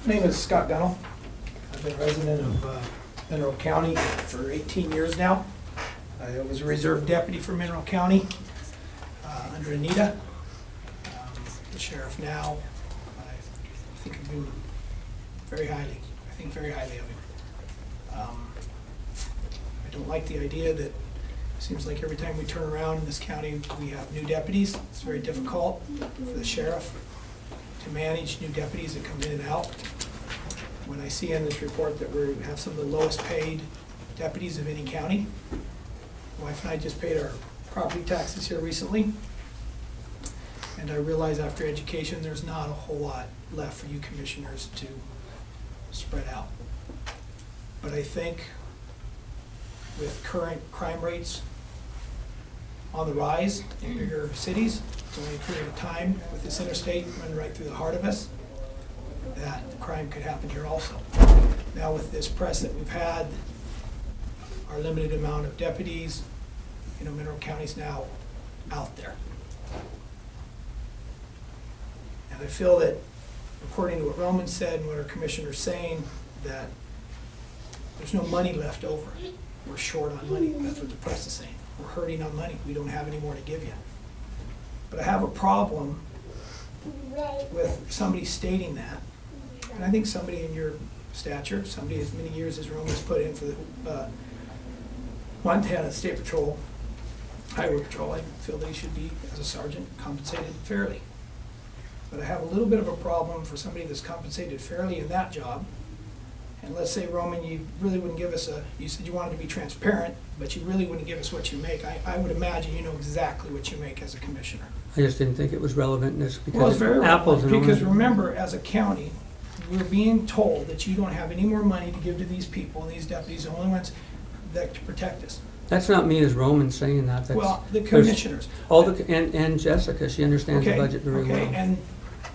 My name is Scott Gunnell. I've been a resident of Mineral County for 18 years now. I was a reserve deputy for Mineral County under Anita. The sheriff now, I think of him very highly. I think very highly of him. I don't like the idea that it seems like every time we turn around in this county, we have new deputies. It's very difficult for the sheriff to manage new deputies that come in and out. When I see in this report that we have some of the lowest paid deputies of any county, my wife and I just paid our property taxes here recently, and I realize after education, there's not a whole lot left for you commissioners to spread out. But I think with current crime rates on the rise in bigger cities, it's only a period of time with this interstate running right through the heart of us, that crime could happen here also. Now with this press that we've had, our limited amount of deputies, Mineral County's now out there. And I feel that according to what Roman said and what our commissioner's saying, that there's no money left over. We're short on money. That's what the press is saying. We're hurting on money. We don't have any more to give you. But I have a problem with somebody stating that. And I think somebody in your stature, somebody as many years as Roman's put in for the Montana State Patrol, Highway Patrol, I feel that he should be, as a sergeant, compensated fairly. But I have a little bit of a problem for somebody that's compensated fairly in that job. And let's say, Roman, you really wouldn't give us you said you wanted to be transparent, but you really wouldn't give us what you make. I would imagine you know exactly what you make as a commissioner. I just didn't think it was relevant in this Well, because it's very apples relevant, and because oranges. remember, as a county, we're being told that you don't have any more money to give to these people, and these deputies, the only ones that can protect us. That's not me as Roman saying that. That's- Well, the there's commissioners. All and Jessica, she understands the budget very well. Okay, and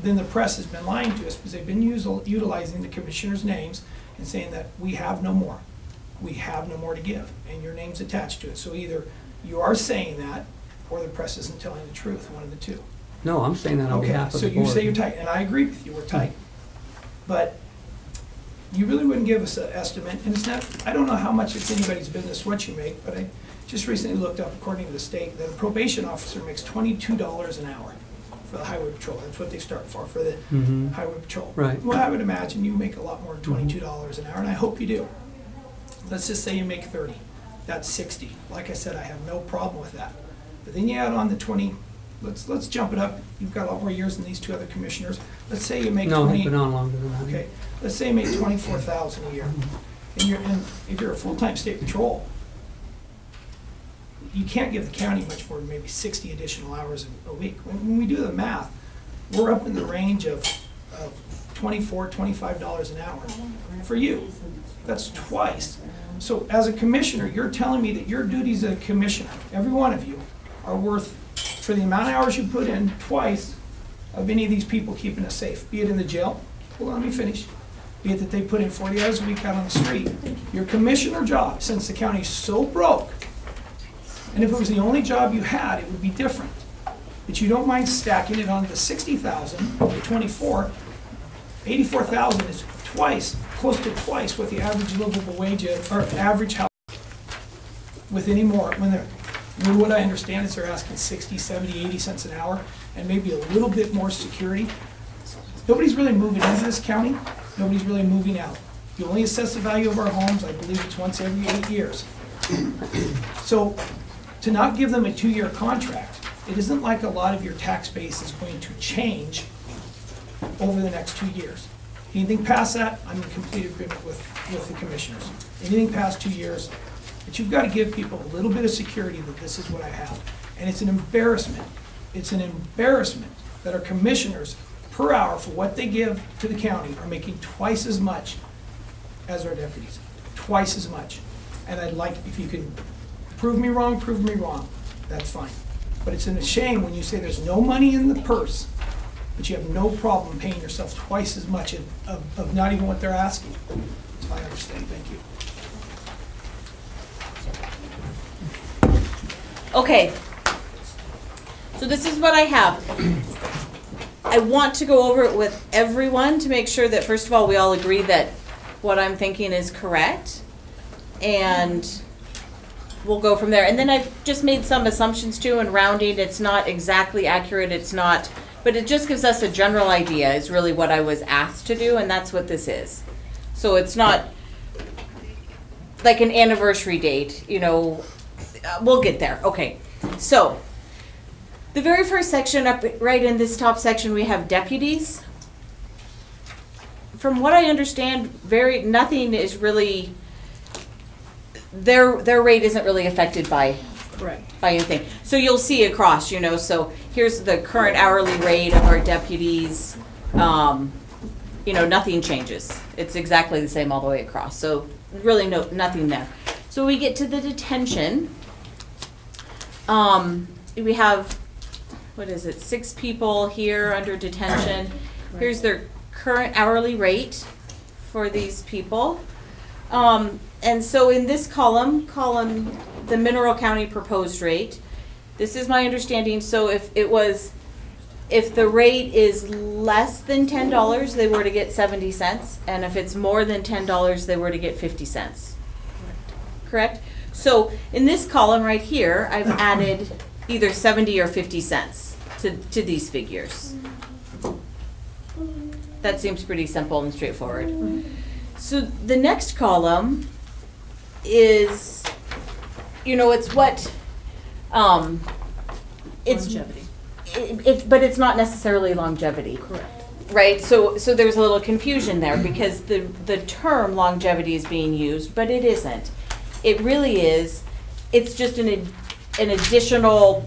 then the press has been lying to us because they've been utilizing the commissioners' names and saying that we have no more. We have no more to give, and your name's attached to it. So either you are saying that, or the press isn't telling the truth, one of the two. No, I'm saying that on behalf of the Okay, so you board. say you're tight, and I agree with you, we're tight. But you really wouldn't give us an estimate, and it's not, I don't know how much it's anybody's business what you make, but I just recently looked up, according to the state, that a probation officer makes $22 an hour for the highway patrol. That's what they start for the Mhm. highway patrol. Right. Well, I would imagine you make a lot more than $22 an hour, and I hope you do. Let's just say you make 30. That's 60. Like I said, I have no problem with that. But then you add on the 20, let's jump it up. You've got a lot more years than these two other commissioners. Let's say you make No, 20. he's been on longer than that. Okay, let's say you make 24,000 a year. And if you're a full-time state patrol, you can't give the county much more than maybe 60 additional hours a week. When we do the math, we're up in the range of $24, $25 an hour for you. That's twice. So as a commissioner, you're telling me that your duties as a commissioner, every one of you, are worth, for the amount of hours you put in, twice of any of these people keeping us safe, be it in the jail. Hold on, let me finish. Be it that they put in 40 hours a week out on the street. Your commissioner job, since the county's so broke, and if it was the only job you had, it would be different. But you don't mind stacking it on the 60,000, the 24, 84,000 is twice, close to twice what the average livable wage is, or average house with any more. What I understand is they're asking 60, 70, 80 cents an hour, and maybe a little bit more security. Nobody's really moving into this county. Nobody's really moving out. You only assess the value of our homes, I believe it's once every 8 years. So to not give them a 2-year contract, it isn't like a lot of your tax base is going to change over the next 2 years. Anything past that, I'm in complete agreement with the commissioners. Anything past 2 years, but you've got to give people a little bit of security that this is what I have. And it's an embarrassment. It's an embarrassment that our commissioners, per hour, for what they give to the county, are making twice as much as our deputies. Twice as much. And I'd like, if you can prove me wrong, that's fine. But it's a shame when you say there's no money in the purse, but you have no problem paying yourself twice as much of not even what they're asking. That's what I understand. Thank you. Okay. So this is what I have. I want to go over it with everyone to make sure that, first of all, we all agree that what I'm thinking is correct. And we'll go from there. And then I've just made some assumptions too, and rounding, it's not exactly accurate, it's not, but it just gives us a general idea is really what I was asked to do, and that's what this is. So it's not like an anniversary date, you know, we'll get there. Okay, so the very first section up right in this top section, we have deputies. From what I understand, nothing is really, their rate isn't really affected by anything. So you'll see across, you know, so here's the current hourly rate of our deputies. You know, nothing changes. It's exactly the same all the way across. So really nothing there. So we get to the detention. We have, what is it, 6 people here under detention. Here's their current hourly rate for these people. And so in this column, the Mineral County proposed rate, this is my understanding, so if the rate is less than $10, they were to get 70 cents, and if it's more than $10, they were to get 50 cents. Correct? So in this column right here, I've added either 70 or 50 cents to these figures. That seems pretty simple and straightforward. So the next column is, you know, it's what, it's Longevity. But it's not necessarily longevity. Correct. Right, so there's a little confusion there because the term longevity is being used, but it isn't. It really is, it's just an additional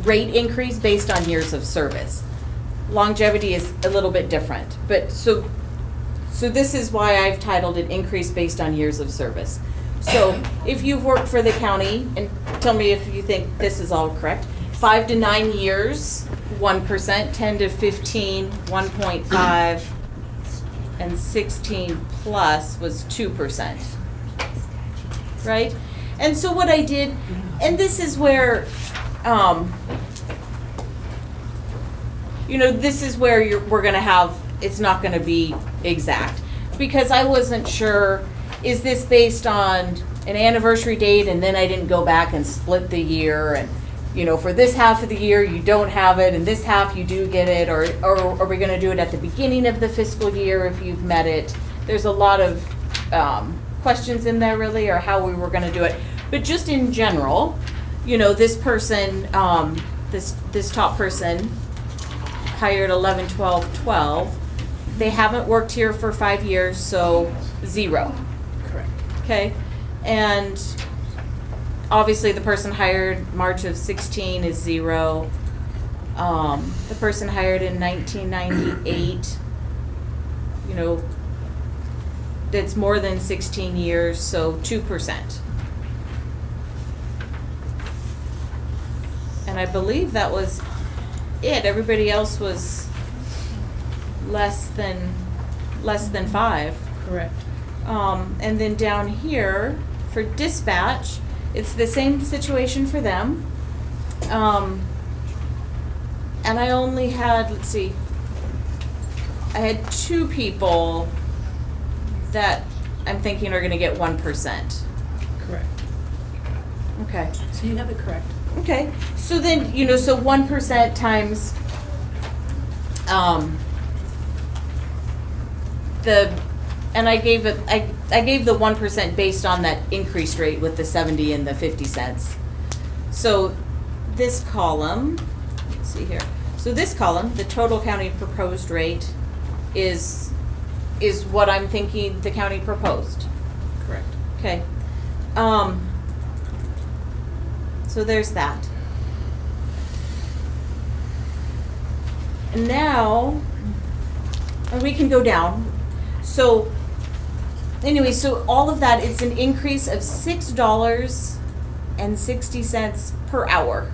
rate increase based on years of service. Longevity is a little bit different, but so this is why I've titled it increase based on years of service. So if you've worked for the county, and tell me if you think this is all correct, 5 to 9 years, 1%, 10 to 15, 1.5, and 16 plus was 2%. Right? And so what I did, and this is where, you know, this is where we're going to have, it's not going to be exact. Because I wasn't sure, is this based on an anniversary date and then I didn't go back and split the year and, you know, for this half of the year you don't have it and this half you do get it, or are we going to do it at the beginning of the fiscal year if you've met it? There's a lot of questions in there really, or how we were going to do it. But just in general, you know, this person, this top person hired 11, 12, 12. They haven't worked here for 5 years, so 0. Correct. Okay, and obviously the person hired March of 16 is 0. The person hired in 1998, you know, it's more than 16 years, so 2%. And I believe that was it. Everybody else was less than 5. Correct. And then down here for dispatch, it's the same situation for them. And I only had, let's see, I had 2 people that I'm thinking are going to get 1%. Correct. Okay. So you have it correct. Okay. So then, you know, so 1% times and I gave it, I gave the 1% based on that increased rate with the 70 and the 50 cents. So this column, let's see here. So this column, the total county proposed rate is is what I'm thinking the county proposed. Correct. Okay. So there's that. And now, and we can go down. So, anyway, so all of that is an increase of $6.60 per hour.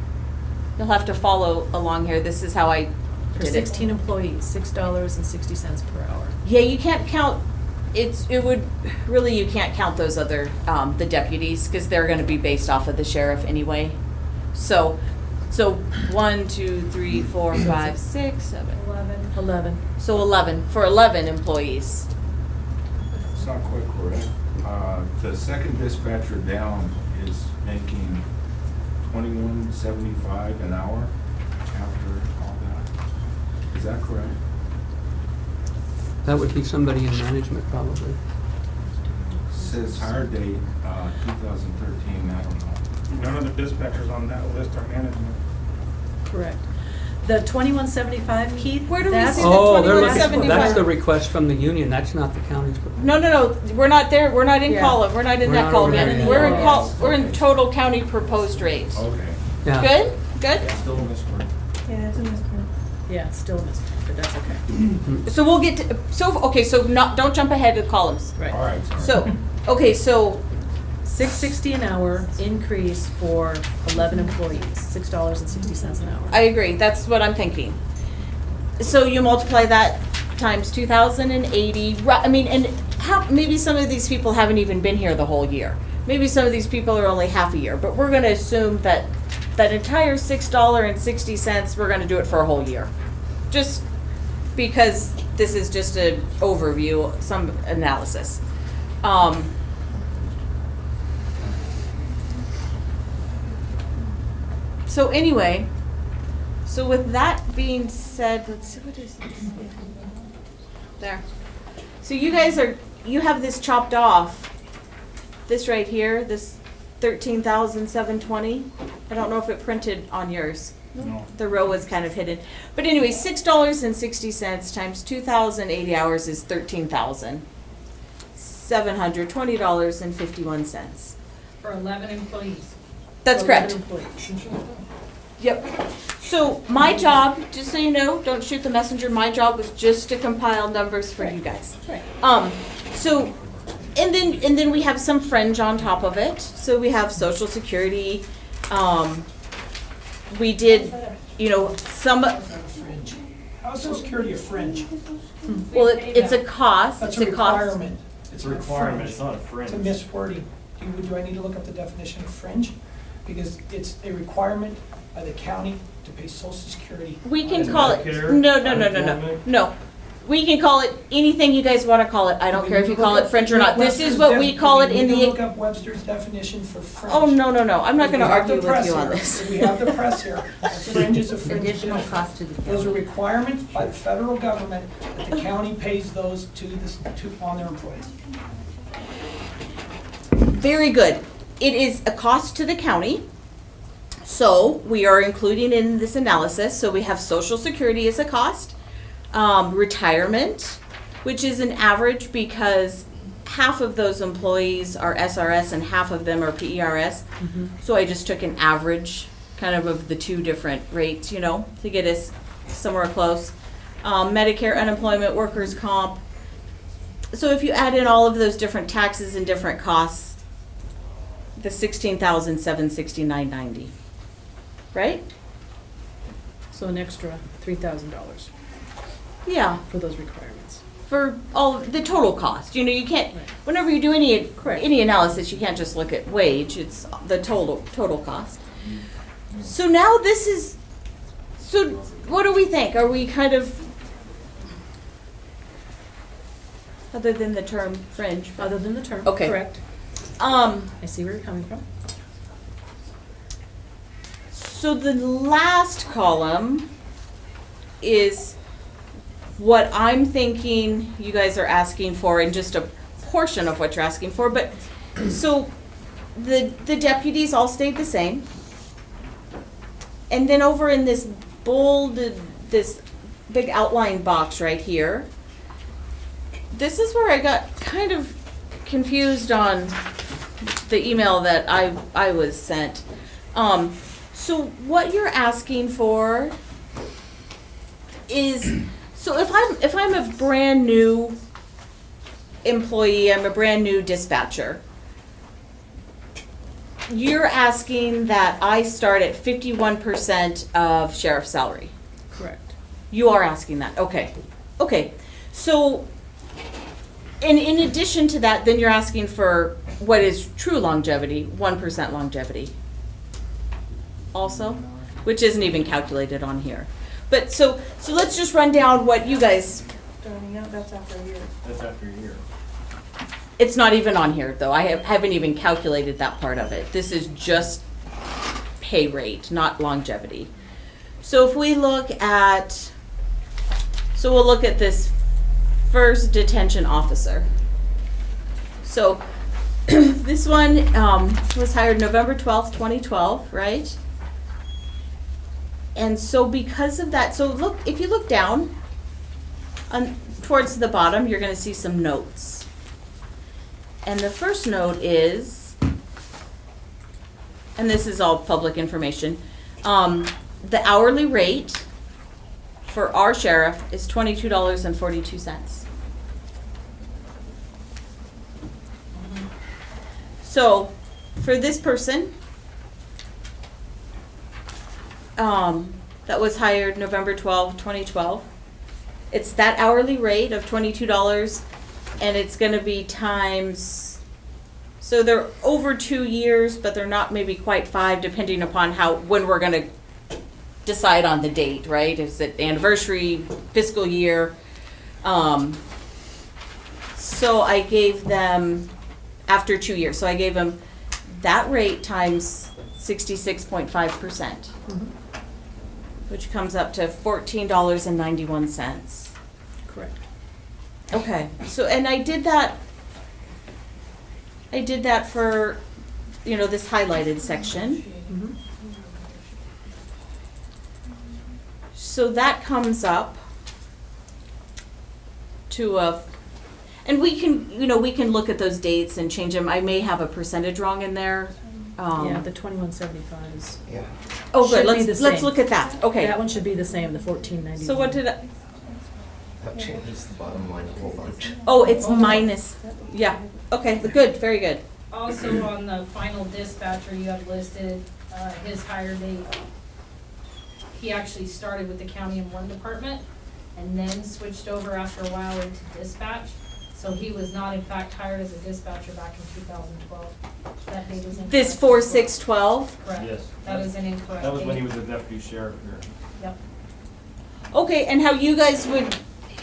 You'll have to follow along here. This is how I For did it. 16 employees, $6.60 per hour. Yeah, you can't count, you can't count those other, the deputies, because they're gonna be based off of the sheriff anyway. So 1, 2, 3, 4, 5, 6, 7. 11. So 11, for 11 employees. It's not quite correct. The second dispatcher down is making $21.75 an hour after all that. Is that correct? That would be somebody in management probably. Says hire date, 2013, I don't know. None of the dispatchers on that list are management. Correct. The 2175, Keith, Where do we that's. see the Oh, they're looking, 2175? that's the request from the union, that's not the county's. No, we're not there, we're not in Yeah. column, we're not in We're that not column over yet. there yet. We're in we're in total county proposed rate. Okay. Yeah. Good? Good? Still a misprint. Yeah, it's a misprint. Yeah, it's still a misprint, but that's okay. So we'll get to, don't jump ahead of the columns. Right. All right, sorry. So, okay, so $6.60 an hour increase for 11 employees, $6.60 an hour. I agree, that's what I'm thinking. So you multiply that times 2,080, and maybe some of these people haven't even been here the whole year. Maybe some of these people are only half a year, but we're gonna assume that that entire $6.60, we're gonna do it for a whole year. Just because this is just an overview, some analysis. So anyway, so with that being said, let's see, what is this? There. So you guys you have this chopped off. This right here, this 13,720. I don't know if it printed on yours. No. The row was kind of hidden. But anyway, $6.60 times 2,080 hours is $13,720.51. For 11 employees. That's For correct. 11 employees. Yep. So my job, just so you know, don't shoot the messenger, my job was just to compile numbers for you guys. Right. So, and then we have some fringe on top of it. So we have Social Security. We did, some. Fringe. How is Social Security a fringe? Well, it's a cost. That's It's a requirement. It's a requirement, it's not a fringe. It's a miswording. Do I need to look up the definition of fringe? Because it's a requirement by the county to pay Social Security. We can And call it, Medicare, no. unemployment. No. We can call it anything you guys want to call it. I don't care if you call it fringe or not. This is what we call it in We need to look the, up Webster's definition for fringe. oh, no. I'm not going to We have the argue with press you on here. this. We have the press here. A fringe is a fringe. Additional cost to the Those are county. requirements by the federal government that the county pays those on their employees. Very good. It is a cost to the county. So we are including in this analysis, so we have Social Security as a cost, retirement, which is an average because half of those employees are SRS and half of them are PERS. So I just took an average kind of the two different rates, to get us somewhere close. Medicare, unemployment, workers' comp. So if you add in all of those different taxes and different costs, the $16,769.90, right? So an extra $3,000 Yeah, for those requirements. for all the total cost. You can't. Right. Whenever you do any Correct. analysis, you can't just look at wage. It's the total cost. So now this is. So what do we think? Are we kind of, other than the term fringe? Other than the term, Okay. correct. I I see where you're coming from. So the last column is what I'm thinking you guys are asking for, and just a portion of what you're asking for. But so the deputies all stayed the same. And then over in this bolded, this big outline box right here, this is where I got kind of confused on the email that I was sent. So what you're asking for is, so if I'm a brand new employee, I'm a brand new dispatcher, you're asking that I start at 51% of sheriff's salary. Correct. You are asking that, okay. Okay, so in addition to that, then you're asking for what is true longevity, 1% longevity also, which isn't even calculated on here. But so let's just run down what you guys, That's after a year. That's after a year. it's not even on here though. I haven't even calculated that part of it. This is just pay rate, not longevity. So if we look at, so we'll look at this first detention officer. So this one was hired November 12th, 2012, right? And so because of that, so look, if you look down towards the bottom, you're going to see some notes. And the first note is, and this is all public information, the hourly rate for our sheriff is $22.42. So for this person, that was hired November 12, 2012, it's that hourly rate of $22, and it's going to be times, so they're over 2 years, but they're not maybe quite 5, depending upon when we're going to decide on the date, right? Is it anniversary, fiscal year? So I gave them, after 2 years, so I gave them that rate times 66.5%, which comes up to $14.91. Correct. Okay, so, and I did that for, this highlighted section. So that comes up to and we can look at those dates and change them. I may have a percentage wrong in there. Yeah, the 2175 is. Yeah. Oh, good, should be the let's same. look at that, okay. That one should be the same, the 1491. So what did I? That changes the bottom line a whole bunch. Oh, it's minus, yeah, okay, good, very good. Also on the final dispatcher, you have listed his hire date. He actually started with the county in one department and then switched over after a while into dispatch. So he was not in fact hired as a dispatcher back in 2012. That date is incorrect. This 4612? Correct. Yes. That is an incorrect That was when he date. was a deputy sheriff here. Yep. Okay, and how you guys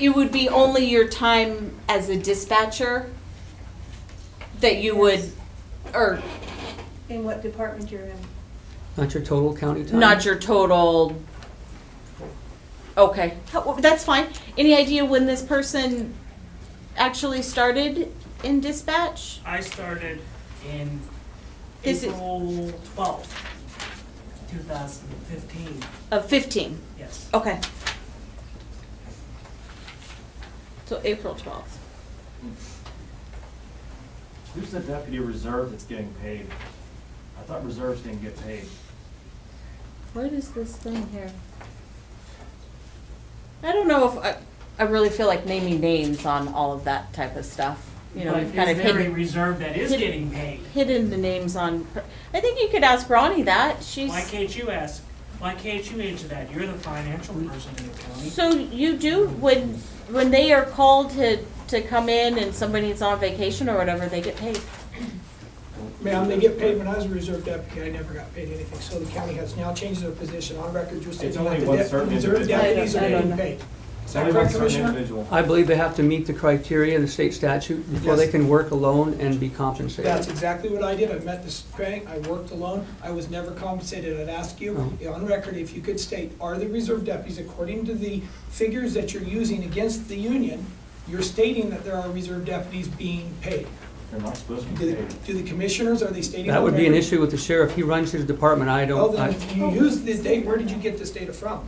it would be only your time as a dispatcher that you would, or In what department you're in? Not your total county time? not your total, okay, that's fine. Any idea when this person actually started in dispatch? I started in Is it- April 12th, 2015. Of 15? Yes. Okay. So April 12th. Who's the deputy reserve that's getting paid? I thought reserves didn't get paid. What is this thing here? I don't know if I really feel like naming names on all of that type of stuff. But We've kind of is there a hidden, reserve that is getting paid? hidden the names on, I think you could ask Ronnie that. Why can't you ask? Why can't you answer that? You're the financial person in the county. So you do, when they are called to come in and somebody's on vacation or whatever, they get paid. Ma'am, they get paid. When I was a reserve deputy, I never got paid anything, so the county has now changed their position on record, just It's stating only that one the certain reserve individual. deputies are I don't getting know. paid. Is It's that only one correct, certain Commissioner? individual. I believe they have to meet the criteria in the state statute before they Yes. can work alone and be compensated. That's exactly what I did. I met this bank, I worked alone, I was never compensated. I'd ask you, on record, if you could state, are the reserve deputies, according to the figures that you're using against the union, you're stating that there are reserve deputies being paid? They're not supposed to Do be the, paid. do the commissioners, are they stating? That on would be an record? issue with the sheriff. He runs his department. I Well, don't, then, if you use this date, where did you get this data from?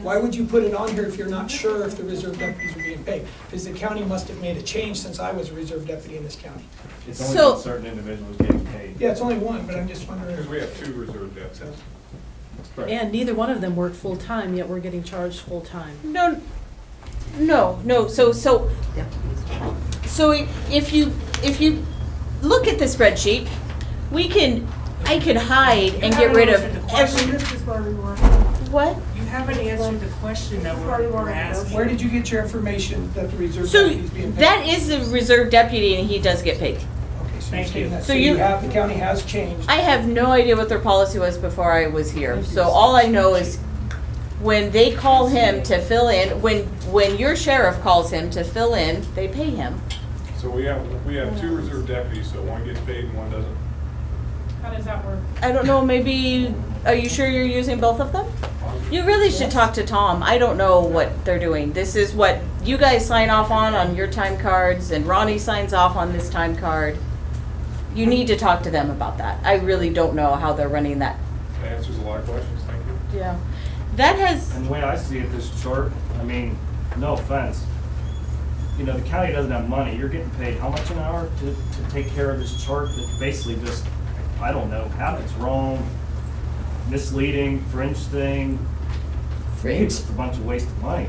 Why would you put it on here if you're not sure if the reserve deputies are being paid? Because the county must have made a change since I was a reserve deputy in this county. It's only So- been certain individuals getting paid. Yeah, it's only one, but I'm just wondering. Because we have 2 reserve deputies. And neither one of them work full-time, yet we're getting charged full-time. No, so if you look at the spreadsheet, I could hide and get rid of every, This is where we were. what? You haven't answered the question that we're asking. Where did you get your information that the reserve So deputy is being paid? that is the reserve deputy and he does get paid. Okay, so you're Thank saying you. that, So so you you- have, the county has changed. I have no idea what their policy was before I was here, so all I know is when they call him to fill in, when your sheriff calls him to fill in, they pay him. So we have 2 reserve deputies, so one gets paid and one doesn't. How does that work? I don't know, maybe, are you sure you're using both of them? You really should talk to Tom. I don't know what they're doing. This is what you guys sign off on your time cards, and Ronnie signs off on this time card. You need to talk to them about that. I really don't know how they're running that. That answers a lot of questions, thank you. Yeah. That has, And the way I see it, this chart, I mean, no offense. You know, the county doesn't have money. You're getting paid how much an hour to take care of this chart that basically just, I don't know, half it's wrong, misleading, fringe thing. It's just a bunch of waste of money.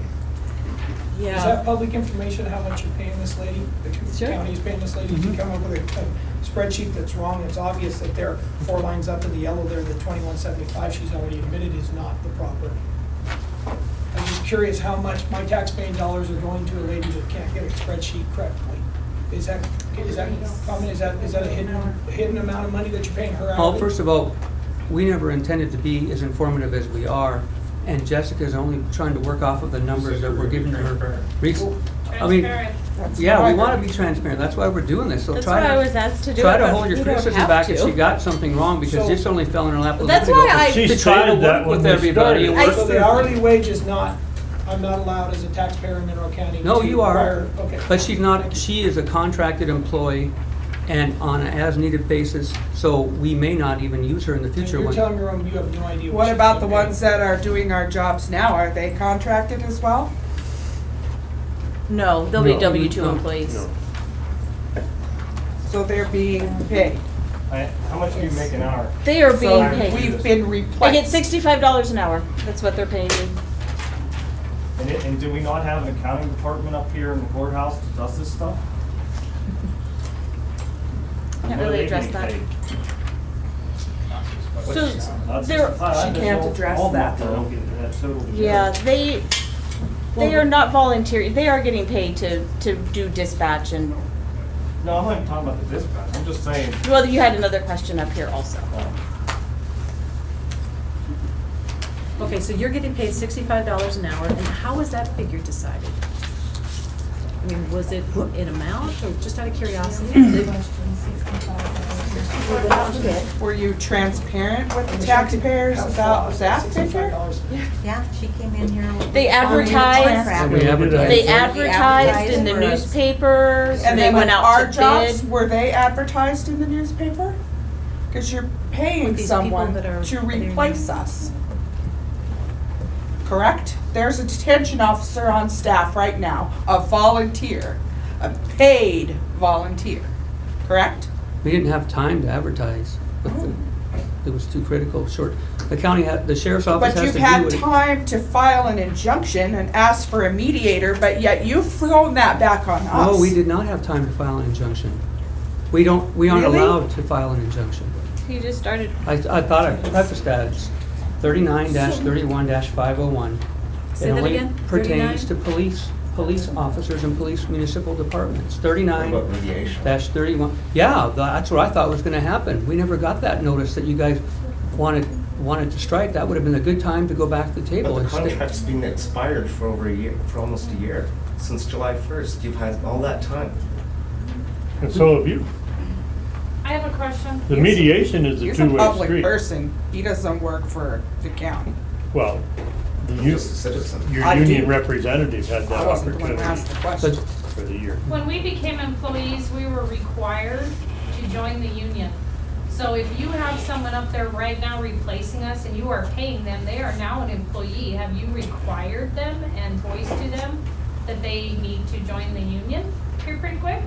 Is that public information, how much you're paying this lady? The county is paying this lady to come up with a spreadsheet that's wrong. It's obvious that there are 4 lines up in the yellow there, the 2175 she's already admitted is not the proper. I'm just curious how much my taxpaying dollars are going to a lady that can't get a spreadsheet correctly. Is that common? Is that a hidden amount of money that you're paying her Well, hourly? first of all, we never intended to be as informative as we are, and Jessica's only trying to work off of the numbers that we're giving her. I mean, Transparent. yeah, we want to be transparent, that's why we're doing this, so that's try why I to, was asked to do it. try to but hold your you don't criticism have back if to. she got something wrong, because So- this only fell in her lap a little That's bit ago. why I- She To try to cited that work when with they everybody and started. work So with the hourly everybody. wage is not, I'm not allowed as a taxpayer in Mineral County to No, you are, require- okay. but she's not, she is a contracted employee and on an as-needed basis, so we may not even use her in the And future. you're when- telling me wrong, you have no idea. What she's about the getting paid. ones that are doing our jobs now? Are they contracted as well? No, they'll be No. W-2 No. employees. No. So they're being paid. How much do you make an hour? They are So being paid. we've been They replaced. get $65 an hour. That's what they're paying me. And do we not have an accounting department up here in the courthouse that does this stuff? Can't What are really they address being that. paid? So That's they're, just- I She can't just address all that, them though. don't get that total together. yeah, they are not volunteering. They are getting paid to do dispatch and, No, I'm not even talking about the dispatch. I'm just saying, well, you had another question up here also. Okay, so you're getting paid $65 an hour, and how is that figure decided? I mean, was it in amount, or just out of curiosity? Were you transparent with the taxpayers about that figure? Yeah, she came in here. with- They advertised, We advertise. they advertised in the for us. newspaper, And they then went with out our to jobs, bid. were they advertised in the newspaper? Because you're paying With these people someone that are- to replace us. Correct? There's a detention officer on staff right now, a volunteer, a paid volunteer, correct? We didn't have time to advertise. It was too critical, short. The county had, the sheriff's office But has you've to do had what it. time to file an injunction and ask for a mediator, but yet you've thrown that back on us. No, we did not have time to file an injunction. We aren't Really? allowed to file an injunction. You just started, I thought I prefaced that, it's 39-31-501. Say that again? It only pertains to police officers and police municipal departments. 39-31. Yeah, that's what I thought was gonna happen. We never got that notice that you guys wanted to strike. That would have been a good time to go back to the table. But the and stay- contract's been expired for over a year, for almost a year, since July 1st. You've had all that time. And so have you. I have a question. The mediation is a He's a two-way public street. person. He doesn't work for the county. Well, I'm just a citizen. your I union do. representative had I that wasn't the one opportunity who asked the question. for the year. When we became employees, we were required to join the union. So if you have someone up there right now replacing us and you are paying them, they are now an employee. Have you required them and voiced to them that they need to join the union here pretty quick?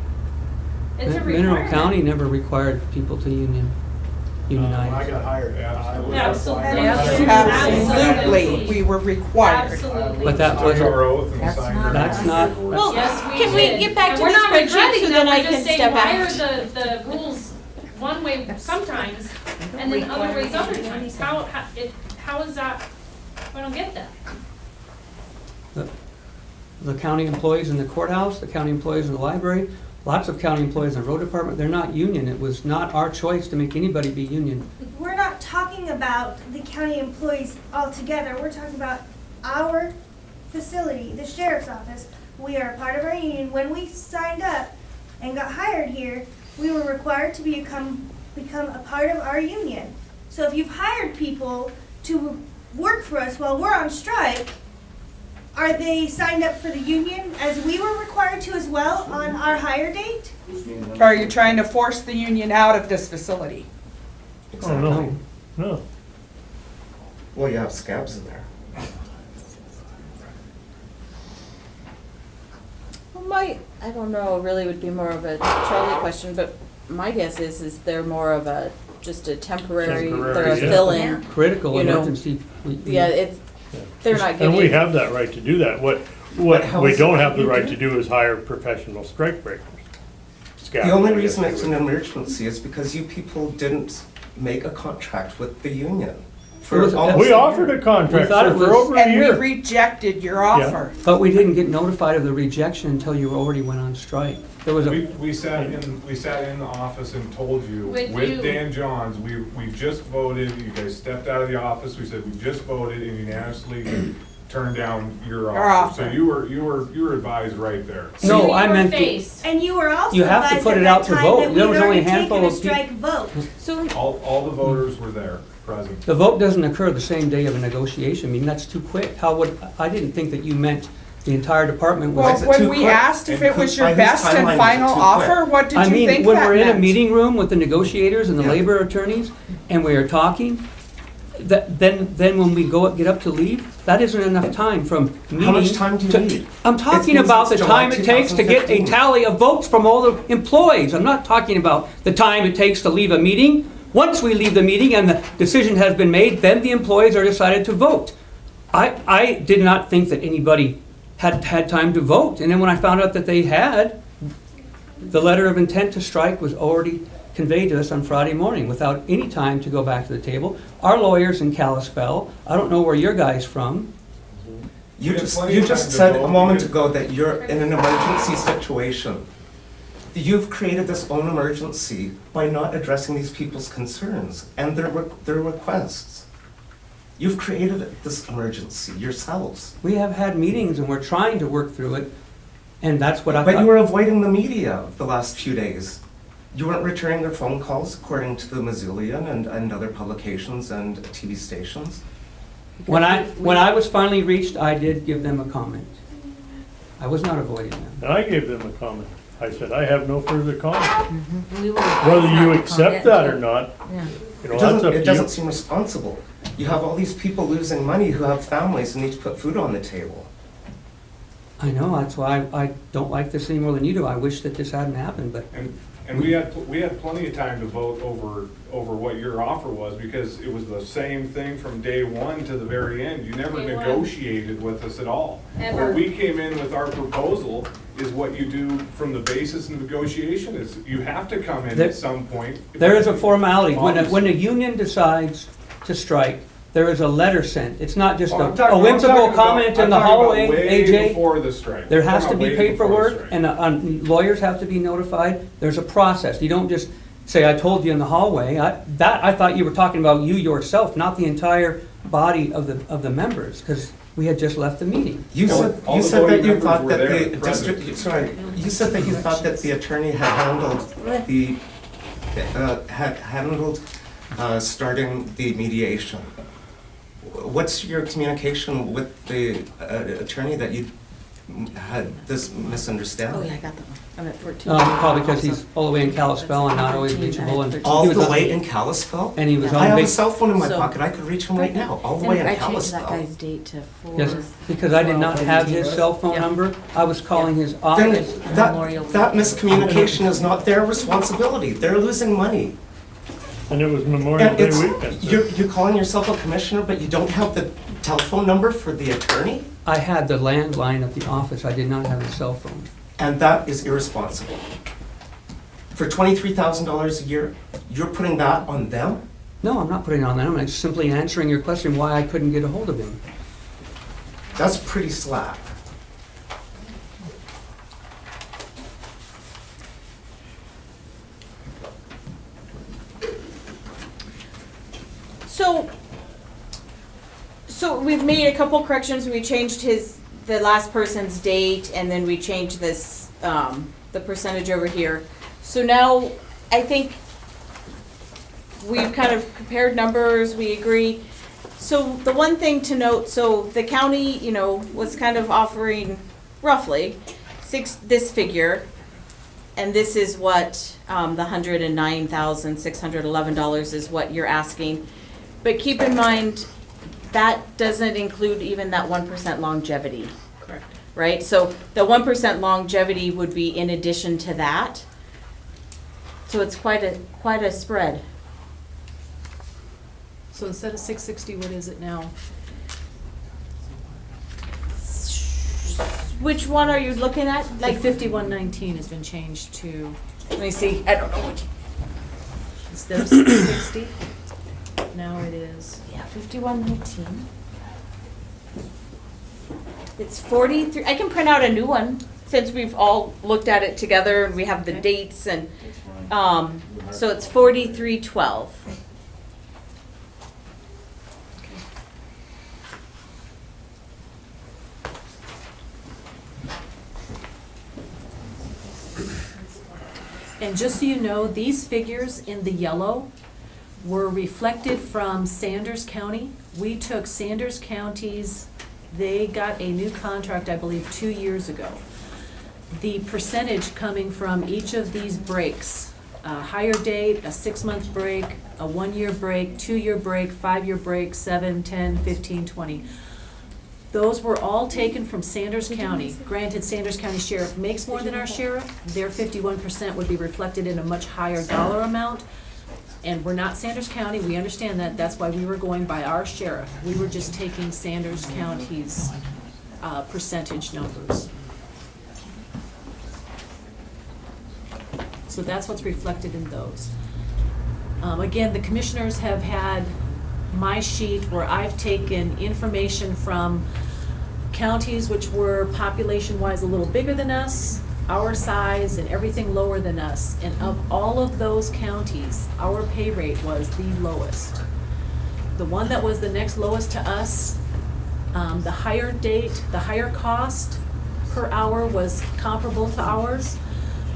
It's a Mineral requirement. County never required people to unionize. I got hired. Absolutely. Absolutely, we were required. Absolutely. But that Took wasn't, our oath and That's signed not- our- that's not, Well, Yes, we can we did. get back And to we're the not spreadsheet regretting so them, then I we're can just saying, step why are out? the rules one way sometimes and then other ways other times? How is that? I don't get that. the county employees in the courthouse, the county employees in the library, lots of county employees in the road department, they're not union. It was not our choice to make anybody be union. We're not talking about the county employees altogether. We're talking about our facility, the sheriff's office. We are part of our union. When we signed up and got hired here, we were required to become a part of our union. So if you've hired people to work for us while we're on strike, are they signed up for the union as we were required to as well on our hire date? Or are you trying to force the union out of this facility? Oh, no, no. Well, you have scabs in there. Well, I don't know, really would be more of a Charlie question, but my guess is they're more of a, just a temporary, they're a yeah. fill-in. Critical You know, emergency. Yeah, it's, they're not And we getting, have that right to do that. What how we is don't it have the you right do? to do is hire professional strike breakers. The only reason it's an emergency is because you people didn't make a contract with the union. For almost We a offered year. a contract We thought it for was- over a And we year. rejected your offer. But we didn't get notified of the rejection until you already went on strike. There was We sat in the office and told you, With you. with Dan Johns, we just voted, you guys stepped out of the office, we said we just voted and unanimously turned down your Our offer. So offer. you were advised right there. No, You I were meant, faced. And you were also You have to advised put at it that out to time vote. that There we'd was only a already handful taken a of peop- strike vote. so, All the voters were there, present. the vote doesn't occur the same day of a negotiation. I mean, that's too quick. I didn't think that you meant the entire department Well, was. it when too we quick? asked if And it was by your whose best and timeline was it final too quick? offer, what did I you mean, think when that we're in a meant? meeting room with the negotiators and the Yeah. labor attorneys, and we are talking, then when we get up to leave, that isn't enough time from meeting. How much time do you to- need? I'm It's talking been about the since July time it takes to get a 2015. tally of votes from all the employees. I'm not talking about the time it takes to leave a meeting. Once we leave the meeting and the decision has been made, then the employees are decided to vote. I did not think that anybody had had time to vote. And then when I found out that they had, the letter of intent to strike was already conveyed to us on Friday morning without any time to go back to the table. Our lawyers in Kalispell, I don't know where your guy's from. You We had just, plenty you of just time to said vote. a moment ago that you're in an emergency situation. You've created this own emergency by not addressing these people's concerns and their requests. You've created this emergency yourselves. We have had meetings and we're trying to work through it, and that's what I But you thought. were avoiding the media the last few days. You weren't returning their phone calls according to the Missoulian and other publications and TV stations. When I was finally reached, I did give them a comment. I was not avoiding them. And I gave them a comment. I said, I have no further comment. We were Whether advised you not to accept comment. that or not, Yeah. you know, that's up It to doesn't you. seem responsible. You have all these people losing money who have families and need to put food on the table. I know, that's why I don't like this any more than you do. I wish that this hadn't happened, but And we had plenty of time to vote over what your offer was, because it was the same thing from day one to the very end. You never Day one. negotiated with us at all. Ever. What we came in with our proposal is what you do from the basis of negotiation, is you have to come in There- at some point. there is a formality. When Obviously. when a union decides to strike, there is a letter sent. It's not just Well, I'm a talking- whimsical I'm talking comment about- in the I'm talking about hallway, way AJ. before the strike. There I'm has to talking be about way before the paperwork, strike. and lawyers have to be notified. There's a process. You don't just say, I told you in the hallway. I thought you were talking about you yourself, not the entire body of the members, because we had just left the meeting. You All said, the you said voting that you members thought were that there, the present. district, sorry, you said that you thought that the attorney had handled starting the mediation. What's your communication with the attorney that you had this misunderstanding. Oh, yeah, I got that one. I'm at 14. Probably because he's all the way in Kalispell and not always reachable. And All he was the on- way in Kalispell? And he was on I have a vac- cell phone in my So- pocket, I could reach him right now, all the way in I changed that Kalispell. guy's date to 4. Yes, because I did not have his cell phone number. I was calling his Then office. that miscommunication is not their responsibility, they're losing money. And it was Memorial And Day it's, weekend. you're calling yourself a commissioner, but you don't have the telephone number for the attorney? I had the landline of the office. I did not have a cell phone. And that is irresponsible. For $23,000 a year, you're putting that on them? No, I'm not putting it on them. I'm simply answering your question why I couldn't get a hold of him. That's pretty slack. So we've made a couple corrections. We changed the last person's date, and then we changed this, the percentage over here. So now, I think we've kind of compared numbers, we agree. So the one thing to note, so the county, was kind of offering roughly this figure, and this is what, the $109,611 is what you're asking. But keep in mind, that doesn't include even that 1% longevity. Correct. Right? So the 1% longevity would be in addition to that. So it's quite a spread. So instead of 660, what is it now? Which one are you looking at? Like 5119 has been changed to, Let me see, I don't know which. instead of 660, now it is. Yeah, 5119. It's 43, I can print out a new one, since we've all looked at it together and we have the dates and, so it's 4312. And just so you know, these figures in the yellow were reflected from Sanders County. We took Sanders County's, they got a new contract, I believe, 2 years ago. The percentage coming from each of these breaks, a higher date, a 6-month break, a 1-year break, 2-year break, 5-year break, 7, 10, 15, 20. Those were all taken from Sanders County. Granted, Sanders County Sheriff makes more than our sheriff. Their 51% would be reflected in a much higher dollar amount. And we're not Sanders County, we understand that. That's why we were going by our sheriff. We were just taking Sanders County's percentage numbers. So that's what's reflected in those. Again, the commissioners have had my sheet where I've taken information from counties which were population-wise a little bigger than us, our size, and everything lower than us. And of all of those counties, our pay rate was the lowest. The one that was the next lowest to us, the higher date, the higher cost per hour was comparable to ours.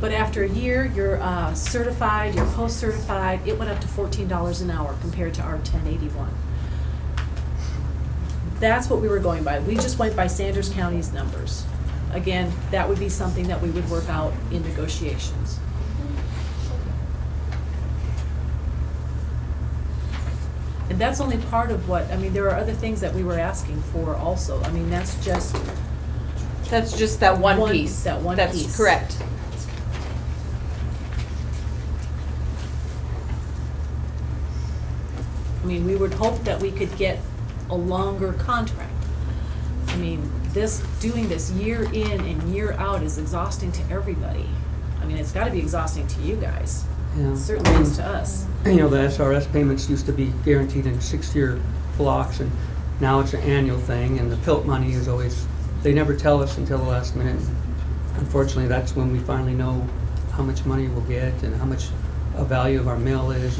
But after a year, you're certified, you're post-certified, it went up to $14 an hour compared to our $10.81. That's what we were going by. We just went by Sanders County's numbers. Again, that would be something that we would work out in negotiations. And that's only part of what, I mean, there are other things that we were asking for also. I mean, that's just that one piece. That one piece. That's correct. I mean, we would hope that we could get a longer contract. I mean, doing this year in and year out is exhausting to everybody. I mean, it's gotta be exhausting to you guys. Yeah. It certainly is to us. You know, the SRS payments used to be guaranteed in 6-year blocks, and now it's an annual thing, and the PILT money is always, they never tell us until the last minute. Unfortunately, that's when we finally know how much money we'll get and how much a value of our mill is.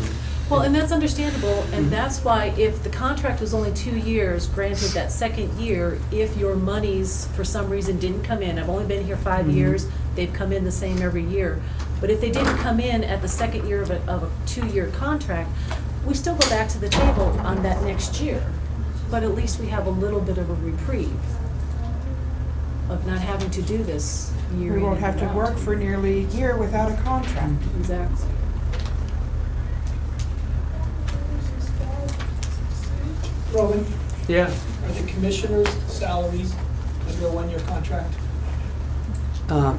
Well, and that's understandable, and that's why if the contract was only 2 years, granted that second year, if your monies for some reason didn't come in, I've only been here 5 years, they've come in the same every year. But if they didn't come in at the second year of a 2-year contract, we still go back to the table on that next year. But at least we have a little bit of a reprieve. of not having to do this year We in won't and have to out. work for nearly a year without a contract. Exactly. Roland, Yeah. are the commissioners' salaries under a one-year contract? I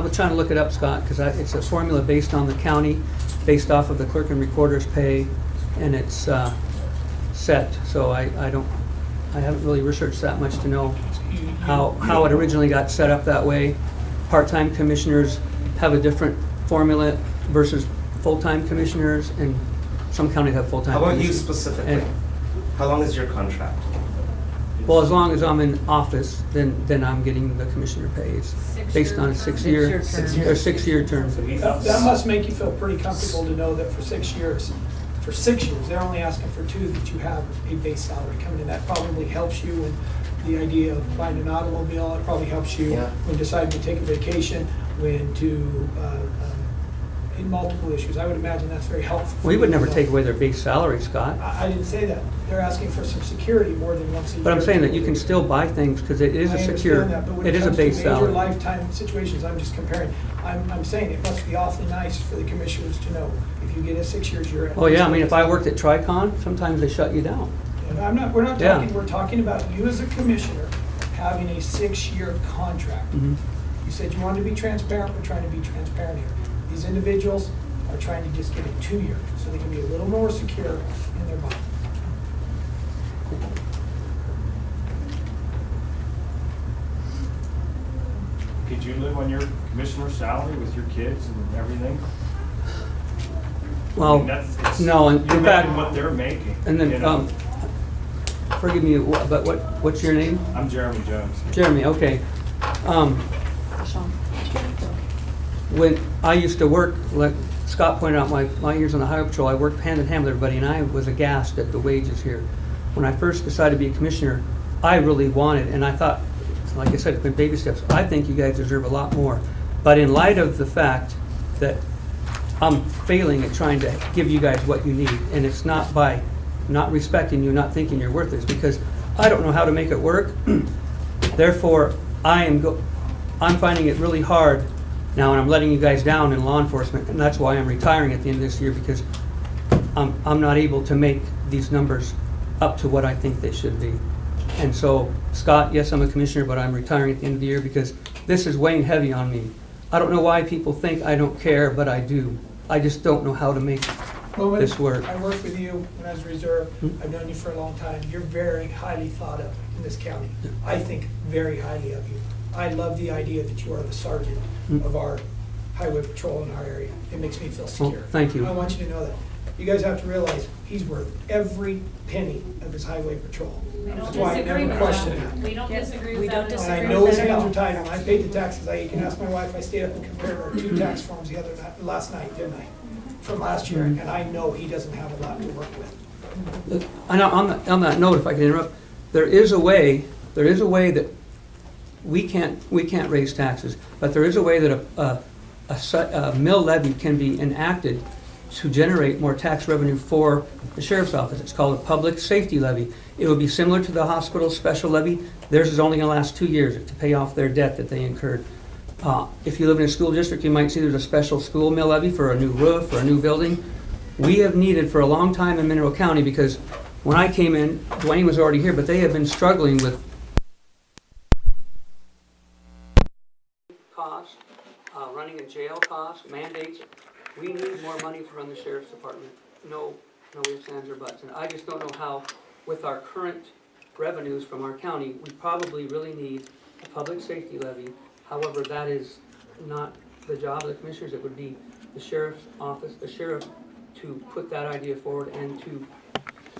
was trying to look it up, Scott, because it's a formula based on the county, based off of the clerk and recorder's pay, and it's set, so I haven't really researched that much to know how it originally got set up that way. Part-time commissioners have a different formula versus full-time commissioners, and some counties have full-time How about you commissioners. specifically? And- How long is your contract? Well, as long as I'm in office, then I'm getting the commissioner pay. It's based on a six-year term. That must make you feel pretty comfortable to know that for 6 years, they're only asking for 2, that you have a base salary coming in. That probably helps you in the idea of buying an automobile. It probably helps you when deciding to take a vacation, when to, in multiple issues. I would imagine that's very helpful. We would never take away their base salary, Scott. I didn't say that. They're asking for some security more than once a year. But I'm saying that you can still buy things because it is a I secure, understand that, but when it is a comes to base salary. Major lifetime situations, I'm just comparing. I'm saying it must be awfully nice for the commissioners to know if you get a 6 years, you're at. Oh, yeah, I mean, if I worked at Tricon, sometimes they shut you down. We're not Yeah. talking, we're talking about you as a commissioner having a 6-year contract. Mhm. You said you wanted to be transparent, we're trying to be transparent here. These individuals are trying to just get a 2-year, so they can be a little more secure in their mind. Could you live on your commissioner's salary with your kids and everything? I Well, mean, it's- no, and you're in fact- making what they're making. And you then, know? forgive me, but what's your name? I'm Jeremy Jones. Jeremy, okay. When I used to work, like Scott pointed out, my years on the highway patrol, I worked hand in hand with everybody, and I was aghast at the wages here. When I first decided to be a commissioner, I really wanted, and I thought, like I said, it's been baby steps. I think you guys deserve a lot more. But in light of the fact that I'm failing at trying to give you guys what you need, and it's not by not respecting you, not thinking you're worth it, it's because I don't know how to make it work. Therefore, I'm finding it really hard now, and I'm letting you guys down in law enforcement, and that's why I'm retiring at the end of this year, because I'm not able to make these numbers up to what I think they should be. And so, Scott, yes, I'm a commissioner, but I'm retiring at the end of the year because this is weighing heavy on me. I don't know why people think I don't care, but I do. I just don't know how to make Rowan, this work. I worked with you when I was reserve. I've known you for a long time. You're very highly thought of in this county. I think very highly of you. I love the idea that you are the sergeant of our highway patrol in our area. It makes me feel secure. thank you. I want you to know that. You guys have to realize he's worth every penny of his highway patrol. We don't That's why I disagree never with question that. that. We don't disagree We with don't that at all. And I know his hands are tied, and I paid the taxes. You can ask my wife, I stayed up and compared our 2 tax forms the other night, last night, didn't I? From last year, and I know he doesn't have a lot to work with. And on that note, if I can interrupt, there is a way that we can't raise taxes, but there is a way that a mill levy can be enacted to generate more tax revenue for the sheriff's office. It's called a public safety levy. It would be similar to the hospital's special levy. Theirs is only going to last 2 years to pay off their debt that they incurred. If you live in a school district, you might see there's a special school mill levy for a new roof or a new building. We have needed for a long time in Mineral County, because when I came in, Dwayne was already here, but they have been struggling with costs, running a jail costs, mandates. We need more money to run the sheriff's department. No ifs, ands, or buts. And I just don't know how, with our current revenues from our county, we probably really need a public safety levy. However, that is not the job of the commissioners. It would be the sheriff's office, the sheriff, to put that idea forward and to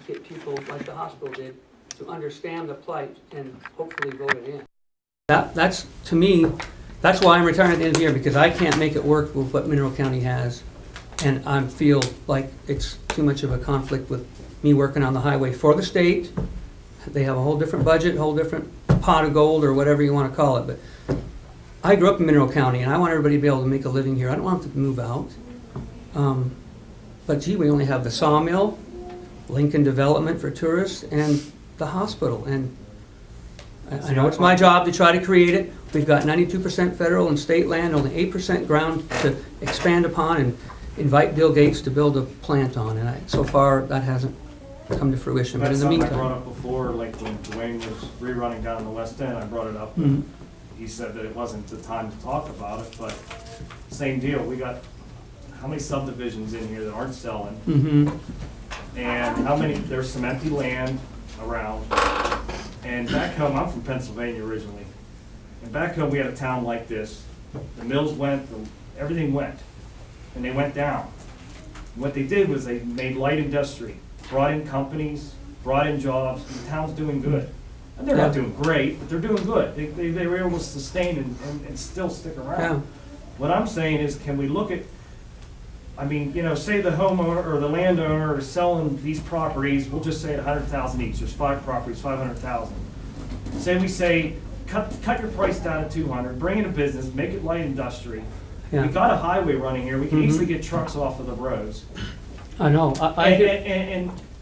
get people like the hospital did to understand the plight and hopefully vote it in. That's, to me, that's why I'm retiring at the end of the year, because I can't make it work with what Mineral County has. And I feel like it's too much of a conflict with me working on the highway for the state. They have a whole different budget, a whole different pot of gold, or whatever you want to call it. But I grew up in Mineral County, and I want everybody to be able to make a living here. I don't want them to move out. But gee, we only have the sawmill, Lincoln Development for tourists, and the hospital. And I know it's my job to try to create it. We've got 92% federal and state land, only 8% ground to expand upon and invite Bill Gates to build a plant on. And so far, that hasn't come to fruition. But in That's the something I brought meantime. up before, like when Dwayne was rerunning down in the West End, I brought it up. Mhm. He said that it wasn't the time to talk about it, but same deal. We got, how many subdivisions in here that aren't selling? Mm-hmm. And how many, there's some empty land around. And back home, I'm from Pennsylvania originally. And back home, we had a town like this. The mills went, everything went, and they went down. What they did was they made light industry, brought in companies, brought in jobs, and the town's doing good. And they're not doing great, but they're doing good. They were able to sustain and still stick around. Yeah. What I'm saying is, can we look at, I mean, you know, say the homeowner or the landowner is selling these properties, we'll just say 100,000 each, there's 5 properties, 500,000. Say we say, cut your price down to 200, bring in a business, make it light industry. Yeah. We got a highway running here, we can Mhm. easily get trucks off of the roads. I know.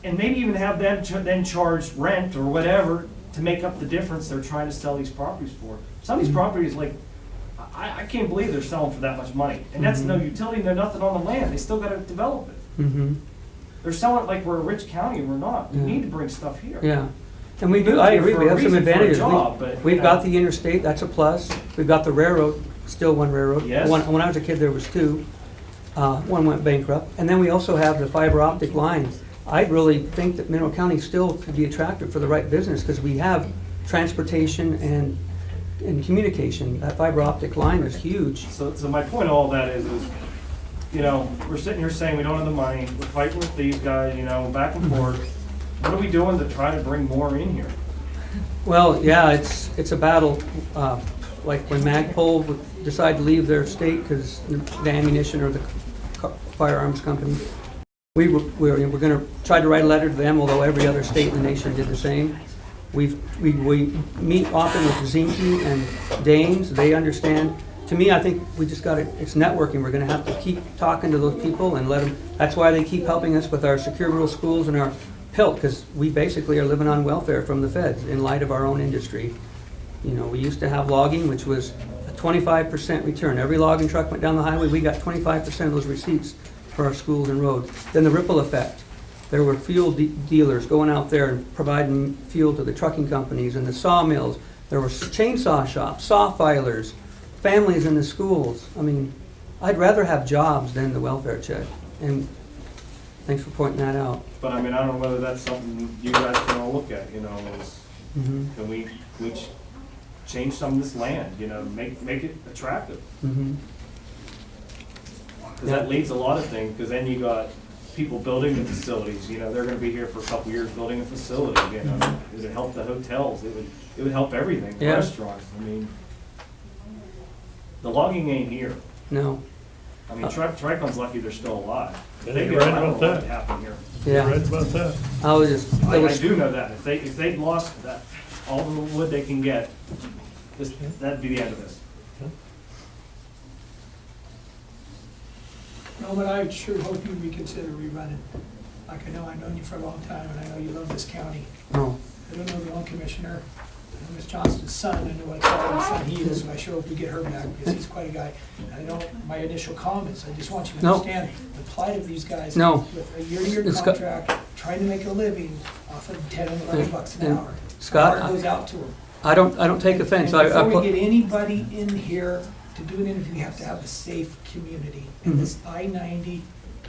And maybe even have them then charge rent or whatever to make up the difference they're trying to sell these properties for. Some of these properties, like, I can't believe they're selling for that much money. And that's no utility, no nothing on the land, they still gotta develop it. Mm-hmm. They're selling it like we're a rich county, and we're not. We Yeah. need to bring stuff here. Yeah. And we We do, moved I here agree, for we a have some reason, for a advantages. job, but, We've you got know. the interstate, that's a plus. We've got the railroad, still one railroad. Yes. When I was a kid, there was 2. One went bankrupt. And then we also have the fiber optic lines. I really think that Mineral County still could be attractive for the right business because we have transportation and communication. That fiber optic line is huge. So my point of all that is, you know, we're sitting here saying we don't have the money, we're fighting with these guys, you know, back and forth. What are we doing to try to bring more in here? Well, yeah, it's a battle. Like when Magpul would decide to leave their state because the ammunition or the firearms company, we're going to try to write a letter to them, although every other state in the nation did the same. We meet often with Zinke and Danes. They understand. To me, I think we just got to, it's networking. We're going to have to keep talking to those people and let them, that's why they keep helping us with our secure rural schools and our PILT, because we basically are living on welfare from the feds in light of our own industry. You know, we used to have logging, which was a 25% return. Every logging truck went down the highway, we got 25% of those receipts for our schools and roads. Then the ripple effect. There were fuel dealers going out there and providing fuel to the trucking companies and the sawmills. There were chainsaw shops, saw filers, families in the schools. I mean, I'd rather have jobs than the welfare check. And thanks for pointing that out. But I mean, I don't know whether that's something you guys can all look at, you know, is, Mhm. can we change some of this land, you know, make it attractive? Mhm. Because that leads a lot of things, because then you got people building the facilities, you know, they're gonna be here for a couple years building a facility, you know. It would help the hotels, it would help everything, the Yeah. restaurants, I mean. The logging ain't here. No. I mean, Tricon's lucky they're still alive. Yeah, They you're go, right I don't about know what that. happened here. Yeah. You're right about that. I was just, I do know that. If they lost that, all the wood they can get, that'd be the end of this. No, but I sure hope you reconsider rerunning. Like I know I've known you for a long time, and I know you love this county. Oh. I don't know the one commissioner, I know Ms. Johnston's son, I know what kind of son he is, and I sure hope we get her back, because he's quite a guy. I know my initial comments, I just want you to No. understand the plight of these guys. No. With a year-to-year It's got- contract, trying to make a living off of 10 and 11 bucks an And hour. Scott, Our heart goes out to them. I don't take offense. And I before put, we get anybody in here to do an interview, we have to have a safe community. And Mhm. this I-90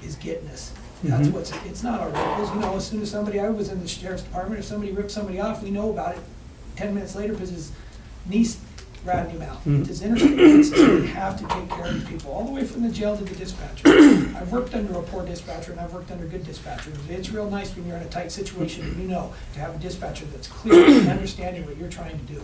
is getting us. That's Mhm. what's, it's not our locals, you know, as soon as somebody, I was in the sheriff's department, if somebody ripped somebody off, we know about it 10 minutes later because his niece ratted him out. Mhm. It's his interstate, so we have to take care of these people, all the way from the jail to the dispatcher. I've worked under a poor dispatcher and I've worked under good dispatchers. It's real nice when you're in a tight situation and you know to have a dispatcher that's clear and understanding what you're trying to do.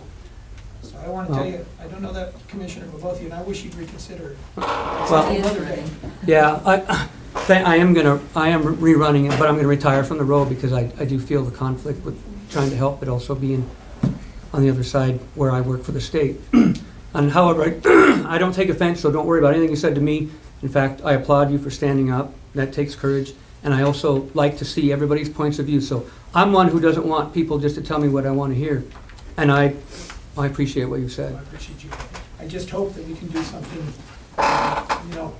So I want to tell you, I don't know that commissioner, but both of you, and I wish you'd reconsider it. It's Well- another day. yeah, I am rerunning it, but I'm gonna retire from the road because I do feel the conflict with trying to help, but also being on the other side where I work for the state. And however, I don't take offense, so don't worry about anything you said to me. In fact, I applaud you for standing up. That takes courage. And I also like to see everybody's points of view. So I'm one who doesn't want people just to tell me what I want to hear. And I appreciate what you said. I appreciate you. I just hope that we can do something, you know,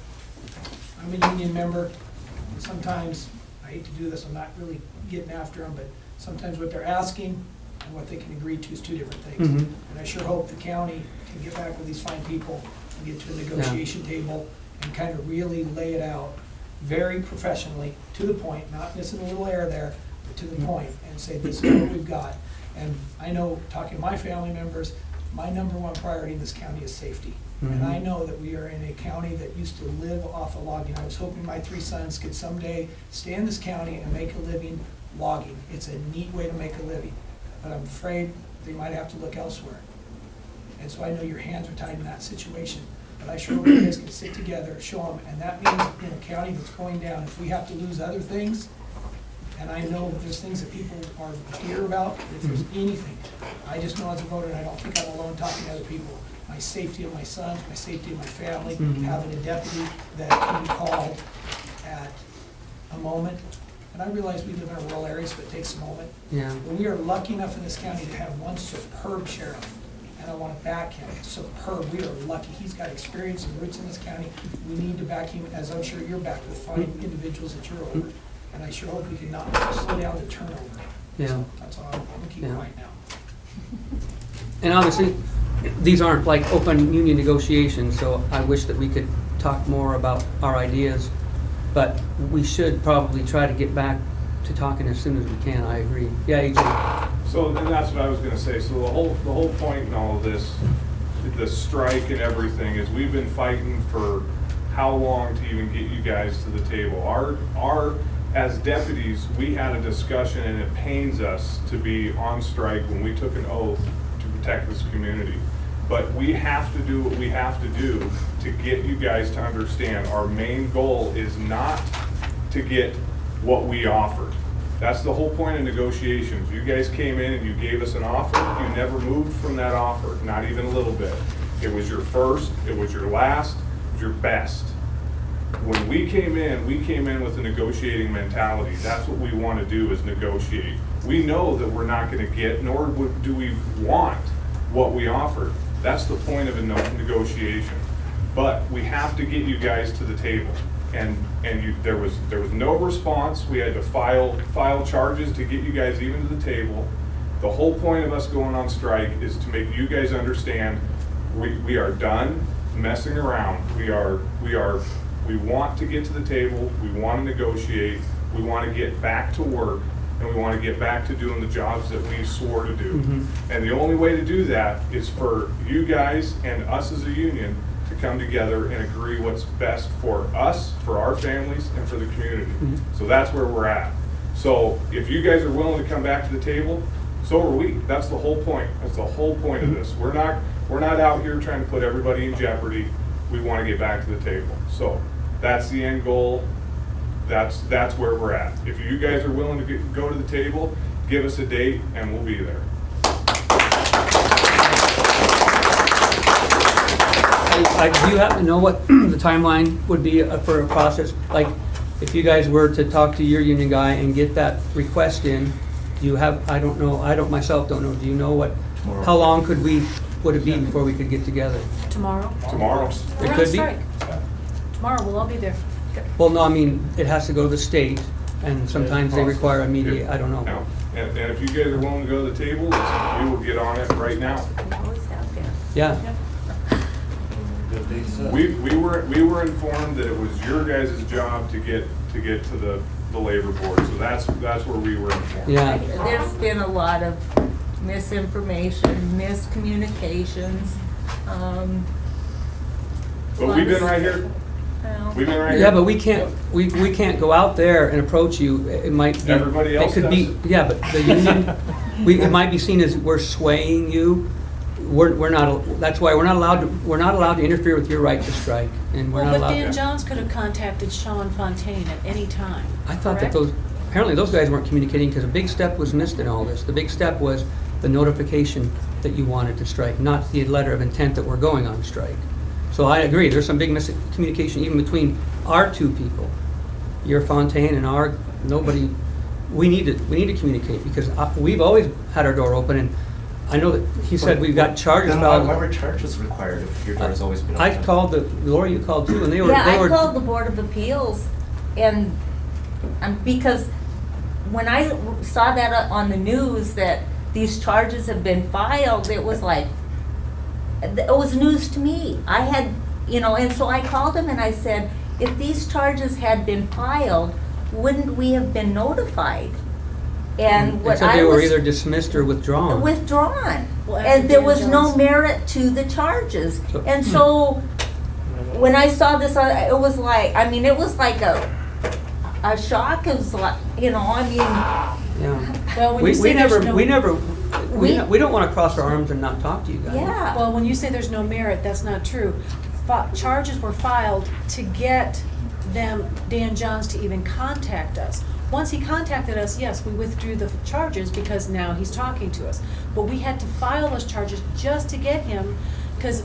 I'm a union member, and sometimes, I hate to do this, I'm not really getting after them, but sometimes what they're asking and what they can agree to is two different things. Mhm. And I sure hope the county can get back with these fine people and get to a negotiation table and kind of really lay it out very professionally, to the point, not missing a little air there, but to the point, and say, this is what we've got. And I know, talking to my family members, my number one priority in this county is safety. And I know that we are in a county that used to live off of logging. I was hoping my 3 sons could someday stay in this county and make a living logging. It's a neat way to make a living, but I'm afraid they might have to look elsewhere. And so I know your hands are tied in that situation, but I sure hope you guys can sit together, show them, and that means in a county that's going down, if we have to lose other things, and I know there's things that people are clear about, but if there's anything, I just know as a voter, and I don't think I'm alone talking to other people, my safety of my sons, my safety of my family, having a deputy that can be called at a moment. And I realize we live in a rural area, so it takes a moment. Yeah. But we are lucky enough in this county to have one superb sheriff, and I want to back him. Superb. We are lucky. He's got experience and roots in this county. We need to back him, as I'm sure you're backed with fine individuals that you're over. And I sure hope we can not slow down the turnover. Yeah. So that's all. I'm gonna keep quiet now. And obviously, these aren't like open union negotiations, so I wish that we could talk more about our ideas. But we should probably try to get back to talking as soon as we can. I agree. Yeah, AJ. So then that's what I was gonna say. So the whole point in all of this, the strike and everything, is we've been fighting for how long to even get you guys to the table. As deputies, we had a discussion, and it pains us to be on strike when we took an oath to protect this community. But we have to do what we have to do to get you guys to understand our main goal is not to get what we offered. That's the whole point of negotiations. You guys came in and you gave us an offer. You never moved from that offer, not even a little bit. It was your first, it was your last, it was your best. When we came in with a negotiating mentality. That's what we want to do, is negotiate. We know that we're not going to get, nor do we want what we offered. That's the point of a negotiation. But we have to get you guys to the table. And there was no response. We had to file charges to get you guys even to the table. The whole point of us going on strike is to make you guys understand we are done messing around. We want to get to the table, we want to negotiate, we want to get back to work, and we want to get back to doing the jobs that we swore to do. And the only way to do that is for you guys and us as a union to come together and agree what's best for us, for our families, and for the community. So that's where we're at. So if you guys are willing to come back to the table, so are we. That's the whole point. That's the whole point of this. We're not out here trying to put everybody in jeopardy. We want to get back to the table. So that's the end goal. That's where we're at. If you guys are willing to go to the table, give us a date and we'll be there. Do you happen to know what the timeline would be for a process? Like, if you guys were to talk to your union guy and get that request in, do you have, I don't know, myself don't know, do you know what, how long would it be before we could get together? Tomorrow? Tomorrow. We're It on could be? strike. Tomorrow, we'll all be there. Well, no, I mean, it has to go to the state, and sometimes they require immediate, I don't know. No. And if you guys are willing to go to the table, we will get on it right now. Yeah. We were informed that it was your guys' job to get to the labor board, so that's where we were informed. Yeah. There's been a lot of misinformation, miscommunications. But we've been right here. We've been right here. Yeah, but we can't go out there and approach you. It might be. Everybody else it could be. does. Yeah, but the union, it might be seen as we're swaying you. We're not. That's why we're not allowed to interfere with your right to strike, and we're not But allowed. Dan Johns could have contacted Sean Fontaine at any time. I thought that correct? apparently those guys weren't communicating because a big step was missed in all this. The big step was the notification that you wanted to strike, not the letter of intent that we're going on strike. So I agree, there's some big miscommunication even between our two people, your Fontaine and nobody. We need to communicate because we've always had our door open, and I know that he said we've got charges Then why filed. were charges required if your door's always been I open? called Laura, you called too, and they were, Yeah, they I were. called the Board of Appeals, and, because when I saw that on the news that these charges have been filed, it was like, it was news to me. I had, and so I called them and I said, if these charges had been filed, wouldn't we have been notified? And They what said I they were was either dismissed or withdrawn. withdrawn. Well, after And there Dan was no Jones- merit to the charges. So- And so, when I saw this, it was like, it was like a shock. It was like, Yeah. Well, when We you say there's never, no. we don't want to cross our arms and not talk to you guys. yeah. Well, when you say there's no merit, that's not true. Charges were filed to get Dan Johns to even contact us. Once he contacted us, yes, we withdrew the charges because now he's talking to us. But we had to file those charges just to get him, because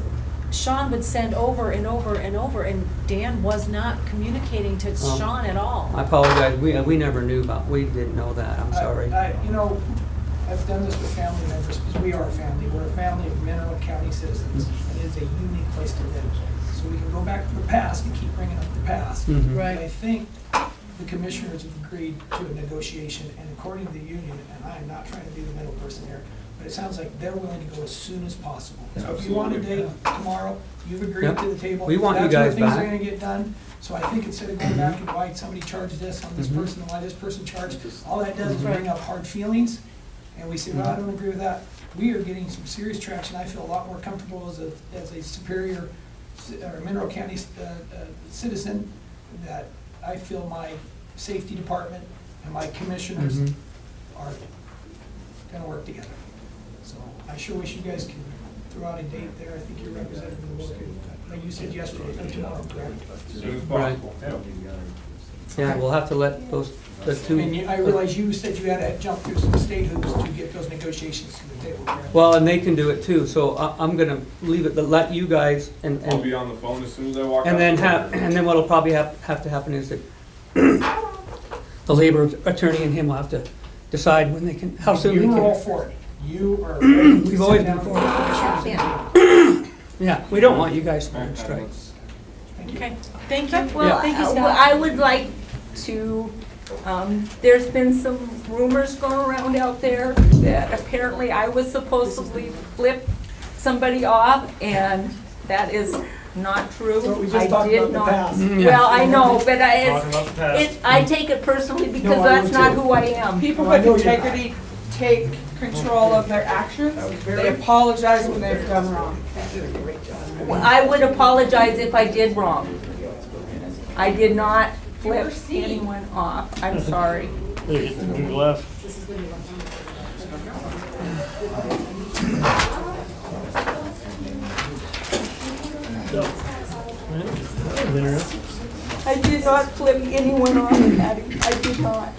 Sean would send over and over and over, and Dan was not communicating to Well, Sean at all. I apologize, we never knew we didn't know that, I'm sorry. I've done this with family members because we are a family. We're a family of Mineral County citizens, and it is a unique place to live. So we can go back to the past and keep bringing up the past. Mhm. Right. I think the commissioners have agreed to a negotiation, and according to the union, and I'm not trying to be the middle person here, but it sounds like they're willing to go as soon as possible. So if you want a date tomorrow, you've agreed Yep. to the table. We want you That's where guys things back. are gonna get done. So I think instead of going back and why somebody charged this on this Mhm. person and why this person charged, all that does is bring up hard feelings. And we say, well, I don't agree with that. We are getting some serious traction. I feel a lot more comfortable as a superior, or Mineral County citizen, that I feel my safety department and my commissioners Mhm. are gonna work together. So I sure wish you guys could throw out a date there. I think your representative will look at, like you said yesterday, for tomorrow, correct? As soon as Right. possible. Yeah, we'll have to let the two. And I realize you said you had to jump through some state hoops to get those negotiations to the table, correct? Well, and they can do it too, so I'm gonna leave it, let you guys and. I'll be on the phone as soon as I walk out. And then the door. and then what'll probably have to happen is that the labor attorney and him will have to decide when they can, how soon they You were all can. for it. You are ready to We've always sit down been with for the it. commissioners and Yeah, we don't want you guys on strikes. Okay, thank you. Well, Thank you, I Scott. would like to, there's been some rumors going around out there that apparently I was supposedly flip somebody off, and that is not true. So we just I talked did about the not. past. Well, I know, but Talking about the past. I take it personally because No, I that's do not too. who I am. People Oh, I with know you're not. integrity take control of their actions. They apologize when they've done wrong. I would apologize if I did wrong. I did not flip anyone off. I'm sorry. I did not flip anyone off, Patty. I did not.